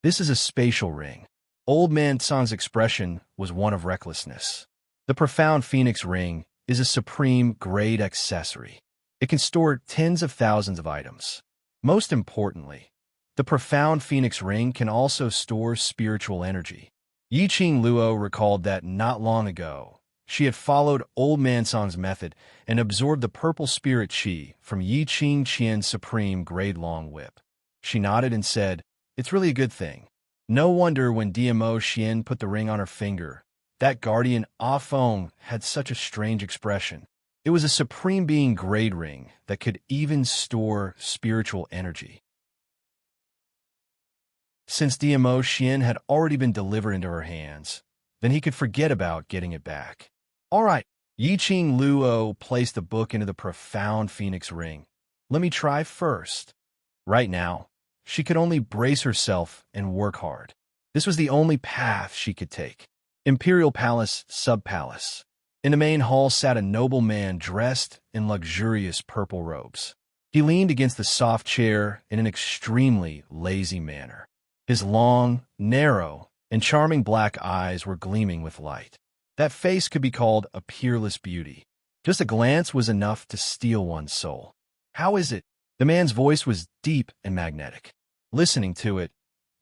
This is a spatial ring. Old Man Song's expression was one of recklessness. The profound phoenix ring is a supreme grade accessory. It can store tens of thousands of items. Most importantly, the profound Phoenix Ring can also store spiritual energy. Yiqing Luo recalled that not long ago, she had followed Old Man Song's method and absorbed the purple spirit qi from Yiqing Qian's supreme grade-long whip. She nodded and said, "It's really a good thing." No wonder when DMO Xian put the ring on her finger, that guardian Ah Feng had such a strange expression. It was a supreme being grade ring that could even store spiritual energy. Since DMO Xian had already been delivered into her hands, then he could forget about getting it back. All right, Yiqing Luo placed the book into the profound Phoenix Ring. Let me try first. Right now, she could only brace herself and work hard. This was the only path she could take. Imperial Palace, Sub-Palace. In the main hall sat a noble man dressed in luxurious purple robes. He leaned against the soft chair in an extremely lazy manner. His long, narrow, and charming black eyes were gleaming with light. That face could be called a peerless beauty. Just a glance was enough to steal one's soul. How is it? The man's voice was deep and magnetic. Listening to it,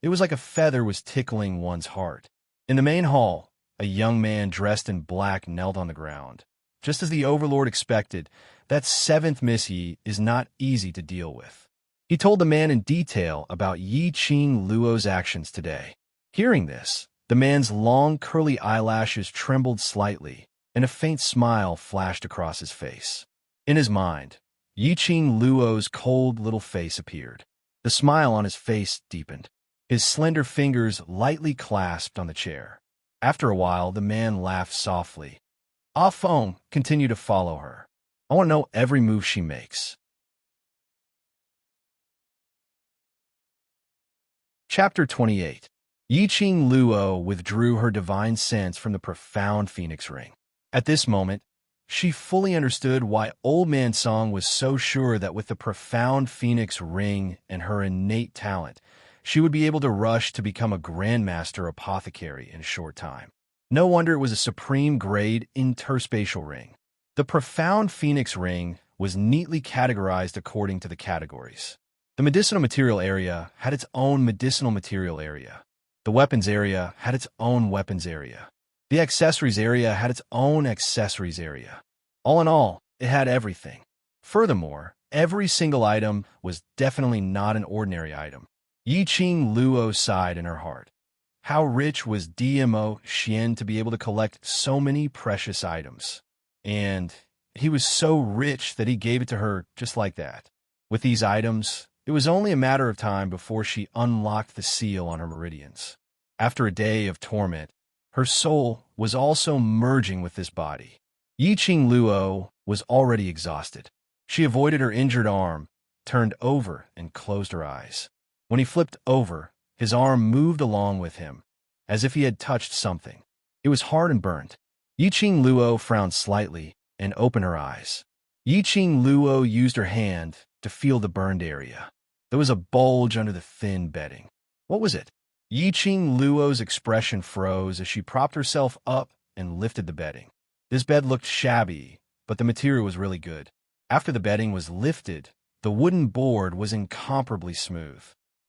it was like a feather was tickling one's heart. In the main hall, a young man dressed in black knelt on the ground. Just as the Overlord expected, that seventh Missy is not easy to deal with. He told the man in detail about Yiqing Luo's actions today. Hearing this, the man's long curly eyelashes trembled slightly, and a faint smile flashed across his face. In his mind, Yiqing Luo's cold little face appeared. The smile on his face deepened. His slender fingers lightly clasped on the chair. After a while, the man laughed softly. Ah Feng continued to follow her. I want to know every move she makes. Chapter 28. Yiqing Luo withdrew her divine sense from the profound Phoenix Ring. At this moment, she fully understood why Old Man Song was so sure that with the profound Phoenix Ring and her innate talent, she would be able to rush to become a Grandmaster Apothecary in a short time. No wonder it was a supreme grade interspatial ring. The profound Phoenix Ring was neatly categorized according to the categories. The medicinal material area had its own medicinal material area. The weapons area had its own weapons area. The accessories area had its own accessories area. All in all, it had everything. Furthermore, every single item was definitely not an ordinary item. Yiqing Luo sighed in her heart. How rich was DMO Xian to be able to collect so many precious items. And he was so rich that he gave it to her just like that. With these items, it was only a matter of time before she unlocked the seal on her meridians. After a day of torment, her soul was also merging with this body. Yiqing Luo was already exhausted. She avoided her injured arm, turned over, and closed her eyes. When he flipped over, his arm moved along with him, as if he had touched something. It was hard and burnt. Yiqing Luo frowned slightly and opened her eyes. Yiqing Luo used her hand to feel the burned area. There was a bulge under the thin bedding. What was it? Yiqing Luo's expression froze as she propped herself up and lifted the bedding. This bed looked shabby, but the material was really good. After the bedding was lifted, the wooden board was incomparably smooth.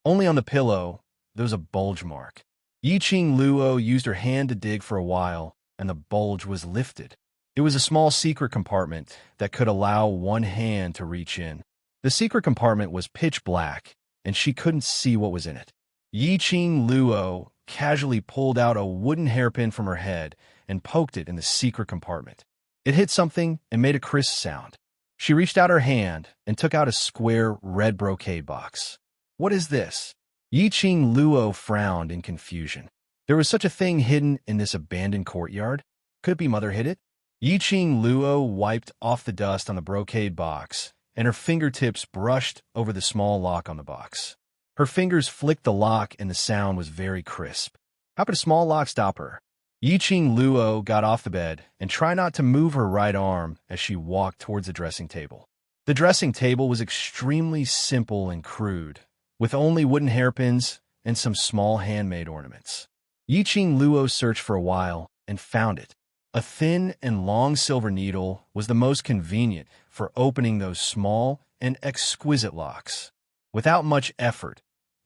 Only on the pillow, there was a bulge mark. Yiqing Luo used her hand to dig for a while, and the bulge was lifted. It was a small secret compartment that could allow one hand to reach in. The secret compartment was pitch black, and she couldn't see what was in it. Yiqing Luo casually pulled out a wooden hairpin from her head and poked it in the secret compartment. It hit something and made a crisp sound. She reached out her hand and took out a square red brocade box. What is this? Yiqing Luo frowned in confusion. There was such a thing hidden in this abandoned courtyard? Could it be Mother hid it? Yiqing Luo wiped off the dust on the brocade box, and her fingertips brushed over the small lock on the box. Her fingers flicked the lock and the sound was very crisp. How could a small lock stop her? Yiqing Luo got off the bed and tried not to move her right arm as she walked towards the dressing table. The dressing table was extremely simple and crude, with only wooden hairpins and some small handmade ornaments. Yiqing Luo searched for a while and found it. A thin and long silver needle was the most convenient for opening those small and exquisite locks. Without much effort,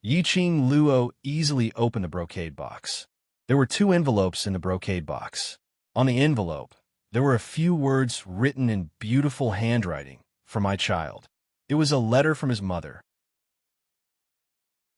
Yiqing Luo easily opened the brocade box. There were 2 envelopes in the brocade box. On the envelope, there were a few words written in beautiful handwriting for my child. It was a letter from his mother.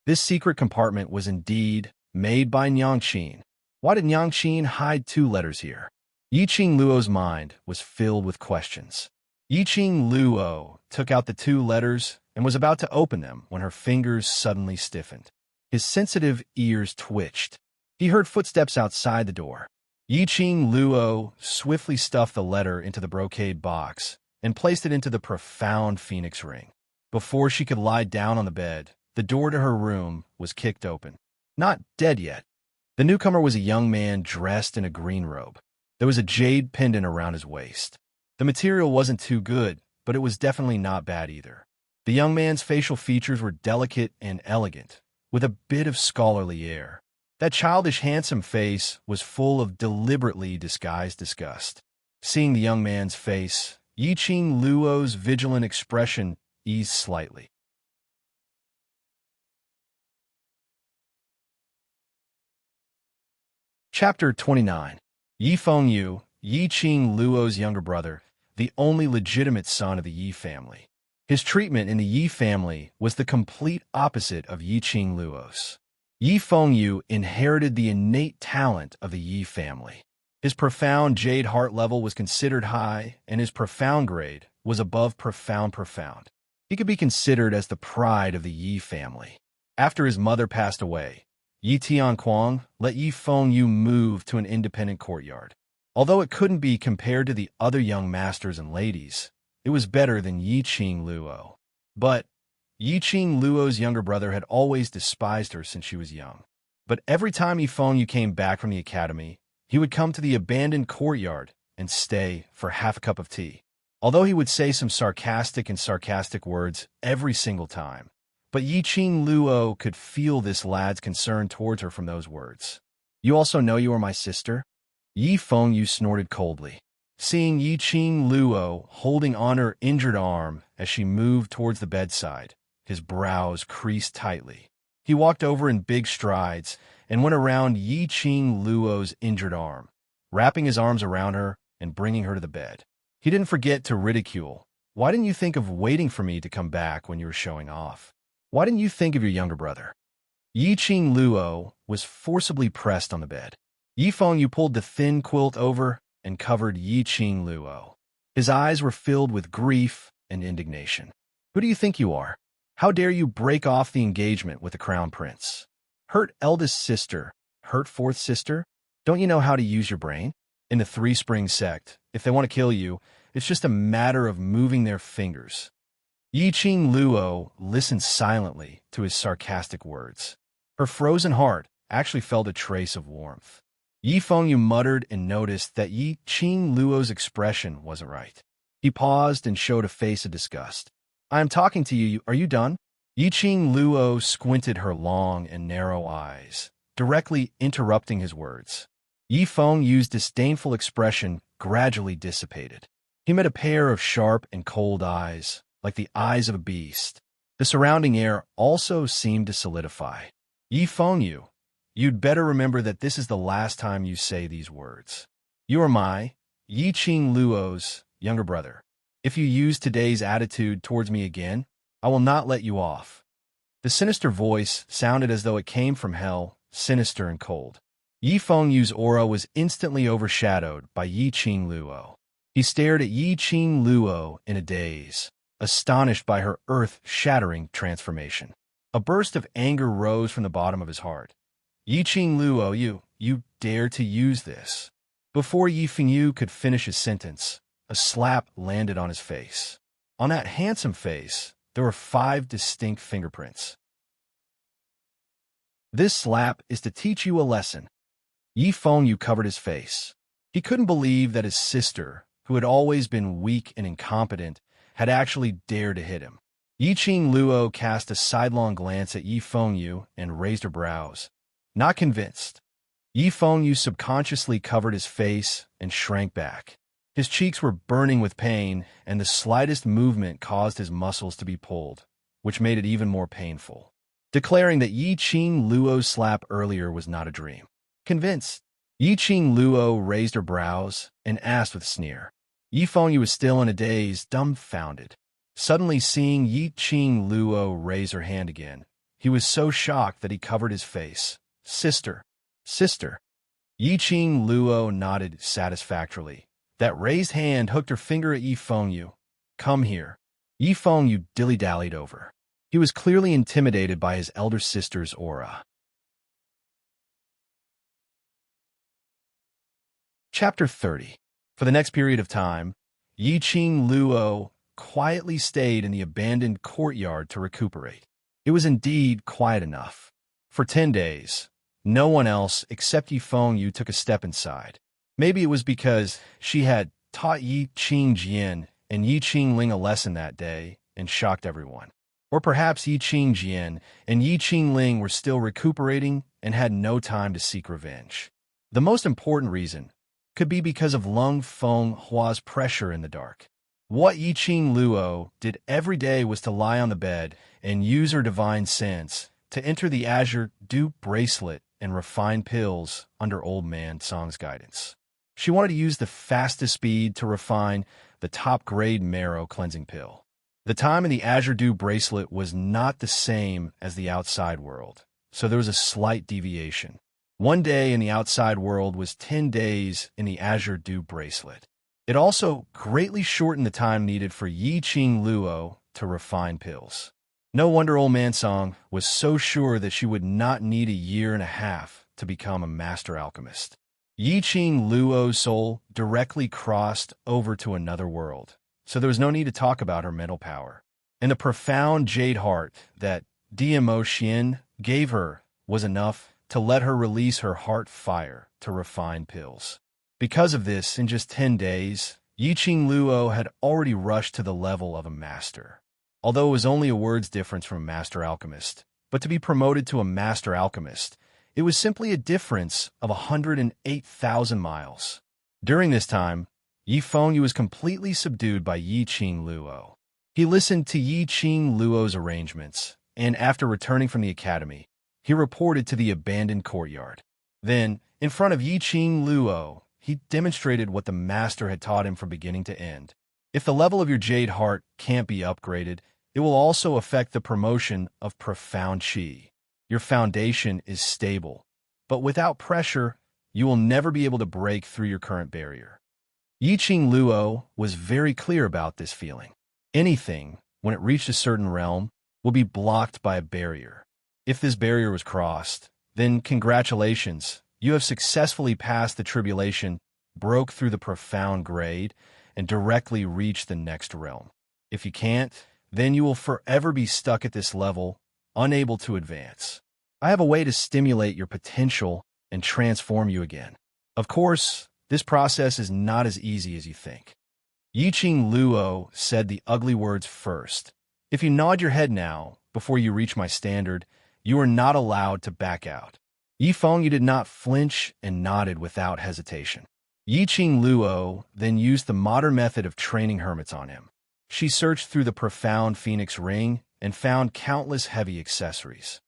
This secret compartment was indeed made by Nyangqin. Why did Nyangqin hide 2 letters here? Yiqing Luo's mind was filled with questions. Yiqing Luo took out the 2 letters and was about to open them when her fingers suddenly stiffened. His sensitive ears twitched. He heard footsteps outside the door. Yiqing Luo swiftly stuffed the letter into the brocade box and placed it into the profound phoenix ring. Before she could lie down on the bed, the door to her room was kicked open. Not dead yet. The newcomer was a young man dressed in a green robe. There was a jade pendant around his waist. The material wasn't too good, but it was definitely not bad either. The young man's facial features were delicate and elegant, with a bit of scholarly air. That childish, handsome face was full of deliberately disguised disgust. Seeing the young man's face, Yiqing Luo's vigilant expression eased slightly. Chapter 29. Yi Fengyu, Yiqing Luo's younger brother, the only legitimate son of the Yi family. His treatment in the Yi family was the complete opposite of Yiqing Luo's. Yi Fengyu inherited the innate talent of the Yi family. His profound jade heart level was considered high, and his profound grade was above profound. He could be considered as the pride of the Yi family. After his mother passed away, Yi Tianquang let Yi Fengyu move to an independent courtyard. Although it couldn't be compared to the other young masters and ladies, it was better than Yiqing Luo. But Yiqing Luo's younger brother had always despised her since she was young. But every time Yi Fengyu came back from the academy, he would come to the abandoned courtyard and stay for half a cup of tea. Although he would say some sarcastic words every single time, but Yiqing Luo could feel this lad's concern towards her from those words. "You also know you are my sister?" Yi Fengyu snorted coldly. Seeing Yiqing Luo holding on her injured arm as she moved towards the bedside, his brows creased tightly. He walked over in big strides and went around Yiqing Luo's injured arm, wrapping his arms around her and bringing her to the bed. He didn't forget to ridicule. "Why didn't you think of waiting for me to come back when you were showing off? Why didn't you think of your younger brother?" Yiqing Luo was forcibly pressed on the bed. Yi Fengyu pulled the thin quilt over and covered Yiqing Luo. His eyes were filled with grief and indignation. "Who do you think you are? How dare you break off the engagement with the crown prince? Hurt eldest sister, hurt fourth sister? Don't you know how to use your brain? In the Three Spring sect, if they want to kill you, it's just a matter of moving their fingers." Yiqing Luo listened silently to his sarcastic words. Her frozen heart actually felt a trace of warmth. Yi Fengyu muttered and noticed that Yiqing Luo's expression wasn't right. He paused and showed a face of disgust. "I am talking to you. Are you done?" Yiqing Luo squinted her long and narrow eyes, directly interrupting his words. Yi Fengyu's disdainful expression gradually dissipated. He met a pair of sharp and cold eyes, like the eyes of a beast. The surrounding air also seemed to solidify. "Yi Fengyu, you'd better remember that this is the last time you say these words. You are my, Yiqing Luo's, younger brother. If you use today's attitude towards me again, I will not let you off." The sinister voice sounded as though it came from hell, sinister and cold. Yi Fengyu's aura was instantly overshadowed by Yiqing Luo. He stared at Yiqing Luo in a daze, astonished by her earth-shattering transformation. A burst of anger rose from the bottom of his heart. "Yiqing Luo, you dare to use this?" Before Yi Fengyu could finish his sentence, a slap landed on his face. On that handsome face, there were 5 distinct fingerprints. "This slap is to teach you a lesson." Yi Fengyu covered his face. He couldn't believe that his sister, who had always been weak and incompetent, had actually dared to hit him. Yiqing Luo cast a sidelong glance at Yi Fengyu and raised her brows. Not convinced. Yi Fengyu subconsciously covered his face and shrank back. His cheeks were burning with pain, and the slightest movement caused his muscles to be pulled, which made it even more painful, declaring that Yi Qing Luo's slap earlier was not a dream. Convinced, Yi Qing Luo raised her brows and asked with a sneer. Yi Fengyu was still in a daze, dumbfounded. Suddenly seeing Yi Qing Luo raise her hand again, he was so shocked that he covered his face. Sister. Sister. Yi Qing Luo nodded satisfactorily. That raised hand hooked her finger at Yi Fengyu. Come here. Yi Fengyu dilly-dallied over. He was clearly intimidated by his elder sister's aura. Chapter 30. For the next period of time, Yi Qing Luo quietly stayed in the abandoned courtyard to recuperate. It was indeed quiet enough. For 10 days, no one else except Yi Fengyu took a step inside. Maybe it was because she had taught Yi Qing Jian and Yi Qing Ling a lesson that day and shocked everyone. Or perhaps Yi Qing Jian and Yi Qing Ling were still recuperating and had no time to seek revenge. The most important reason could be because of Lung Feng Hua's pressure in the dark. What Yi Qing Luo did every day was to lie on the bed and use her divine sense to enter the azure dew bracelet and refine pills under Old Man Song's guidance. She wanted to use the fastest speed to refine the top-grade marrow cleansing pill. The time in the azure dew bracelet was not the same as the outside world, so there was a slight deviation. 1 day in the outside world was 10 days in the azure dew bracelet. It also greatly shortened the time needed for Yi Qing Luo to refine pills. No wonder Old Man Song was so sure that she would not need 1.5 years to become a master alchemist. Yi Qing Luo's soul directly crossed over to another world, so there was no need to talk about her mental power. And the profound jade heart that Dmo Xian gave her was enough to let her release her heart fire to refine pills. Because of this, in just 10 days, Yi Qing Luo had already rushed to the level of a master. Although it was only a word's difference from a master alchemist, but to be promoted to a master alchemist, it was simply a difference of 108,000 miles. During this time, Yi Fengyu was completely subdued by Yi Qing Luo. He listened to Yi Qing Luo's arrangements, and after returning from the academy, he reported to the abandoned courtyard. Then, in front of Yi Qing Luo, he demonstrated what the master had taught him from beginning to end. If the level of your jade heart can't be upgraded, it will also affect the promotion of profound qi. Your foundation is stable, but without pressure, you will never be able to break through your current barrier. Yi Qing Luo was very clear about this feeling. Anything, when it reached a certain realm, will be blocked by a barrier. If this barrier was crossed, then congratulations, you have successfully passed the tribulation, broke through the profound grade, and directly reached the next realm. If you can't, then you will forever be stuck at this level, unable to advance. I have a way to stimulate your potential and transform you again. Of course, this process is not as easy as you think. Yi Qing Luo said the ugly words first. If you nod your head now, before you reach my standard, you are not allowed to back out. Yi Fengyu did not flinch and nodded without hesitation. Yi Qing Luo then used the modern method of training hermits on him. She searched through the profound phoenix ring and found countless heavy accessories.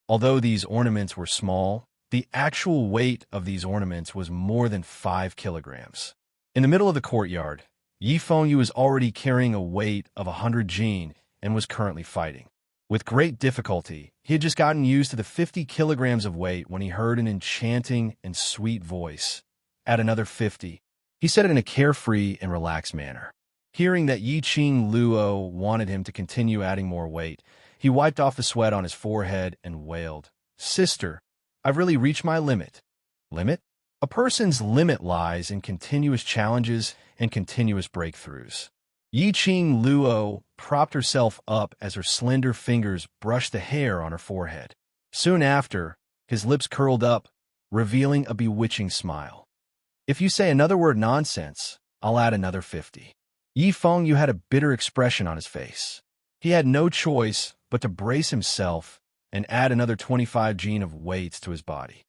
Although these ornaments were small, the actual weight of these ornaments was more than 5 kilograms. In the middle of the courtyard, Yi Fengyu was already carrying a weight of 100 jin and was currently fighting. With great difficulty, he had just gotten used to the 50 kilograms of weight when he heard an enchanting and sweet voice. Add another 50. He said it in a carefree and relaxed manner. Hearing that Yi Qing Luo wanted him to continue adding more weight, he wiped off the sweat on his forehead and wailed, "Sister, I've really reached my limit." Limit? A person's limit lies in continuous challenges and continuous breakthroughs. Yi Qing Luo propped herself up as her slender fingers brushed the hair on her forehead. Soon after, his lips curled up, revealing a bewitching smile. "If you say another word nonsense, I'll add another 50. Yi Fengyu had a bitter expression on his face. He had no choice but to brace himself and add another 25 gene of weights to his body.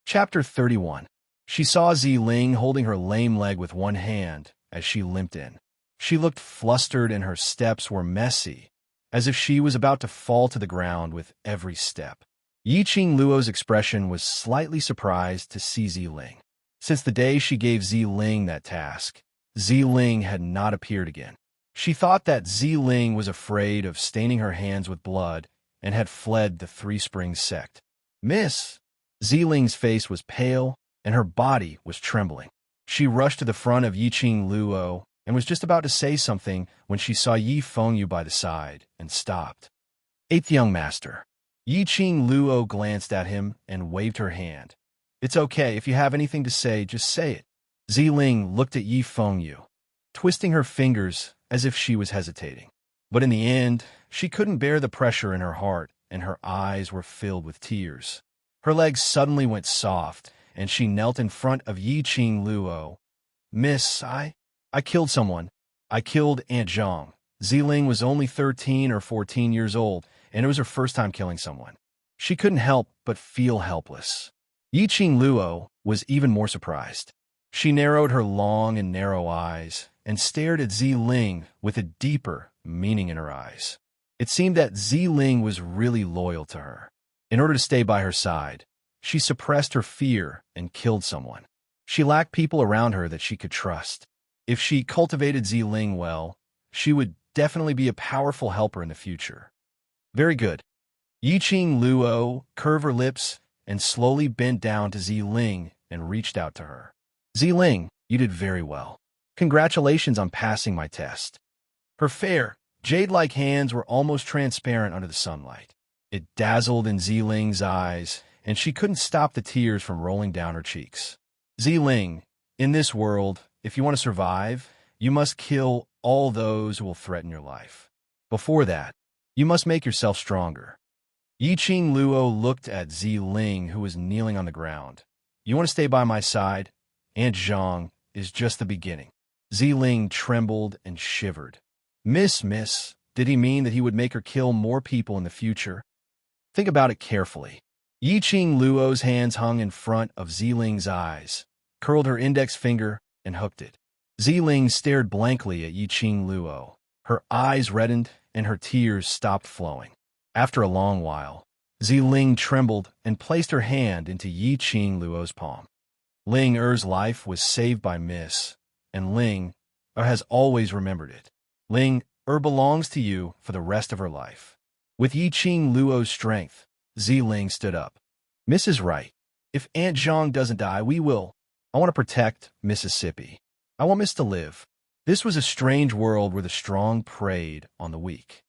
Chapter 31. She saw Ziling holding her lame leg with one hand as she limped in. She looked flustered and her steps were messy, as if she was about to fall to the ground with every step. Yiqing Luo's expression was slightly surprised to see Ziling. Since the day she gave Ziling that task, Ziling had not appeared again. She thought that Ziling was afraid of staining her hands with blood and had fled the Three Springs sect. "Miss!" Ziling's face was pale and her body was trembling. She rushed to the front of Yiqing Luo and was just about to say something when she saw Yi Fengyu by the side and stopped. "Eighth young master." Yiqing Luo glanced at him and waved her hand. "It's okay. If you have anything to say, just say it." Ziling looked at Yi Fengyu, twisting her fingers as if she was hesitating. But in the end, she couldn't bear the pressure in her heart, and her eyes were filled with tears. Her legs suddenly went soft, and she knelt in front of Yiqing Luo. "Miss, I killed someone. I killed Aunt Zhang." Ziling was only 13 or 14 years old, and it was her first time killing someone. She couldn't help but feel helpless. Yiqing Luo was even more surprised. She narrowed her long and narrow eyes and stared at Ziling with a deeper meaning in her eyes. It seemed that Ziling was really loyal to her. In order to stay by her side, she suppressed her fear and killed someone. She lacked people around her that she could trust. If she cultivated Ziling well, she would definitely be a powerful helper in the future. "Very good." Yiqing Luo curved her lips and slowly bent down to Ziling and reached out to her. "Ziling, you did very well. Congratulations on passing my test." Her fair, jade-like hands were almost transparent under the sunlight. It dazzled in Ziling's eyes, and she couldn't stop the tears from rolling down her cheeks. "Ziling, in this world, if you want to survive, you must kill all those who will threaten your life. Before that, you must make yourself stronger." Yiqing Luo looked at Ziling, who was kneeling on the ground. "You want to stay by my side? Aunt Zhang is just the beginning." Ziling trembled and shivered. Miss, did he mean that he would make her kill more people in the future? Think about it carefully." Yiqing Luo's hands hung in front of Ziling's eyes, curled her index finger, and hooked it. Ziling stared blankly at Yiqing Luo. Her eyes reddened, and her tears stopped flowing. After a long while, Ziling trembled and placed her hand into Yiqing Luo's palm. "Ling Er's life was saved by Miss, and Ling Er has always remembered it. Ling Er belongs to you for the rest of her life." With Yiqing Luo's strength, Ziling stood up. "Miss is right. If Aunt Zhang doesn't die, we will. I want to protect Mississippi. I want Miss to live." This was a strange world where the strong preyed on the weak.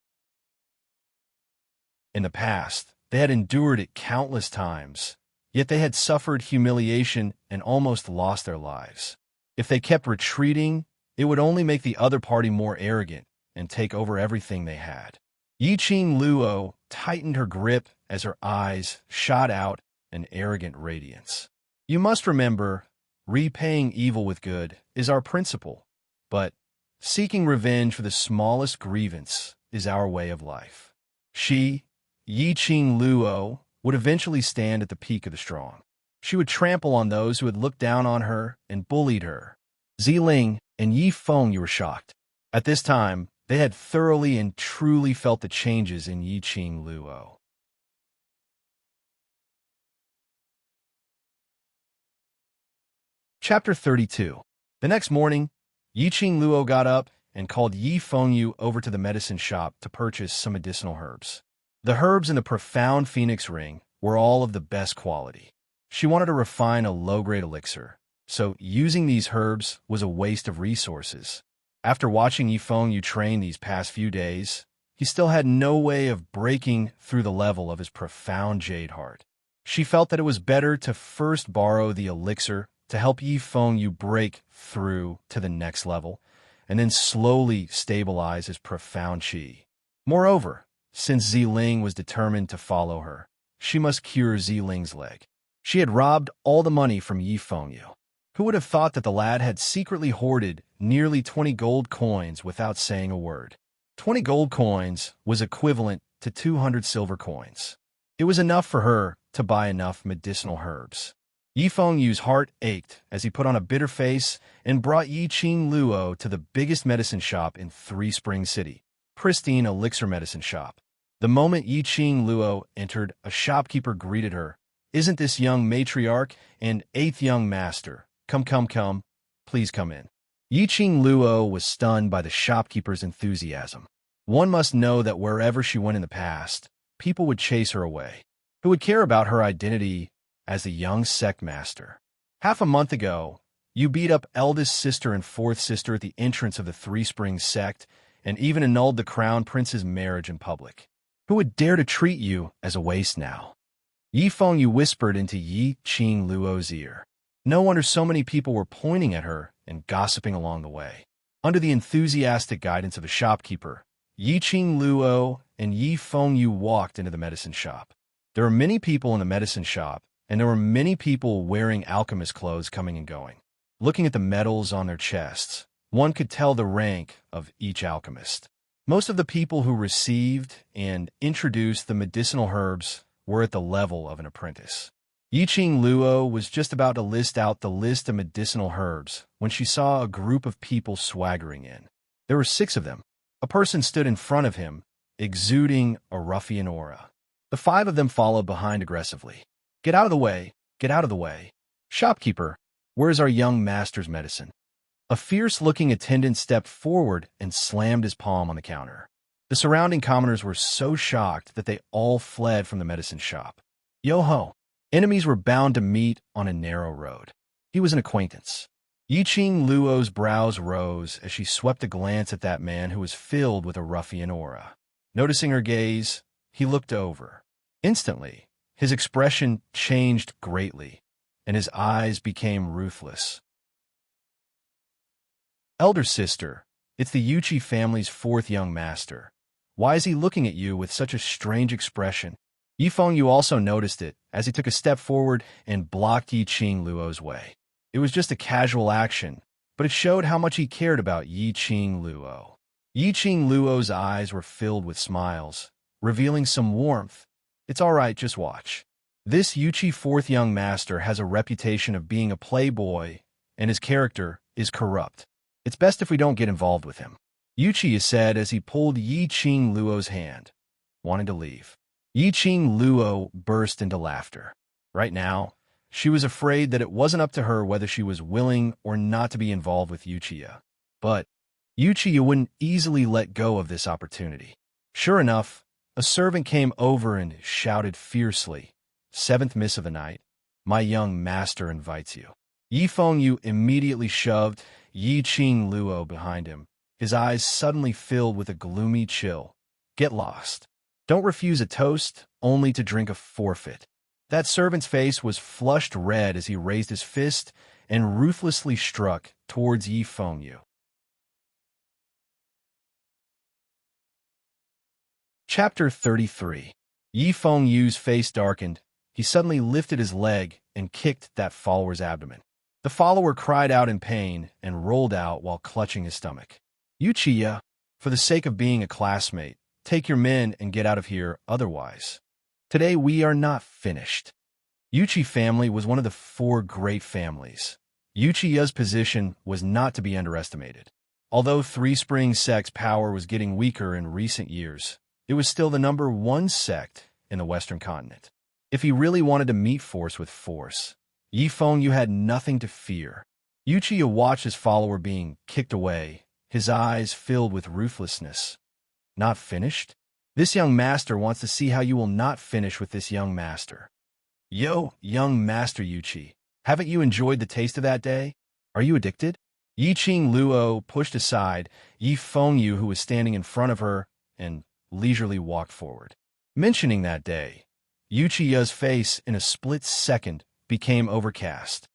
In the past, they had endured it countless times, yet they had suffered humiliation and almost lost their lives. If they kept retreating, it would only make the other party more arrogant and take over everything they had. Yiqing Luo tightened her grip as her eyes shot out an arrogant radiance. "You must remember, repaying evil with good is our principle, but seeking revenge for the smallest grievance is our way of life." She, Yiqing Luo, would eventually stand at the peak of the strong. She would trample on those who had looked down on her and bullied her. Ziling and Yi Fengyu were shocked. At this time, they had thoroughly and truly felt the changes in Yiqing Luo. Chapter 32. The next morning, Yiqing Luo got up and called Yi Fengyu over to the medicine shop to purchase some medicinal herbs. The herbs in the profound phoenix ring were all of the best quality. She wanted to refine a low-grade elixir, so using these herbs was a waste of resources. After watching Yi Fengyu train these past few days, he still had no way of breaking through the level of his profound jade heart. She felt that it was better to first borrow the elixir to help Yi Fengyu break through to the next level, and then slowly stabilize his profound qi. Moreover, since Ziling was determined to follow her, she must cure Ziling's leg. She had robbed all the money from Yi Fengyu. Who would have thought that the lad had secretly hoarded nearly 20 gold coins without saying a word? 20 gold coins was equivalent to 200 silver coins. It was enough for her to buy enough medicinal herbs. Yifeng Yu's heart ached as he put on a bitter face and brought Yiqing Luo to the biggest medicine shop in Three Springs City, pristine elixir medicine shop. The moment Yiqing Luo entered, a shopkeeper greeted her. "Isn't this young matriarch and eighth young master? Come, please come in." Yiqing Luo was stunned by the shopkeeper's enthusiasm. One must know that wherever she went in the past, people would chase her away. Who would care about her identity as the young sect master? Half a month ago, you beat up eldest sister and fourth sister at the entrance of the Three Springs sect and even annulled the crown prince's marriage in public. Who would dare to treat you as a waste now? Yifeng Yu whispered into Yiqing Luo's ear. No wonder so many people were pointing at her and gossiping along the way. Under the enthusiastic guidance of the shopkeeper, Yiqing Luo and Yifeng Yu walked into the medicine shop. There were many people in the medicine shop, and there were many people wearing alchemist clothes coming and going. Looking at the medals on their chests, one could tell the rank of each alchemist. Most of the people who received and introduced the medicinal herbs were at the level of an apprentice. Yiqing Luo was just about to list out the list of medicinal herbs when she saw a group of people swaggering in. There were 6 of them. A person stood in front of him, exuding a ruffian aura. The 5 of them followed behind aggressively. "Get out of the way! Get out of the way! Shopkeeper, where's our young master's medicine?" A fierce-looking attendant stepped forward and slammed his palm on the counter. The surrounding commoners were so shocked that they all fled from the medicine shop. Yo-ho! Enemies were bound to meet on a narrow road. He was an acquaintance. Yiqing Luo's brows rose as she swept a glance at that man who was filled with a ruffian aura. Noticing her gaze, he looked over. Instantly, his expression changed greatly, and his eyes became ruthless. "Elder sister, it's the Yuchi family's 4th young master. Why is he looking at you with such a strange expression?" Yifeng Yu also noticed it as he took a step forward and blocked Yiqing Luo's way. It was just a casual action, but it showed how much he cared about Yiqing Luo. Yiqing Luo's eyes were filled with smiles, revealing some warmth. "It's all right, just watch. This Yuchi 4th young master has a reputation of being a playboy, and his character is corrupt. It's best if we don't get involved with him," Yuchi said as he pulled Yiqing Luo's hand, wanting to leave. Yiqing Luo burst into laughter. Right now, she was afraid that it wasn't up to her whether she was willing or not to be involved with Yuchiya. But Yuchiya wouldn't easily let go of this opportunity. Sure enough, a servant came over and shouted fiercely, "7th miss of the night, my young master invites you." Yifeng Yu immediately shoved Yiqing Luo behind him, his eyes suddenly filled with a gloomy chill. "Get lost. Don't refuse a toast, only to drink a forfeit." That servant's face was flushed red as he raised his fist and ruthlessly struck towards Yifeng Yu. Chapter 33. Yifeng Yu's face darkened. He suddenly lifted his leg and kicked that follower's abdomen. The follower cried out in pain and rolled out while clutching his stomach. "Yuchiya, for the sake of being a classmate, take your men and get out of here otherwise. Today we are not finished." Yuchi family was one of the 4 great families. Yuchiya's position was not to be underestimated. Although Three Springs sect's power was getting weaker in recent years, it was still the number 1 sect in the Western continent. If he really wanted to meet force with force, Yifeng Yu had nothing to fear. Yuchiya watched his follower being kicked away, his eyes filled with ruthlessness. "Not finished? This young master wants to see how you will not finish with this young master." "Yo, young master Yuchi, haven't you enjoyed the taste of that day? Are you addicted?" Yiqing Luo pushed aside Yifeng Yu, who was standing in front of her, and leisurely walked forward. Mentioning that day, Yuchiya's face in a split second became overcast.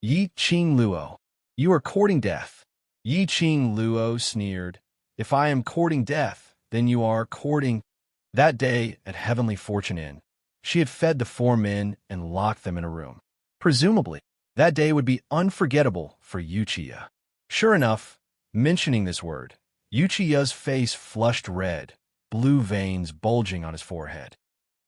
"Yiqing Luo, you are courting death." Yiqing Luo sneered. "If I am courting death, then you are courting." That day at Heavenly Fortune Inn, she had fed the 4 men and locked them in a room. Presumably, that day would be unforgettable for Yuchiya. Sure enough, mentioning this word, Uchiya's face flushed red, blue veins bulging on his forehead.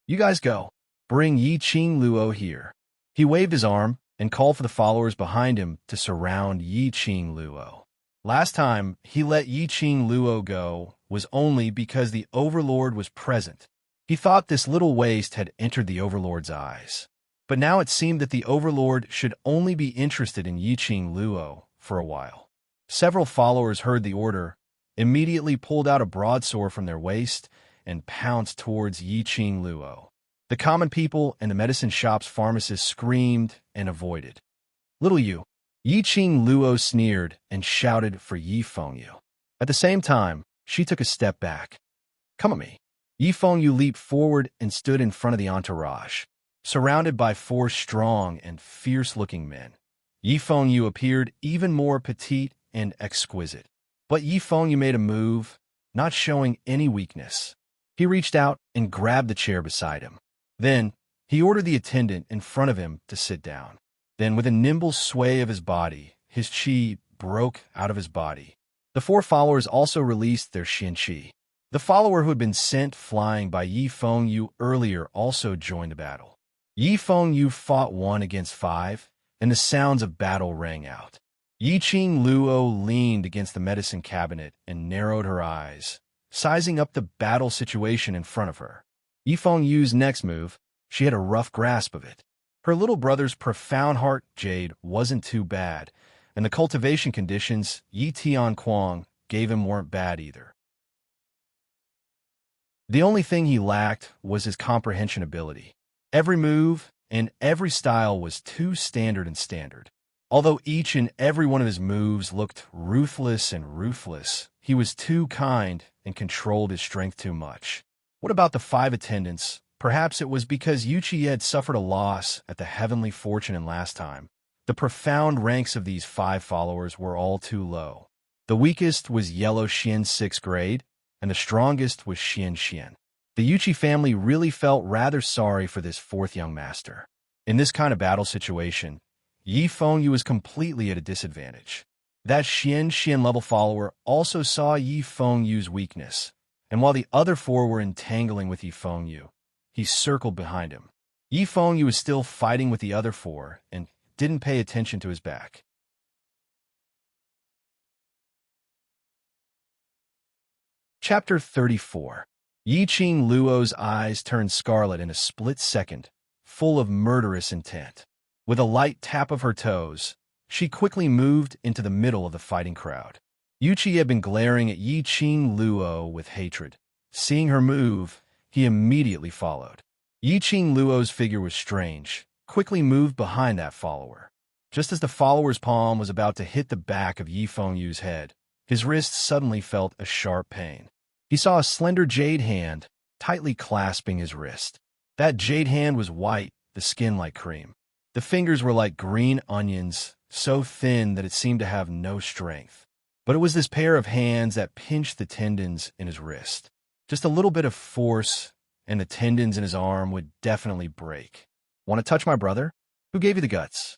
"You guys go. Bring Yi Qing Luo here." He waved his arm and called for the followers behind him to surround Yi Qing Luo. Last time he let Yi Qing Luo go was only because the Overlord was present. He thought this little waste had entered the Overlord's eyes. But now it seemed that the Overlord should only be interested in Yi Qing Luo for a while. Several followers heard the order, immediately pulled out a broadsword from their waist, and pounced towards Yi Qing Luo. The common people and the medicine shop's pharmacists screamed and avoided. "Little you!" Yi Qing Luo sneered and shouted for Yi Fengyu. At the same time, she took a step back. "Come at me." Yi Fengyu leaped forward and stood in front of the entourage. Surrounded by 4 strong and fierce-looking men, Yi Fengyu appeared even more petite and exquisite. But Yi Fengyu made a move, not showing any weakness. He reached out and grabbed the chair beside him. Then, he ordered the attendant in front of him to sit down. Then, with a nimble sway of his body, his chi broke out of his body. The 4 followers also released their Xian Qi. The follower who had been sent flying by Yi Fengyu earlier also joined the battle. Yi Fengyu fought 1 against 5, and the sounds of battle rang out. Yi Qing Luo leaned against the medicine cabinet and narrowed her eyes, sizing up the battle situation in front of her. Yi Fengyu's next move, she had a rough grasp of it. Her little brother's profound heart jade wasn't too bad, and the cultivation conditions Yi Tianquang gave him weren't bad either. The only thing he lacked was his comprehension ability. Every move and every style was too standard and standard. Although each and every one of his moves looked ruthless and ruthless, he was too kind and controlled his strength too much. What about the 5 attendants? Perhaps it was because Uchiya had suffered a loss at the Heavenly Fortune in last time. The profound ranks of these 5 followers were all too low. The weakest was Yellow Xian 6th grade, and the strongest was Xian Xian. The Uchi family really felt rather sorry for this 4th young master. In this kind of battle situation, Yi Fengyu was completely at a disadvantage. That Xian Xian level follower also saw Yi Fengyu's weakness, and while the other 4 were entangling with Yi Fengyu, he circled behind him. Yi Fengyu was still fighting with the other 4 and didn't pay attention to his back. Chapter 34. Yi Qing Luo's eyes turned scarlet in a split second, full of murderous intent. With a light tap of her toes, she quickly moved into the middle of the fighting crowd. Uchiya had been glaring at Yi Qing Luo with hatred. Seeing her move, he immediately followed. Yi Qing Luo's figure was strange, quickly moved behind that follower. Just as the follower's palm was about to hit the back of Yi Fengyu's head, his wrist suddenly felt a sharp pain. He saw a slender jade hand tightly clasping his wrist. That jade hand was white, the skin like cream. The fingers were like green onions, so thin that it seemed to have no strength. But it was this pair of hands that pinched the tendons in his wrist. Just a little bit of force, and the tendons in his arm would definitely break. "Want to touch my brother? Who gave you the guts?"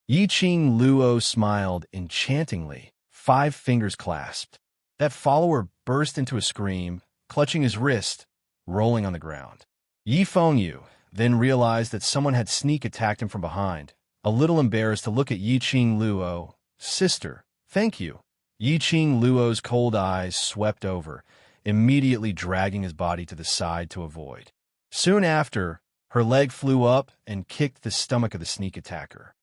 Yi Qing Luo smiled enchantingly, 5 fingers clasped. That follower burst into a scream, clutching his wrist, rolling on the ground. Yi Fengyu then realized that someone had sneak attacked him from behind. A little embarrassed to look at Yi Qing Luo. "Sister, thank you." Yi Qing Luo's cold eyes swept over, immediately dragging his body to the side to avoid. Soon after, her leg flew up and kicked the stomach of the sneak attacker.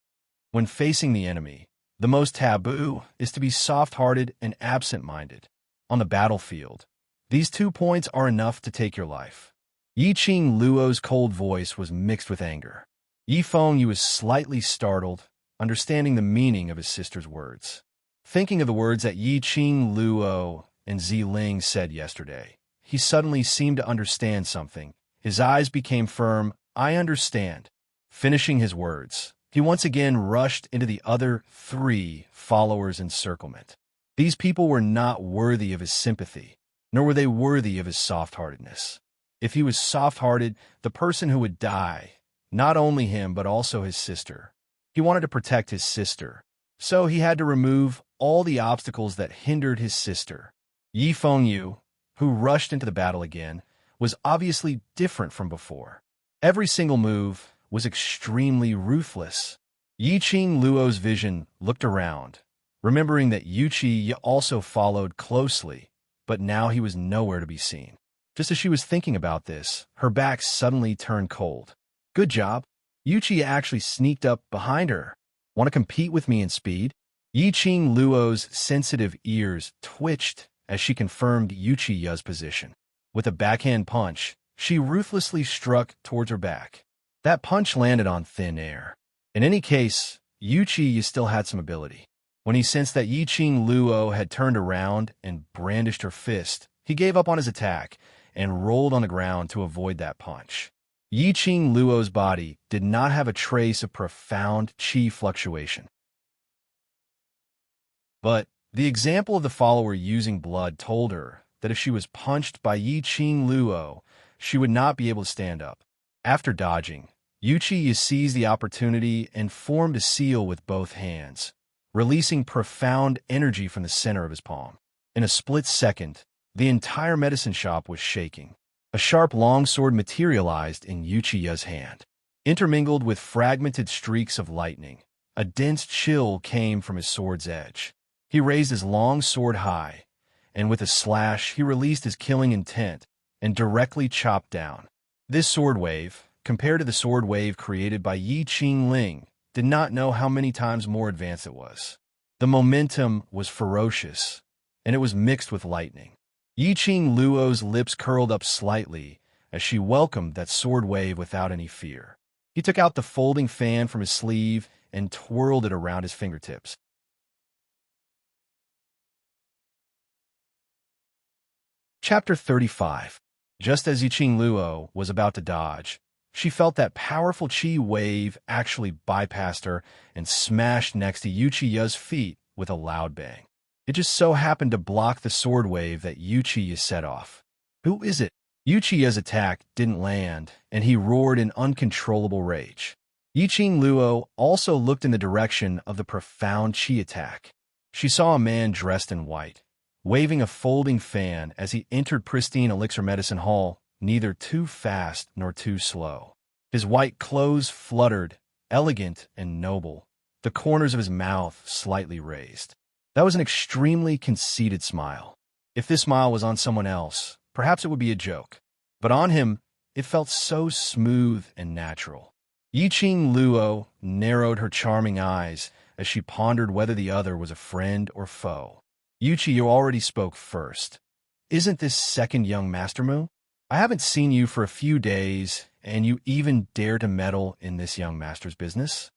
When facing the enemy, the most taboo is to be soft-hearted and absent-minded. On the battlefield, these 2 points are enough to take your life. Yi Qing Luo's cold voice was mixed with anger. Yi Fengyu was slightly startled, understanding the meaning of his sister's words. Thinking of the words that Yi Qing Luo and Ziling said yesterday, he suddenly seemed to understand something. His eyes became firm. "I understand." Finishing his words, he once again rushed into the other 3 followers' encirclement. These people were not worthy of his sympathy, nor were they worthy of his soft-heartedness. If he was soft-hearted, the person who would die, not only him but also his sister. He wanted to protect his sister, so he had to remove all the obstacles that hindered his sister. Yi Fengyu, who rushed into the battle again, was obviously different from before. Every single move was extremely ruthless. Yi Qing Luo's vision looked around, remembering that Yu Qi also followed closely, but now he was nowhere to be seen. Just as she was thinking about this, her back suddenly turned cold. Good job. Yu Qi actually sneaked up behind her. Want to compete with me in speed? Yi Qing Luo's sensitive ears twitched as she confirmed Yu Qi's position. With a backhand punch, she ruthlessly struck towards her back. That punch landed on thin air. In any case, Yu Qi still had some ability. When he sensed that Yi Qing Luo had turned around and brandished her fist, he gave up on his attack and rolled on the ground to avoid that punch. Yi Qing Luo's body did not have a trace of profound qi fluctuation. But the example of the follower using blood told her that if she was punched by Yi Qing Luo, she would not be able to stand up. After dodging, Yu Qi seized the opportunity and formed a seal with both hands, releasing profound energy from the center of his palm. In a split second, the entire medicine shop was shaking. A sharp longsword materialized in Yu Qi's hand. Intermingled with fragmented streaks of lightning, a dense chill came from his sword's edge. He raised his long sword high, and with a slash he released his killing intent and directly chopped down. This sword wave, compared to the sword wave created by Yi Qing Ling, did not know how many times more advanced it was. The momentum was ferocious, and it was mixed with lightning. Yi Qing Luo's lips curled up slightly as she welcomed that sword wave without any fear. He took out the folding fan from his sleeve and twirled it around his fingertips. Chapter 35. Just as Yi Qing Luo was about to dodge, she felt that powerful qi wave actually bypassed her and smashed next to Yu Qi's feet with a loud bang. It just so happened to block the sword wave that Yu Qi set off. Who is it? Yu Qi's attack didn't land, and he roared in uncontrollable rage. Yi Qing Luo also looked in the direction of the profound qi attack. She saw a man dressed in white, waving a folding fan as he entered pristine elixir medicine hall, neither too fast nor too slow. His white clothes fluttered, elegant and noble, the corners of his mouth slightly raised. That was an extremely conceited smile. If this smile was on someone else, perhaps it would be a joke. But on him, it felt so smooth and natural. Yi Qing Luo narrowed her charming eyes as she pondered whether the other was a friend or foe. Yu Qi, you already spoke first. Isn't this second young Master Mu? I haven't seen you for a few days, and you even dare to meddle in this young master's business?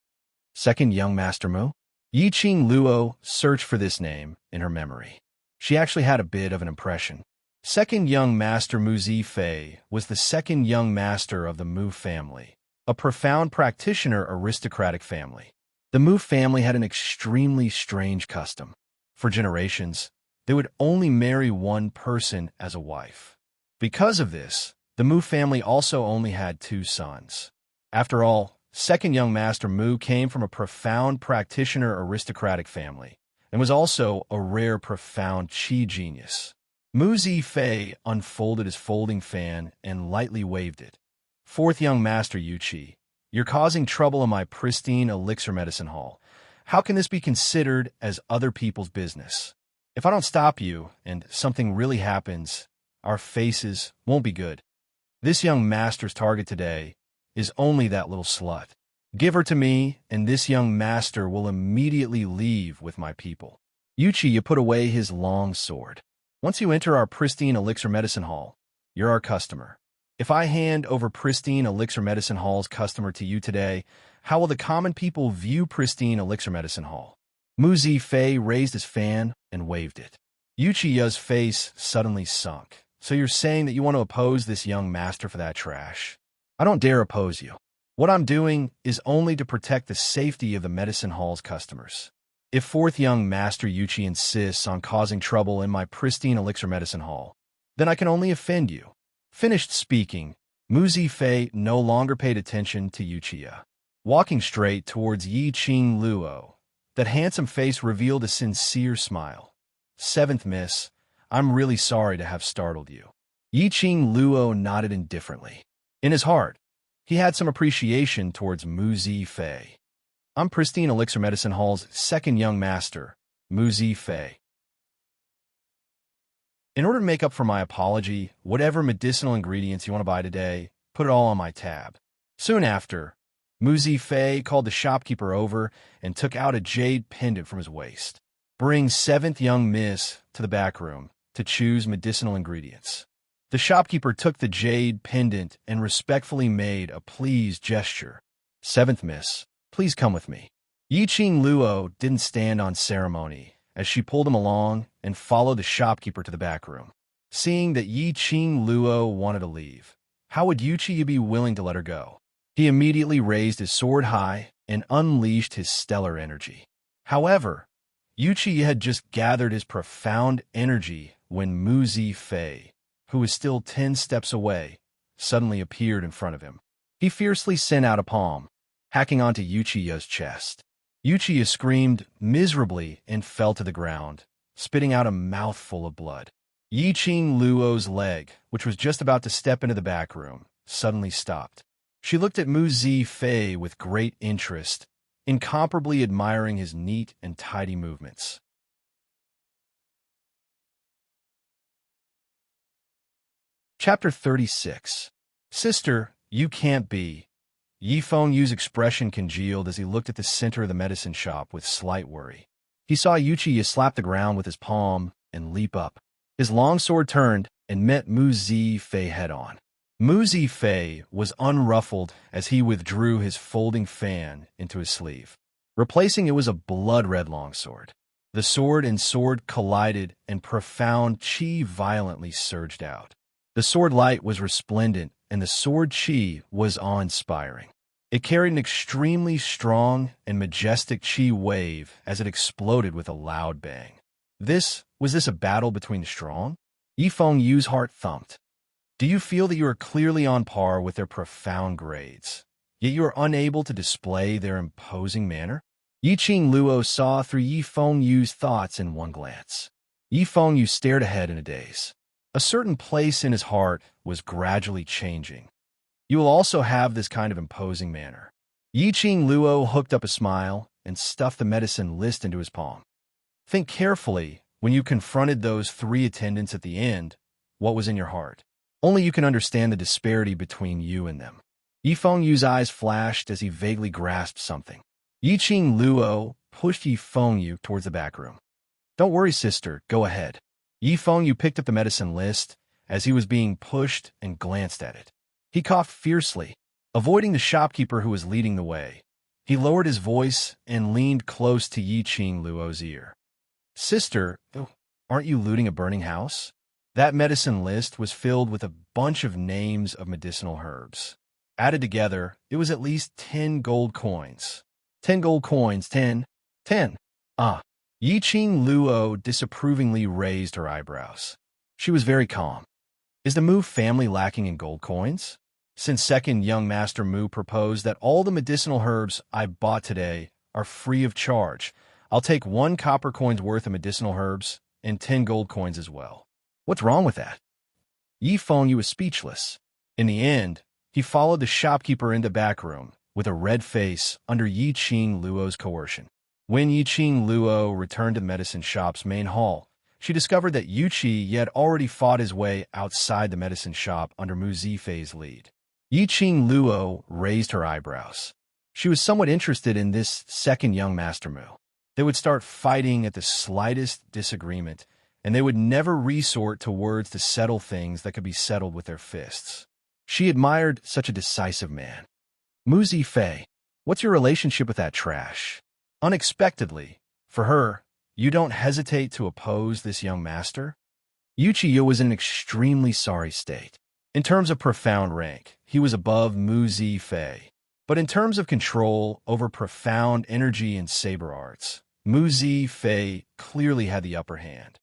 Second young Master Mu? Yi Qing Luo searched for this name in her memory. She actually had a bit of an impression. Second young Master Mu Zifei was the second young master of the Mu family, a profound practitioner aristocratic family. The Mu family had an extremely strange custom. For generations, they would only marry one person as a wife. Because of this, the Mu family also only had 2 sons. After all, second young Master Mu came from a profound practitioner aristocratic family and was also a rare profound qi genius. Mu Zifei unfolded his folding fan and lightly waved it. Fourth young Master Yu Qi, you're causing trouble in my pristine elixir medicine hall. How can this be considered as other people's business? If I don't stop you and something really happens, our faces won't be good. This young master's target today is only that little slut. Give her to me, and this young master will immediately leave with my people. Yu Qi put away his long sword. Once you enter our pristine elixir medicine hall, you're our customer. If I hand over pristine elixir medicine hall's customer to you today, how will the common people view pristine elixir medicine hall? Mu Zifei raised his fan and waved it. Yu Qi's face suddenly sunk. So you're saying that you want to oppose this young master for that trash? I don't dare oppose you. What I'm doing is only to protect the safety of the medicine hall's customers. If fourth young Master Yu Qi insists on causing trouble in my pristine elixir medicine hall, then I can only offend you. Finished speaking, Mu Zifei no longer paid attention to Yu Qi. Walking straight towards Yi Qing Luo, that handsome face revealed a sincere smile. Seventh miss, I'm really sorry to have startled you. Yiqing Luo nodded indifferently. In his heart, he had some appreciation towards Mu Zifei. I'm Pristine Elixir Medicine Hall's second young master, Mu Zifei. In order to make up for my apology, whatever medicinal ingredients you want to buy today, put it all on my tab. Soon after, Mu Zifei called the shopkeeper over and took out a jade pendant from his waist. Bring 7th young miss to the back room to choose medicinal ingredients. The shopkeeper took the jade pendant and respectfully made a pleased gesture. 7th miss, please come with me. Yiqing Luo didn't stand on ceremony as she pulled him along and followed the shopkeeper to the back room. Seeing that Yiqing Luo wanted to leave, how would Yuchi be willing to let her go? He immediately raised his sword high and unleashed his stellar energy. However, Yuchi had just gathered his profound energy when Mu Zifei, who was still 10 steps away, suddenly appeared in front of him. He fiercely sent out a palm, hacking onto Yuchiya's chest. Yuchiya screamed miserably and fell to the ground, spitting out a mouthful of blood. Yiqing Luo's leg, which was just about to step into the back room, suddenly stopped. She looked at Mu Zifei with great interest, incomparably admiring his neat and tidy movements. Chapter 36. Sister, you can't be. Yifeng Yu's expression congealed as he looked at the center of the medicine shop with slight worry. He saw Yuchi slap the ground with his palm and leap up. His long sword turned and met Mu Zifei head-on. Mu Zifei was unruffled as he withdrew his folding fan into his sleeve. Replacing it was a blood-red longsword. The sword and sword collided and profound qi violently surged out. The sword light was resplendent and the sword qi was awe-inspiring. It carried an extremely strong and majestic qi wave as it exploded with a loud bang. Was this a battle between the strong? Yifeng Yu's heart thumped. Do you feel that you are clearly on par with their profound grades, yet you are unable to display their imposing manner? Yiqing Luo saw through Yifeng Yu's thoughts in one glance. Yifeng Yu stared ahead in a daze. A certain place in his heart was gradually changing. You will also have this kind of imposing manner. Yiqing Luo hooked up a smile and stuffed the medicine list into his palm. Think carefully when you confronted those 3 attendants at the end, what was in your heart. Only you can understand the disparity between you and them. Yifeng Yu's eyes flashed as he vaguely grasped something. Yiqing Luo pushed Yifeng Yu towards the back room. Don't worry, sister, go ahead. Yifeng Yu picked up the medicine list as he was being pushed and glanced at it. He coughed fiercely, avoiding the shopkeeper who was leading the way. He lowered his voice and leaned close to Yiqing Luo's ear. Sister, aren't you looting a burning house? That medicine list was filled with a bunch of names of medicinal herbs. Added together, it was at least 10 gold coins. 10 gold coins, 10. Yiqing Luo disapprovingly raised her eyebrows. She was very calm. Is the Mu family lacking in gold coins? Since second young master Mu proposed that all the medicinal herbs I bought today are free of charge, I'll take 1 copper coin's worth of medicinal herbs and 10 gold coins as well. What's wrong with that? Yifeng Yu was speechless. In the end, he followed the shopkeeper into the back room with a red face under Yiqing Luo's coercion. When Yiqing Luo returned to the medicine shop's main hall, she discovered that Yuchi had already fought his way outside the medicine shop under Mu Zifei's lead. Yiqing Luo raised her eyebrows. She was somewhat interested in this second young master Mu. They would start fighting at the slightest disagreement, and they would never resort to words to settle things that could be settled with their fists. She admired such a decisive man. Mu Zifei, what's your relationship with that trash? Unexpectedly, for her, you don't hesitate to oppose this young master? Yuchiya was in an extremely sorry state. In terms of profound rank, he was above Mu Zifei. But in terms of control over profound energy and saber arts, Mu Zifei clearly had the upper hand.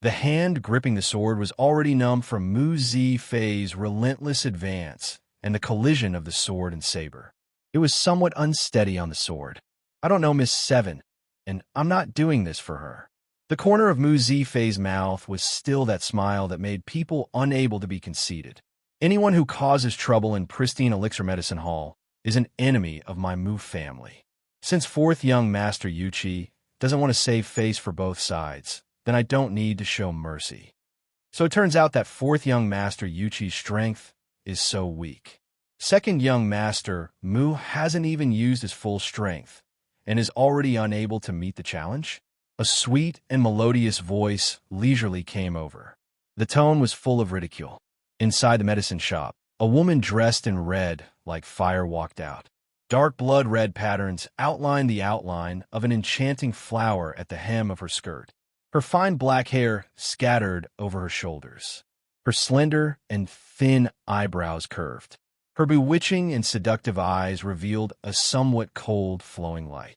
The hand gripping the sword was already numb from Mu Zifei's relentless advance and the collision of the sword and saber. It was somewhat unsteady on the sword. I don't know Miss 7, and I'm not doing this for her. The corner of Mu Zifei's mouth was still that smile that made people unable to be conceited. Anyone who causes trouble in pristine elixir medicine hall is an enemy of my Mu family. Since fourth young master Yuchi doesn't want to save face for both sides, then I don't need to show mercy. So it turns out that fourth young master Yuchi's strength is so weak. Second young master Mu hasn't even used his full strength and is already unable to meet the challenge. A sweet and melodious voice leisurely came over. The tone was full of ridicule. Inside the medicine shop, a woman dressed in red like fire walked out. Dark blood red patterns outlined the outline of an enchanting flower at the hem of her skirt. Her fine black hair scattered over her shoulders. Her slender and thin eyebrows curved. Her bewitching and seductive eyes revealed a somewhat cold, flowing light.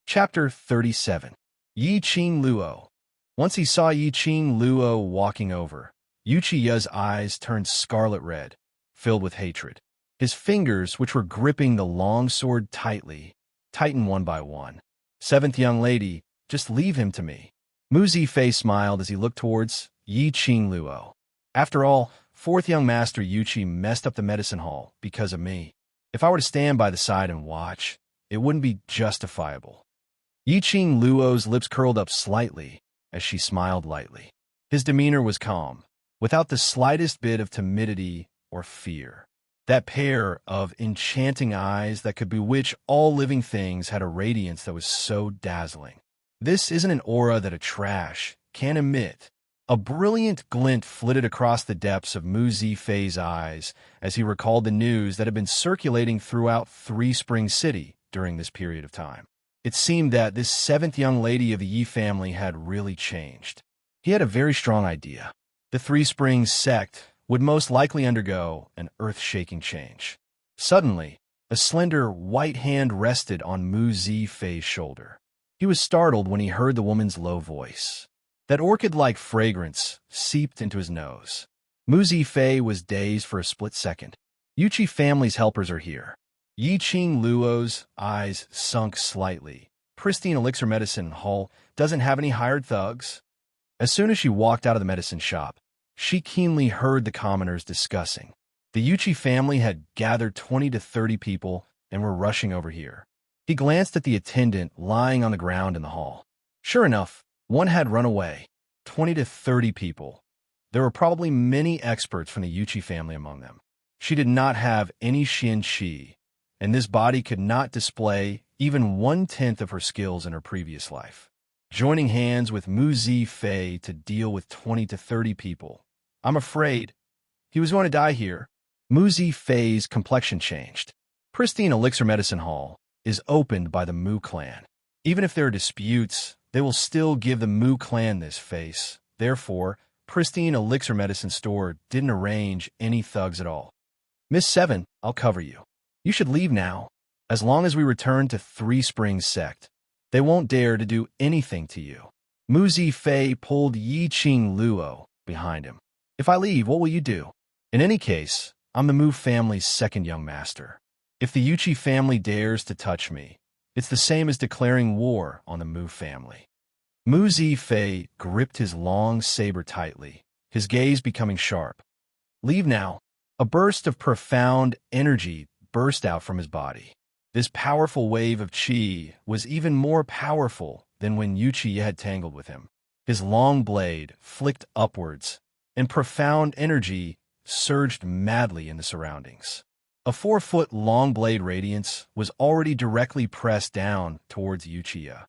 Chapter 37. Yi Qing Luo. Once he saw Yi Qing Luo walking over, Yuchiya's eyes turned scarlet red, filled with hatred. His fingers, which were gripping the long sword tightly, tightened one by one. Seventh young lady, just leave him to me. Mu Zifei smiled as he looked towards Yi Qing Luo. After all, fourth young master Yuchi messed up the medicine hall because of me. If I were to stand by the side and watch, it wouldn't be justifiable. Yi Qing Luo's lips curled up slightly as she smiled lightly. His demeanor was calm, without the slightest bit of timidity or fear. That pair of enchanting eyes that could bewitch all living things had a radiance that was so dazzling. This isn't an aura that a trash can emit. A brilliant glint flitted across the depths of Mu Zifei's eyes as he recalled the news that had been circulating throughout Three Springs City during this period of time. It seemed that this seventh young lady of the Yi family had really changed. He had a very strong idea. The Three Springs sect would most likely undergo an earth-shaking change. Suddenly, a slender white hand rested on Mu Zifei's shoulder. He was startled when he heard the woman's low voice. That orchid-like fragrance seeped into his nose. Mu Zifei was dazed for a split second. Yuchi family's helpers are here. Yi Qing Luo's eyes sunk slightly. Pristine elixir medicine hall doesn't have any hired thugs. As soon as she walked out of the medicine shop, she keenly heard the commoners discussing. The Yuchi family had gathered 20 to 30 people and were rushing over here. He glanced at the attendant lying on the ground in the hall. Sure enough, one had run away. 20 to 30 people. There were probably many experts from the Yuchi family among them. She did not have any Xin Qi, and this body could not display even 1/10 of her skills in her previous life. Joining hands with Mu Zifei to deal with 20 to 30 people. I'm afraid he was going to die here. Mu Zifei's complexion changed. Pristine Elixir Medicine Hall is opened by the Mu clan. Even if there are disputes, they will still give the Mu clan this face. Therefore, Pristine Elixir Medicine Store didn't arrange any thugs at all. Miss Seven, I'll cover you. You should leave now. As long as we return to Three Springs sect, they won't dare to do anything to you. Mu Zifei pulled Yi Qing Luo behind him. If I leave, what will you do? In any case, I'm the Mu family's second young master. If the Yuchi family dares to touch me, it's the same as declaring war on the Mu family. Mu Zifei gripped his long saber tightly, his gaze becoming sharp. Leave now. A burst of profound energy burst out from his body. This powerful wave of qi was even more powerful than when Yuchi had tangled with him. His long blade flicked upwards, and profound energy surged madly in the surroundings. A 4-foot-long blade radiance was already directly pressed down towards Yuchiya.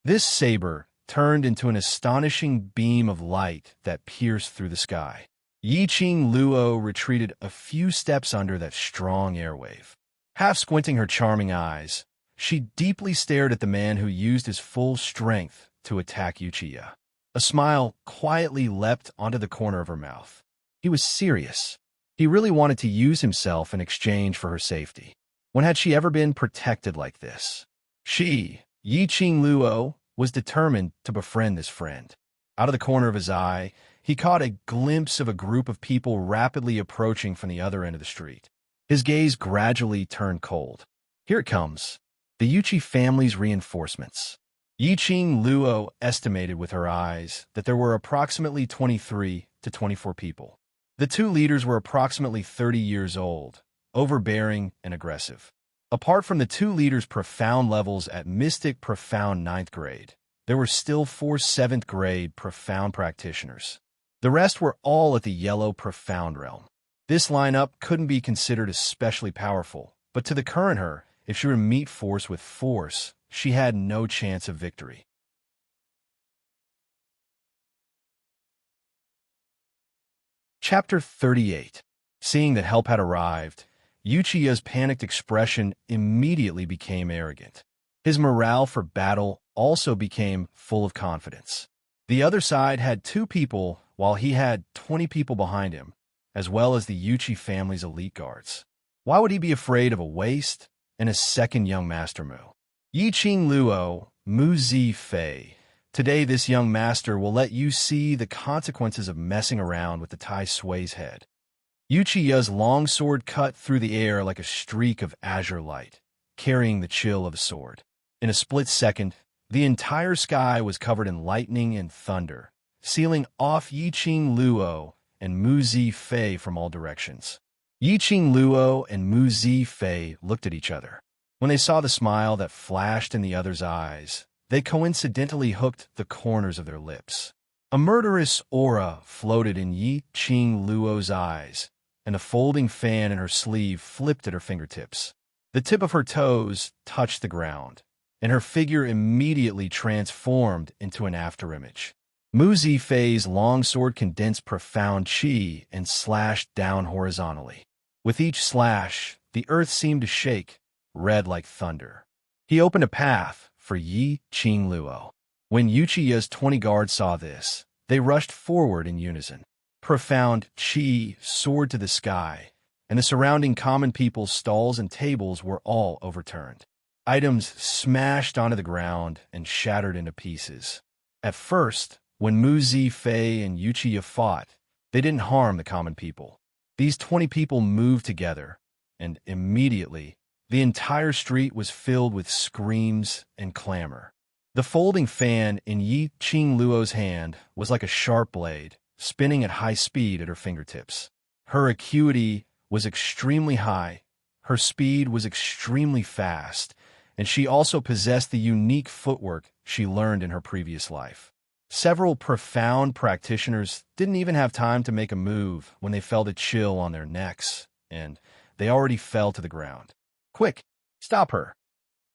This saber turned into an astonishing beam of light that pierced through the sky. Yi Qing Luo retreated a few steps under that strong airwave. Half squinting her charming eyes, she deeply stared at the man who used his full strength to attack Yuchiya. A smile quietly leapt onto the corner of her mouth. He was serious. He really wanted to use himself in exchange for her safety. When had she ever been protected like this? She, Yi Qing Luo, was determined to befriend this friend. Out of the corner of his eye, he caught a glimpse of a group of people rapidly approaching from the other end of the street. His gaze gradually turned cold. Here it comes. The Yuchi family's reinforcements. Yiqing Luo estimated with her eyes that there were approximately 23 to 24 people. The two leaders were approximately 30 years old, overbearing and aggressive. Apart from the two leaders' profound levels at Mystic Profound 9th grade, there were still 4 7th grade Profound practitioners. The rest were all at the Yellow Profound realm. This lineup couldn't be considered especially powerful, but to the current her, if she were to meet force with force, she had no chance of victory. Chapter 38. Seeing that help had arrived, Uchiha's panicked expression immediately became arrogant. His morale for battle also became full of confidence. The other side had 2 people, while he had 20 people behind him, as well as the Yuchi family's elite guards. Why would he be afraid of a waste and a second young master Mu? Yiqing Luo, Mu Zi Fei. Today this young master will let you see the consequences of messing around with the Tai Sui's head. Uchiha's long sword cut through the air like a streak of azure light, carrying the chill of a sword. In a split second, the entire sky was covered in lightning and thunder, sealing off Yiqing Luo and Mu Zi Fei from all directions. Yiqing Luo and Mu Zi Fei looked at each other. When they saw the smile that flashed in the other's eyes, they coincidentally hooked the corners of their lips. A murderous aura floated in Yiqing Luo's eyes, and a folding fan in her sleeve flipped at her fingertips. The tip of her toes touched the ground, and her figure immediately transformed into an afterimage. Mu Zi Fei's long sword condensed profound qi and slashed down horizontally. With each slash, the earth seemed to shake, red like thunder. He opened a path for Yiqing Luo. When Uchiha's 20 guards saw this, they rushed forward in unison. Profound qi soared to the sky, and the surrounding common people's stalls and tables were all overturned. Items smashed onto the ground and shattered into pieces. At first, when Mu Zi Fei and Uchiha fought, they didn't harm the common people. These 20 people moved together, and immediately, the entire street was filled with screams and clamor. The folding fan in Yiqing Luo's hand was like a sharp blade, spinning at high speed at her fingertips. Her acuity was extremely high, her speed was extremely fast, and she also possessed the unique footwork she learned in her previous life. Several profound practitioners didn't even have time to make a move when they felt a chill on their necks, and they already fell to the ground. Quick, stop her!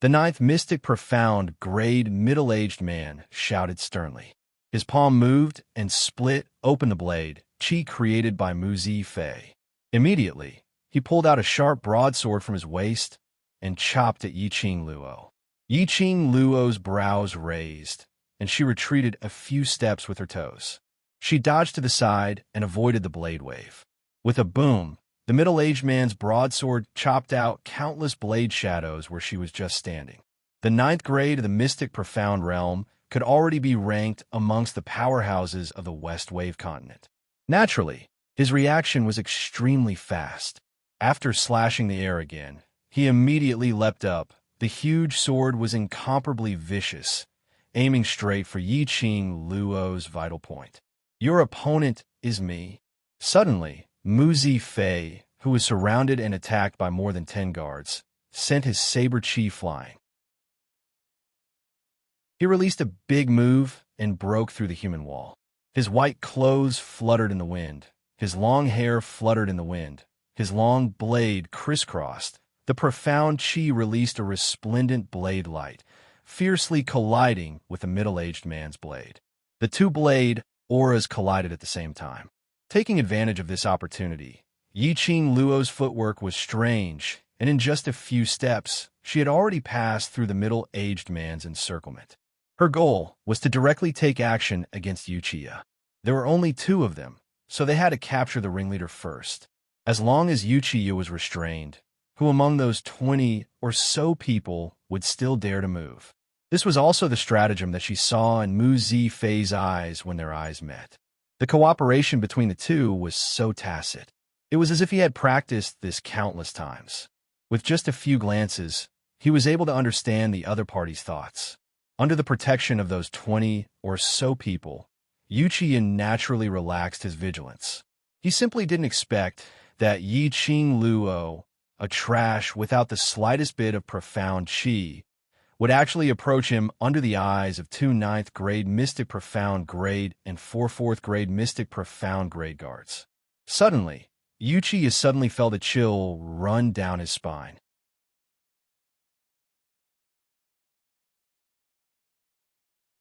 The 9th Mystic Profound grade middle-aged man shouted sternly. His palm moved and split open the blade, qi created by Mu Zi Fei. Immediately, he pulled out a sharp broadsword from his waist and chopped at Yiqing Luo. Yiqing Luo's brows raised, and she retreated a few steps with her toes. She dodged to the side and avoided the blade wave. With a boom, the middle-aged man's broadsword chopped out countless blade shadows where she was just standing. The 9th grade of the Mystic Profound realm could already be ranked amongst the powerhouses of the West Wave continent. Naturally, his reaction was extremely fast. After slashing the air again, he immediately leapt up. The huge sword was incomparably vicious, aiming straight for Yiqing Luo's vital point. Your opponent is me. Suddenly, Mu Zi Fei, who was surrounded and attacked by more than 10 guards, sent his saber qi flying. He released a big move and broke through the human wall. His white clothes fluttered in the wind. His long hair fluttered in the wind. His long blade crisscrossed. The profound qi released a resplendent blade light, fiercely colliding with the middle-aged man's blade. The two blade auras collided at the same time. Taking advantage of this opportunity, Yiqing Luo's footwork was strange, and in just a few steps, she had already passed through the middle-aged man's encirclement. Her goal was to directly take action against Uchiha. There were only 2 of them, so they had to capture the ringleader first. As long as Uchiha was restrained, who among those 20 or so people would still dare to move? This was also the stratagem that she saw in Mu Zifei's eyes when their eyes met. The cooperation between the two was so tacit. It was as if he had practiced this countless times. With just a few glances, he was able to understand the other party's thoughts. Under the protection of those 20 or so people, Yuqian naturally relaxed his vigilance. He simply didn't expect that Yi Qing Luo, a trash without the slightest bit of profound qi, would actually approach him under the eyes of 2 ninth grade Mystic Profound Grade and 4 fourth grade Mystic Profound Grade guards. Suddenly, Yuchi suddenly felt a chill run down his spine.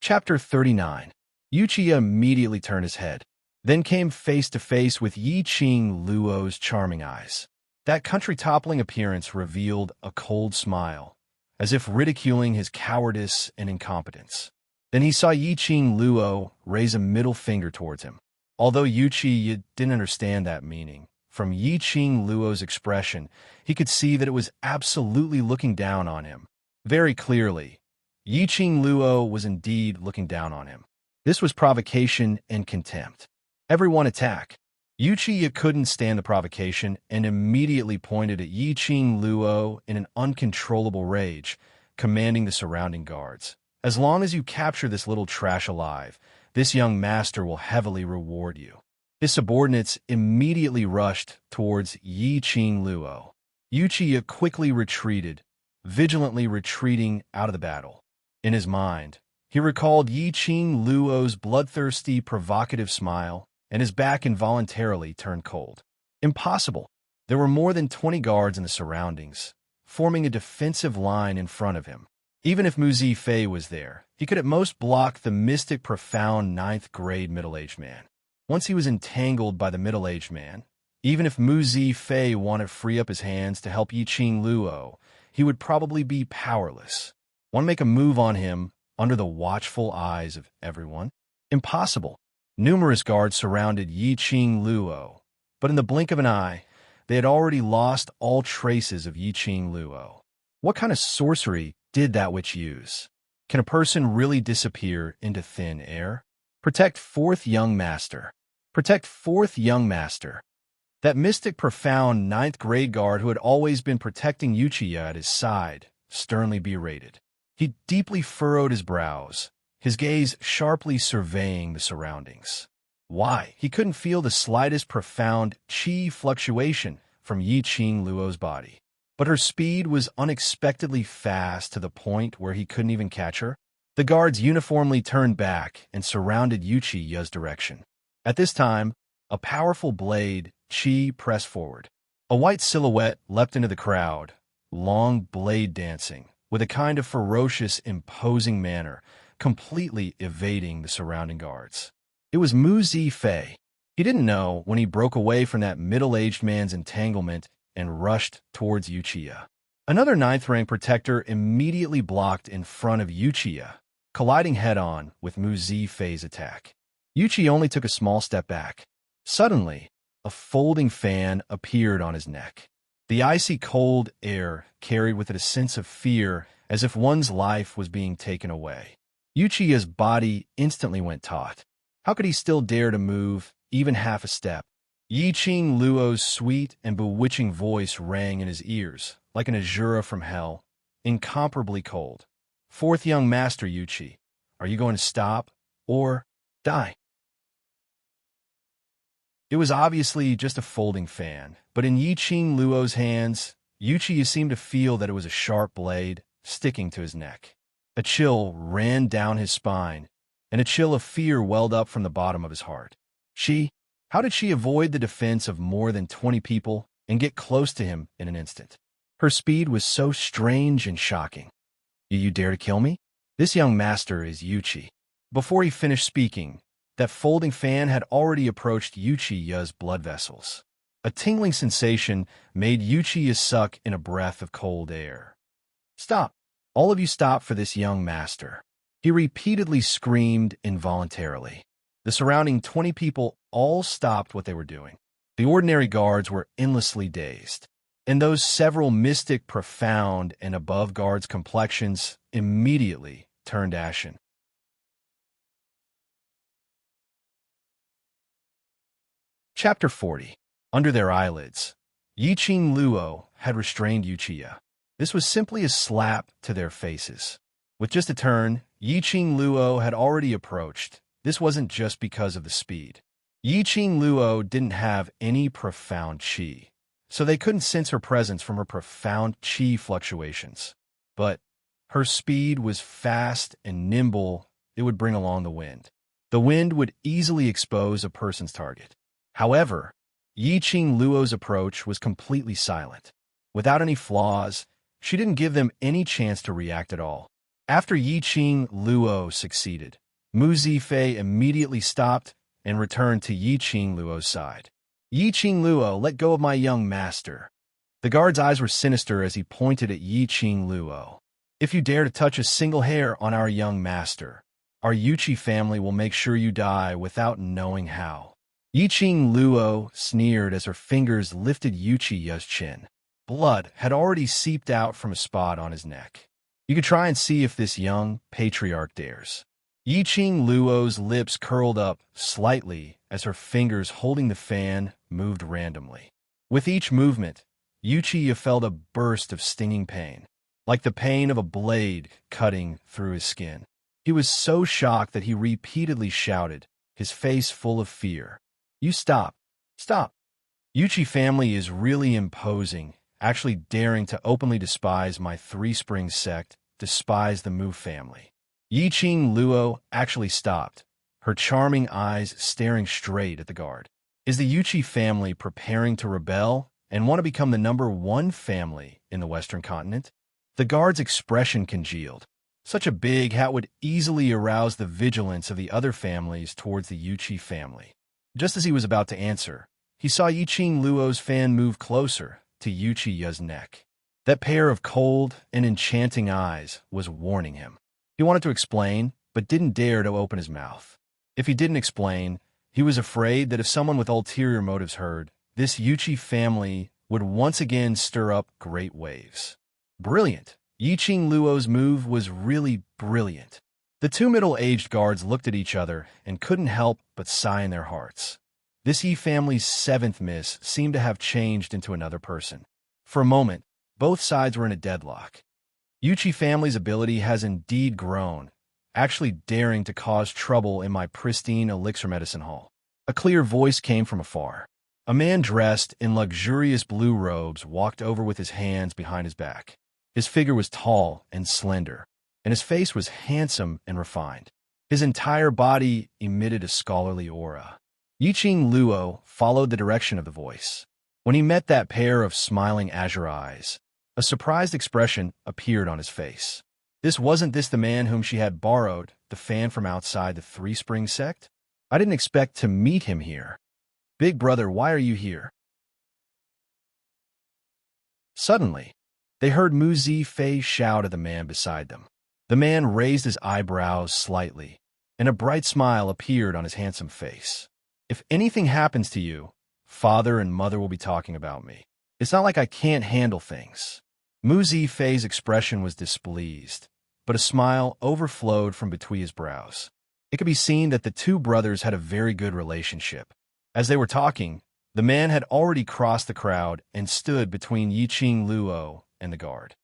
Chapter 39. Yuchi immediately turned his head, then came face to face with Yi Qing Luo's charming eyes. That country-toppling appearance revealed a cold smile, as if ridiculing his cowardice and incompetence. Then he saw Yi Qing Luo raise a middle finger towards him. Although Yuchi didn't understand that meaning, from Yi Qing Luo's expression, he could see that it was absolutely looking down on him. Very clearly, Yi Qing Luo was indeed looking down on him. This was provocation and contempt. Everyone attack. Yuchi couldn't stand the provocation and immediately pointed at Yi Qing Luo in an uncontrollable rage, commanding the surrounding guards. As long as you capture this little trash alive, this young master will heavily reward you. His subordinates immediately rushed towards Yi Qing Luo. Yuchi quickly retreated, vigilantly retreating out of the battle. In his mind, he recalled Yi Qing Luo's bloodthirsty, provocative smile, and his back involuntarily turned cold. Impossible. There were more than 20 guards in the surroundings, forming a defensive line in front of him. Even if Mu Zifei was there, he could at most block the Mystic Profound 9th grade middle-aged man. Once he was entangled by the middle-aged man, even if Mu Zifei wanted to free up his hands to help Yi Qing Luo, he would probably be powerless. Want to make a move on him under the watchful eyes of everyone? Impossible. Numerous guards surrounded Yi Qing Luo, but in the blink of an eye, they had already lost all traces of Yi Qing Luo. What kind of sorcery did that witch use? Can a person really disappear into thin air? Protect 4th young master. Protect 4th young master. That Mystic Profound 9th grade guard who had always been protecting Yuchiya at his side sternly berated. He deeply furrowed his brows, his gaze sharply surveying the surroundings. Why? He couldn't feel the slightest profound qi fluctuation from Yi Qing Luo's body. But her speed was unexpectedly fast to the point where he couldn't even catch her. The guards uniformly turned back and surrounded Yuchiya's direction. At this time, a powerful blade, qi, pressed forward. A white silhouette leapt into the crowd, long blade dancing, with a kind of ferocious, imposing manner, completely evading the surrounding guards. It was Mu Zifei. He didn't know when he broke away from that middle-aged man's entanglement and rushed towards Yuchiya. Another 9th rank protector immediately blocked in front of Yuchiya, colliding head-on with Mu Zifei's attack. Yuchi only took a small step back. Suddenly, a folding fan appeared on his neck. The icy cold air carried with it a sense of fear, as if one's life was being taken away. Yuchiya's body instantly went taut. How could he still dare to move, even half a step? Yi Qing Luo's sweet and bewitching voice rang in his ears, like an azura from hell, incomparably cold. 4th young master Yuchi, are you going to stop, or die? It was obviously just a folding fan, but in Yi Qing Luo's hands, Yuchi seemed to feel that it was a sharp blade sticking to his neck. A chill ran down his spine, and a chill of fear welled up from the bottom of his heart. How did she avoid the defense of more than 20 people and get close to him in an instant? Her speed was so strange and shocking. You dare to kill me? This young master is Yuchi. Before he finished speaking, that folding fan had already approached Yuchiya's blood vessels. A tingling sensation made Yuchiya suck in a breath of cold air. Stop! All of you stop for this young master. He repeatedly screamed involuntarily. The surrounding 20 people all stopped what they were doing. The ordinary guards were endlessly dazed, and those several mystic, profound, and above guards' complexions immediately turned ashen. Chapter 40. Under their eyelids. Yiqing Luo had restrained Yuchiya. This was simply a slap to their faces. With just a turn, Yiqing Luo had already approached. This wasn't just because of the speed. Yiqing Luo didn't have any profound qi, so they couldn't sense her presence from her profound qi fluctuations. But her speed was fast and nimble. It would bring along the wind. The wind would easily expose a person's target. However, Yiqing Luo's approach was completely silent. Without any flaws, she didn't give them any chance to react at all. After Yiqing Luo succeeded, Mu Zifei immediately stopped and returned to Yiqing Luo's side. Yiqing Luo, let go of my young master. The guard's eyes were sinister as he pointed at Yiqing Luo. If you dare to touch a single hair on our young master, our Yuchi family will make sure you die without knowing how. Yiqing Luo sneered as her fingers lifted Yuchiya's chin. Blood had already seeped out from a spot on his neck. You could try and see if this young patriarch dares. Yiqing Luo's lips curled up slightly as her fingers holding the fan moved randomly. With each movement, Yuchiya felt a burst of stinging pain, like the pain of a blade cutting through his skin. He was so shocked that he repeatedly shouted, his face full of fear. You stop. Stop. Yuchi family is really imposing, actually daring to openly despise my Three Springs sect, despise the Mu family. Yiqing Luo actually stopped, her charming eyes staring straight at the guard. Is the Yuchi family preparing to rebel and want to become the #1 family in the Western continent? The guard's expression congealed. Such a big hat would easily arouse the vigilance of the other families towards the Yuchi family. Just as he was about to answer, he saw Yiqing Luo's fan move closer to Yuchiya's neck. That pair of cold and enchanting eyes was warning him. He wanted to explain, but didn't dare to open his mouth. If he didn't explain, he was afraid that if someone with ulterior motives heard, this Yuchi family would once again stir up great waves. Brilliant. Yiqing Luo's move was really brilliant. The two middle-aged guards looked at each other and couldn't help but sigh in their hearts. This Yi family's 7th miss seemed to have changed into another person. For a moment, both sides were in a deadlock. Yuchi family's ability has indeed grown, actually daring to cause trouble in my pristine elixir medicine hall. A clear voice came from afar. A man dressed in luxurious blue robes walked over with his hands behind his back. His figure was tall and slender, and his face was handsome and refined. His entire body emitted a scholarly aura. Yiqing Luo followed the direction of the voice. When he met that pair of smiling azure eyes, a surprised expression appeared on his face. Wasn't this the man whom she had borrowed the fan from outside the Three Springs sect? I didn't expect to meet him here. Big brother, why are you here? Suddenly, they heard Mu Zifei shout at the man beside them. The man raised his eyebrows slightly, and a bright smile appeared on his handsome face. If anything happens to you, father and mother will be talking about me. It's not like I can't handle things. Mu Zifei's expression was displeased, but a smile overflowed from between his brows. It could be seen that the two brothers had a very good relationship. As they were talking, the man had already crossed the crowd and stood between Yiqing Luo and the guard.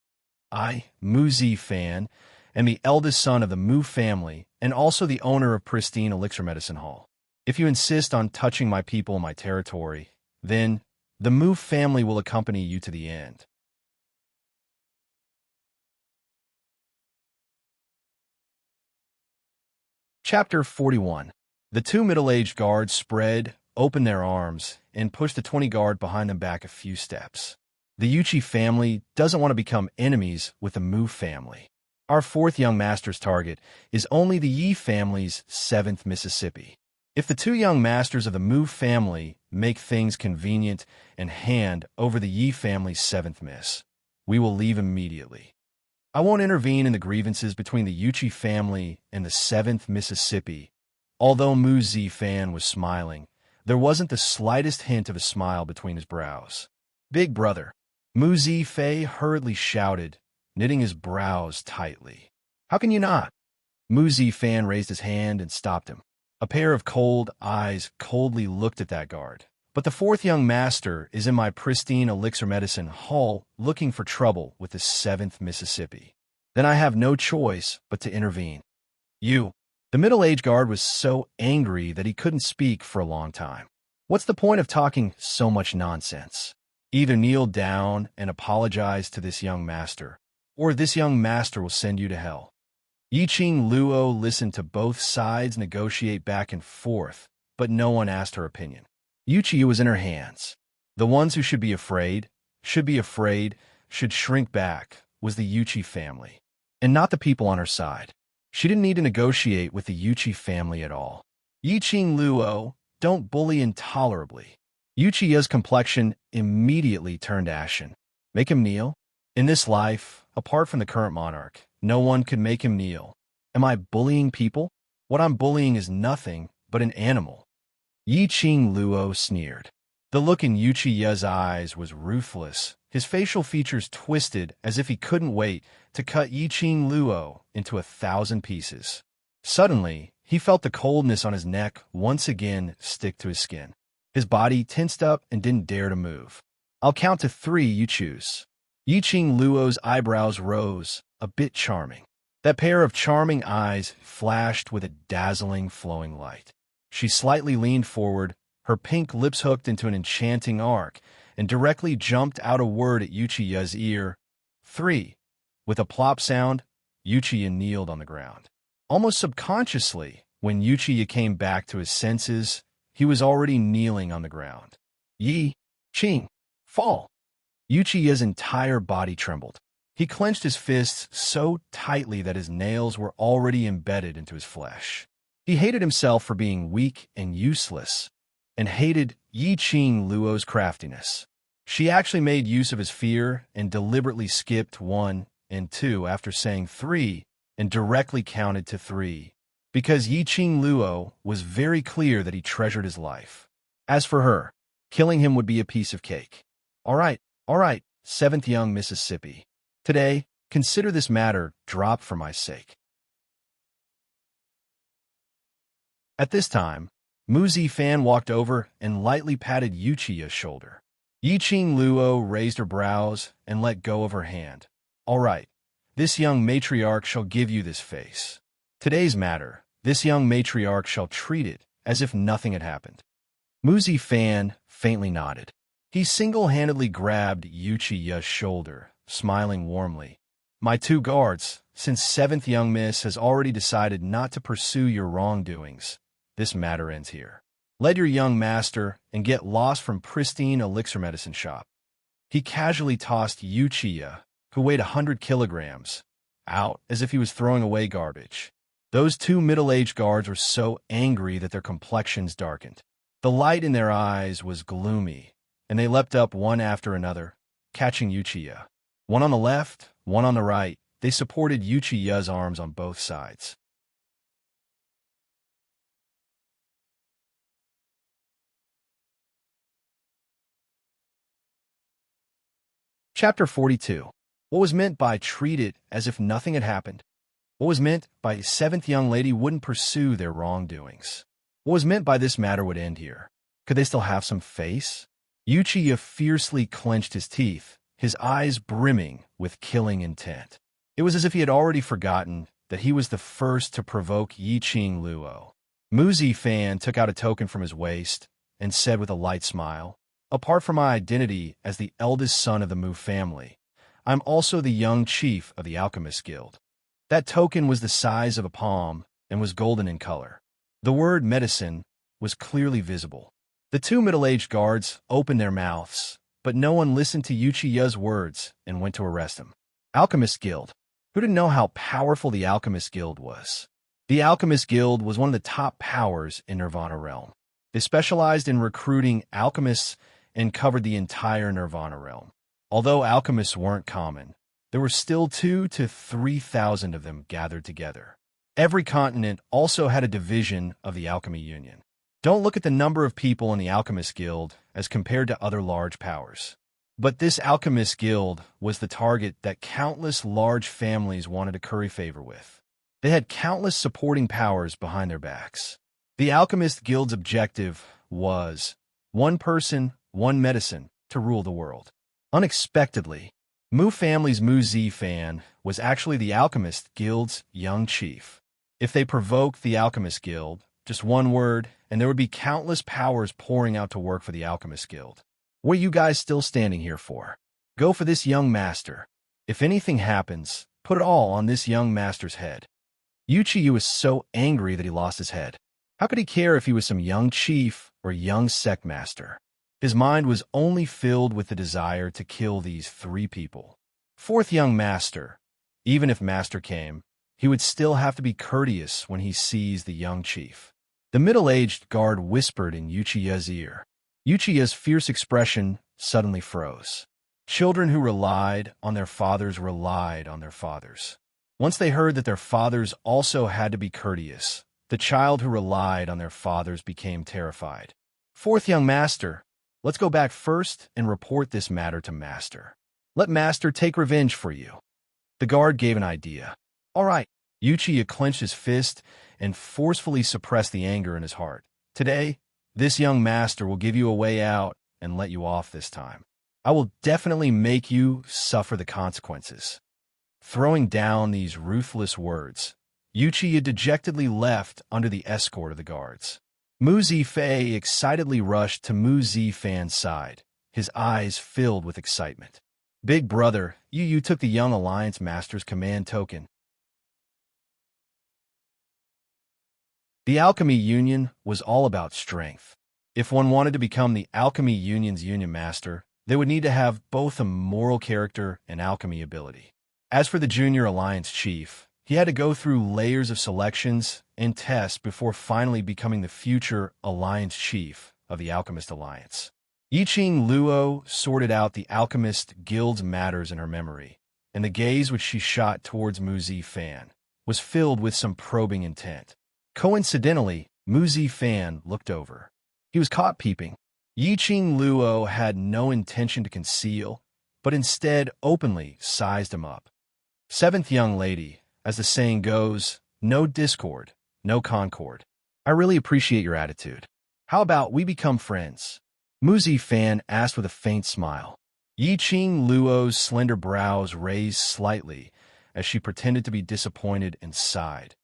I, Mu Zifei, am the eldest son of the Mu family and also the owner of Pristine Elixir Medicine Hall. If you insist on touching my people in my territory, then the Mu family will accompany you to the end. Chapter 41. The two middle-aged guards spread, opened their arms, and pushed the 20 guard behind them back a few steps. The Yuchi family doesn't want to become enemies with the Mu family. Our 4th young master's target is only the Yi family's 7th Mississippi. If the two young masters of the Mu family make things convenient and hand over the Yi family's 7th miss, we will leave immediately. I won't intervene in the grievances between the Yuchi family and the 7th Mississippi. Although Mu Zifei was smiling, there wasn't the slightest hint of a smile between his brows. Big brother, Mu Zifei hurriedly shouted, knitting his brows tightly. How can you not? Muzi Fan raised his hand and stopped him. A pair of cold eyes coldly looked at that guard. But the fourth young master is in my pristine elixir medicine hall looking for trouble with the 7th Mississippi. Then I have no choice but to intervene. You. The middle-aged guard was so angry that he couldn't speak for a long time. What's the point of talking so much nonsense? Either kneel down and apologize to this young master, or this young master will send you to hell. Yiqing Luo listened to both sides negotiate back and forth, but no one asked her opinion. Yuchi was in her hands. The ones who should be afraid, should shrink back, was the Yuchi family, and not the people on her side. She didn't need to negotiate with the Yuchi family at all. Yiqing Luo, don't bully intolerably. Yuchiya's complexion immediately turned ashen. Make him kneel? In this life, apart from the current monarch, no one could make him kneel. Am I bullying people? What I'm bullying is nothing but an animal. Yiqing Luo sneered. The look in Yuchiya's eyes was ruthless, his facial features twisted as if he couldn't wait to cut Yiqing Luo into 1,000 pieces. Suddenly, he felt the coldness on his neck once again stick to his skin. His body tensed up and didn't dare to move. I'll count to 3, you choose. Yiqing Luo's eyebrows rose, a bit charming. That pair of charming eyes flashed with a dazzling flowing light. She slightly leaned forward, her pink lips hooked into an enchanting arc, and directly jumped out a word at Yuchiya's ear. 3. With a plop sound, Yuchiya kneeled on the ground. Almost subconsciously, when Yuchiya came back to his senses, he was already kneeling on the ground. Yi, Qing, fall! Yuchiya's entire body trembled. He clenched his fists so tightly that his nails were already embedded into his flesh. He hated himself for being weak and useless, and hated Yiqing Luo's craftiness. She actually made use of his fear and deliberately skipped 1 and 2 after saying 3 and directly counted to 3, because Yiqing Luo was very clear that he treasured his life. As for her, killing him would be a piece of cake. All right, 7th young Mississippi. Today, consider this matter dropped for my sake. At this time, Muzi Fan walked over and lightly patted Yuchiya's shoulder. Yiqing Luo raised her brows and let go of her hand. All right, this young matriarch shall give you this face. Today's matter, this young matriarch shall treat it as if nothing had happened. Muzi Fan faintly nodded. He single-handedly grabbed Yuchiya's shoulder, smiling warmly. My 2 guards, since 7th young miss has already decided not to pursue your wrongdoings, this matter ends here. Let your young master and get lost from pristine elixir medicine shop. He casually tossed Yuchiya, who weighed 100 kilograms, out as if he was throwing away garbage. Those 2 middle-aged guards were so angry that their complexions darkened. The light in their eyes was gloomy, and they leapt up one after another, catching Yuchiya. One on the left, one on the right, they supported Yuchiya's arms on both sides. Chapter 42. What was meant by treat it as if nothing had happened? What was meant by 7th young lady wouldn't pursue their wrongdoings? What was meant by this matter would end here? Could they still have some face? Yuchiya fiercely clenched his teeth, his eyes brimming with killing intent. It was as if he had already forgotten that he was the first to provoke Yiqing Luo. Muzi Fan took out a token from his waist and said with a light smile, apart from my identity as the eldest son of the Mu family, I'm also the young chief of the Alchemist Guild. That token was the size of a palm and was golden in color. The word medicine was clearly visible. The 2 middle-aged guards opened their mouths, but no one listened to Yuchiya's words and went to arrest him. Alchemist Guild. Who didn't know how powerful the Alchemist Guild was? The Alchemist Guild was one of the top powers in Nirvana Realm. They specialized in recruiting alchemists and covered the entire Nirvana Realm. Although alchemists weren't common, there were still 2,000 to 3,000 of them gathered together. Every continent also had a division of the Alchemy Union. Don't look at the number of people in the Alchemist Guild as compared to other large powers. But this Alchemist Guild was the target that countless large families wanted to curry favor with. They had countless supporting powers behind their backs. The Alchemist Guild's objective was one person, one medicine to rule the world. Unexpectedly, Mu family's Mu Zifan was actually the Alchemist Guild's young chief. If they provoked the Alchemist Guild, just one word, and there would be countless powers pouring out to work for the Alchemist Guild. What are you guys still standing here for? Go for this young master. If anything happens, put it all on this young master's head. Uchiyu was so angry that he lost his head. How could he care if he was some young chief or young sect master? His mind was only filled with the desire to kill these three people. Fourth young master. Even if master came, he would still have to be courteous when he sees the young chief. The middle-aged guard whispered in Uchiya's ear. Uchiya's fierce expression suddenly froze. Children who relied on their fathers relied on their fathers. Once they heard that their fathers also had to be courteous, the child who relied on their fathers became terrified. Fourth young master, let's go back first and report this matter to master. Let master take revenge for you. The guard gave an idea. All right. Uchiya clenched his fist and forcefully suppressed the anger in his heart. Today, this young master will give you a way out and let you off this time. I will definitely make you suffer the consequences. Throwing down these ruthless words, Uchiya dejectedly left under the escort of the guards. Mu Zifei excitedly rushed to Mu Zifan's side, his eyes filled with excitement. Big brother, you took the young alliance master's command token. The Alchemy Union was all about strength. If one wanted to become the Alchemy Union's union master, they would need to have both a moral character and alchemy ability. As for the junior alliance chief, he had to go through layers of selections and tests before finally becoming the future alliance chief of the Alchemist Alliance. Yiqing Luo sorted out the Alchemist Guild's matters in her memory, and the gaze which she shot towards Mu Zifan was filled with some probing intent. Coincidentally, Mu Zifan looked over. He was caught peeping. Yiqing Luo had no intention to conceal, but instead openly sized him up. Seventh young lady, as the saying goes, no discord, no concord. I really appreciate your attitude. How about we become friends? Mu Zifan asked with a faint smile. Yiqing Luo's slender brows raised slightly as she pretended to be disappointed and sighed.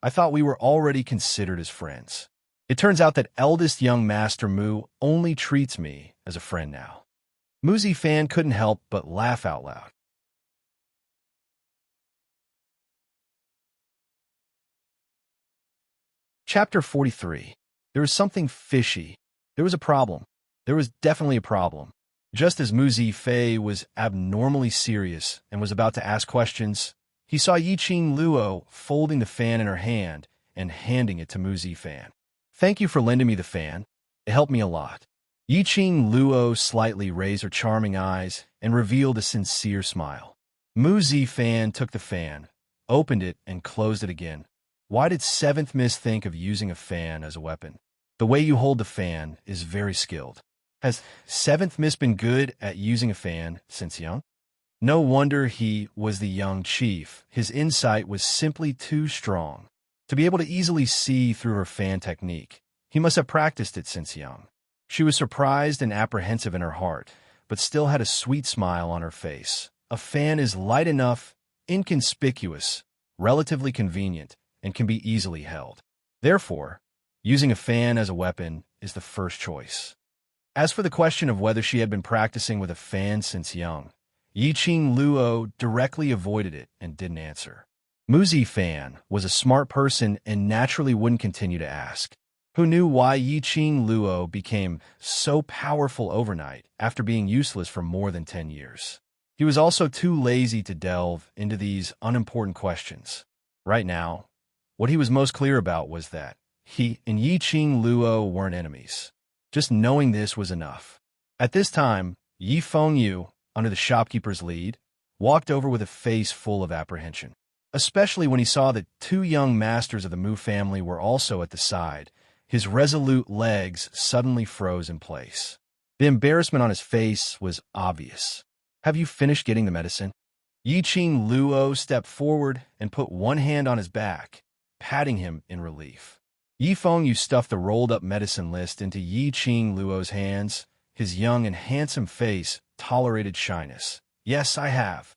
I thought we were already considered as friends. It turns out that eldest young Master Mu only treats me as a friend now. Mu Zifan couldn't help but laugh out loud. Chapter 43. There was something fishy. There was a problem. There was definitely a problem. Just as Mu Zifei was abnormally serious and was about to ask questions, he saw Yiqing Luo folding the fan in her hand and handing it to Mu Zifan. Thank you for lending me the fan. It helped me a lot. Yiqing Luo slightly raised her charming eyes and revealed a sincere smile. Mu Zifan took the fan, opened it, and closed it again. Why did Seventh Miss think of using a fan as a weapon? The way you hold the fan is very skilled. Has Seventh Miss been good at using a fan since young? No wonder he was the young chief. His insight was simply too strong. To be able to easily see through her fan technique, he must have practiced it since young. She was surprised and apprehensive in her heart, but still had a sweet smile on her face. A fan is light enough, inconspicuous, relatively convenient, and can be easily held. Therefore, using a fan as a weapon is the first choice. As for the question of whether she had been practicing with a fan since young, Yiqing Luo directly avoided it and didn't answer. Mu Zifan was a smart person and naturally wouldn't continue to ask. Who knew why Yiqing Luo became so powerful overnight after being useless for more than 10 years? He was also too lazy to delve into these unimportant questions. Right now, what he was most clear about was that he and Yiqing Luo weren't enemies. Just knowing this was enough. At this time, Yi Fengyu, under the shopkeeper's lead, walked over with a face full of apprehension, especially when he saw that two young masters of the Mu family were also at the side. His resolute legs suddenly froze in place. The embarrassment on his face was obvious. Have you finished getting the medicine? Yiqing Luo stepped forward and put one hand on his back, patting him in relief. Yifeng Yu stuffed the rolled-up medicine list into Yiqing Luo's hands. His young and handsome face tolerated shyness. Yes, I have.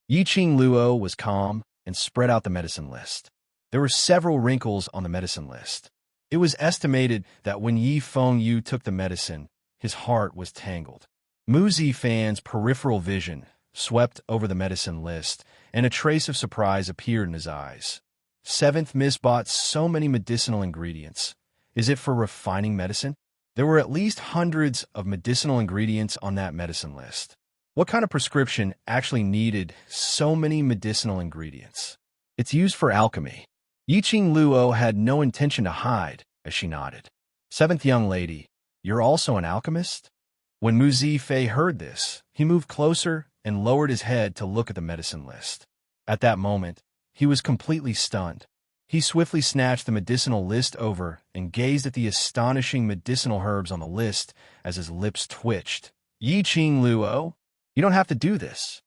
Yiqing Luo was calm and spread out the medicine list. There were several wrinkles on the medicine list. It was estimated that when Yifeng Yu took the medicine, his heart was tangled. Mu Zifan's peripheral vision swept over the medicine list, and a trace of surprise appeared in his eyes. Seventh Miss bought so many medicinal ingredients. Is it for refining medicine? There were at least hundreds of medicinal ingredients on that medicine list. What kind of prescription actually needed so many medicinal ingredients? It's used for alchemy. Yiqing Luo had no intention to hide as she nodded. Seventh young lady, you're also an alchemist? When Mu Zifei heard this, he moved closer and lowered his head to look at the medicine list. At that moment, he was completely stunned. He swiftly snatched the medicinal list over and gazed at the astonishing medicinal herbs on the list as his lips twitched. Yiqing Luo, you don't have to do this.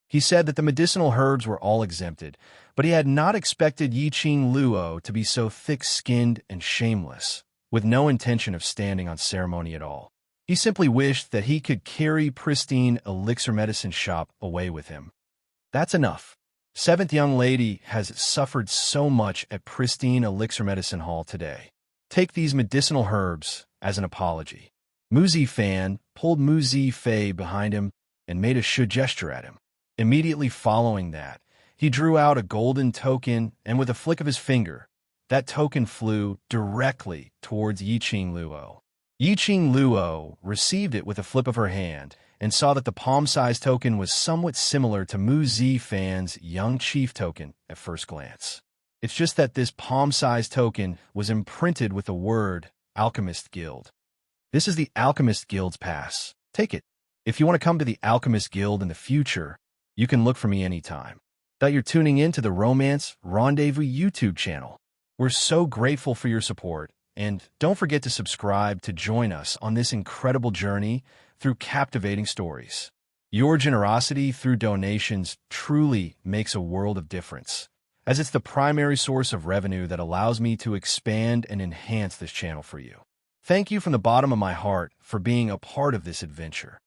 He said that the medicinal herbs were all exempted, but he had not expected Yiqing Luo to be so thick-skinned and shameless, with no intention of standing on ceremony at all. He simply wished that he could carry pristine elixir medicine shop away with him. That's enough. Seventh young lady has suffered so much at pristine elixir medicine hall today. Take these medicinal herbs as an apology. Mu Zifan pulled Mu Zifei behind him and made a should gesture at him. Immediately following that, he drew out a golden token, and with a flick of his finger, that token flew directly towards Yiqing Luo. Yiqing Luo received it with a flip of her hand and saw that the palm-sized token was somewhat similar to Mu Zifan's young chief token at first glance. It's just that this palm-sized token was imprinted with the word Alchemist Guild. This is the Alchemist Guild's pass. Take it. If you want to come to the Alchemist Guild in the future, you can look for me anytime. That you're tuning in to the Romance Rendezvous YouTube channel. We're so grateful for your support, and don't forget to subscribe to join us on this incredible journey through captivating stories. Your generosity through donations truly makes a world of difference, as it's the primary source of revenue that allows me to expand and enhance this channel for you. Thank you from the bottom of my heart for being a part of this adventure.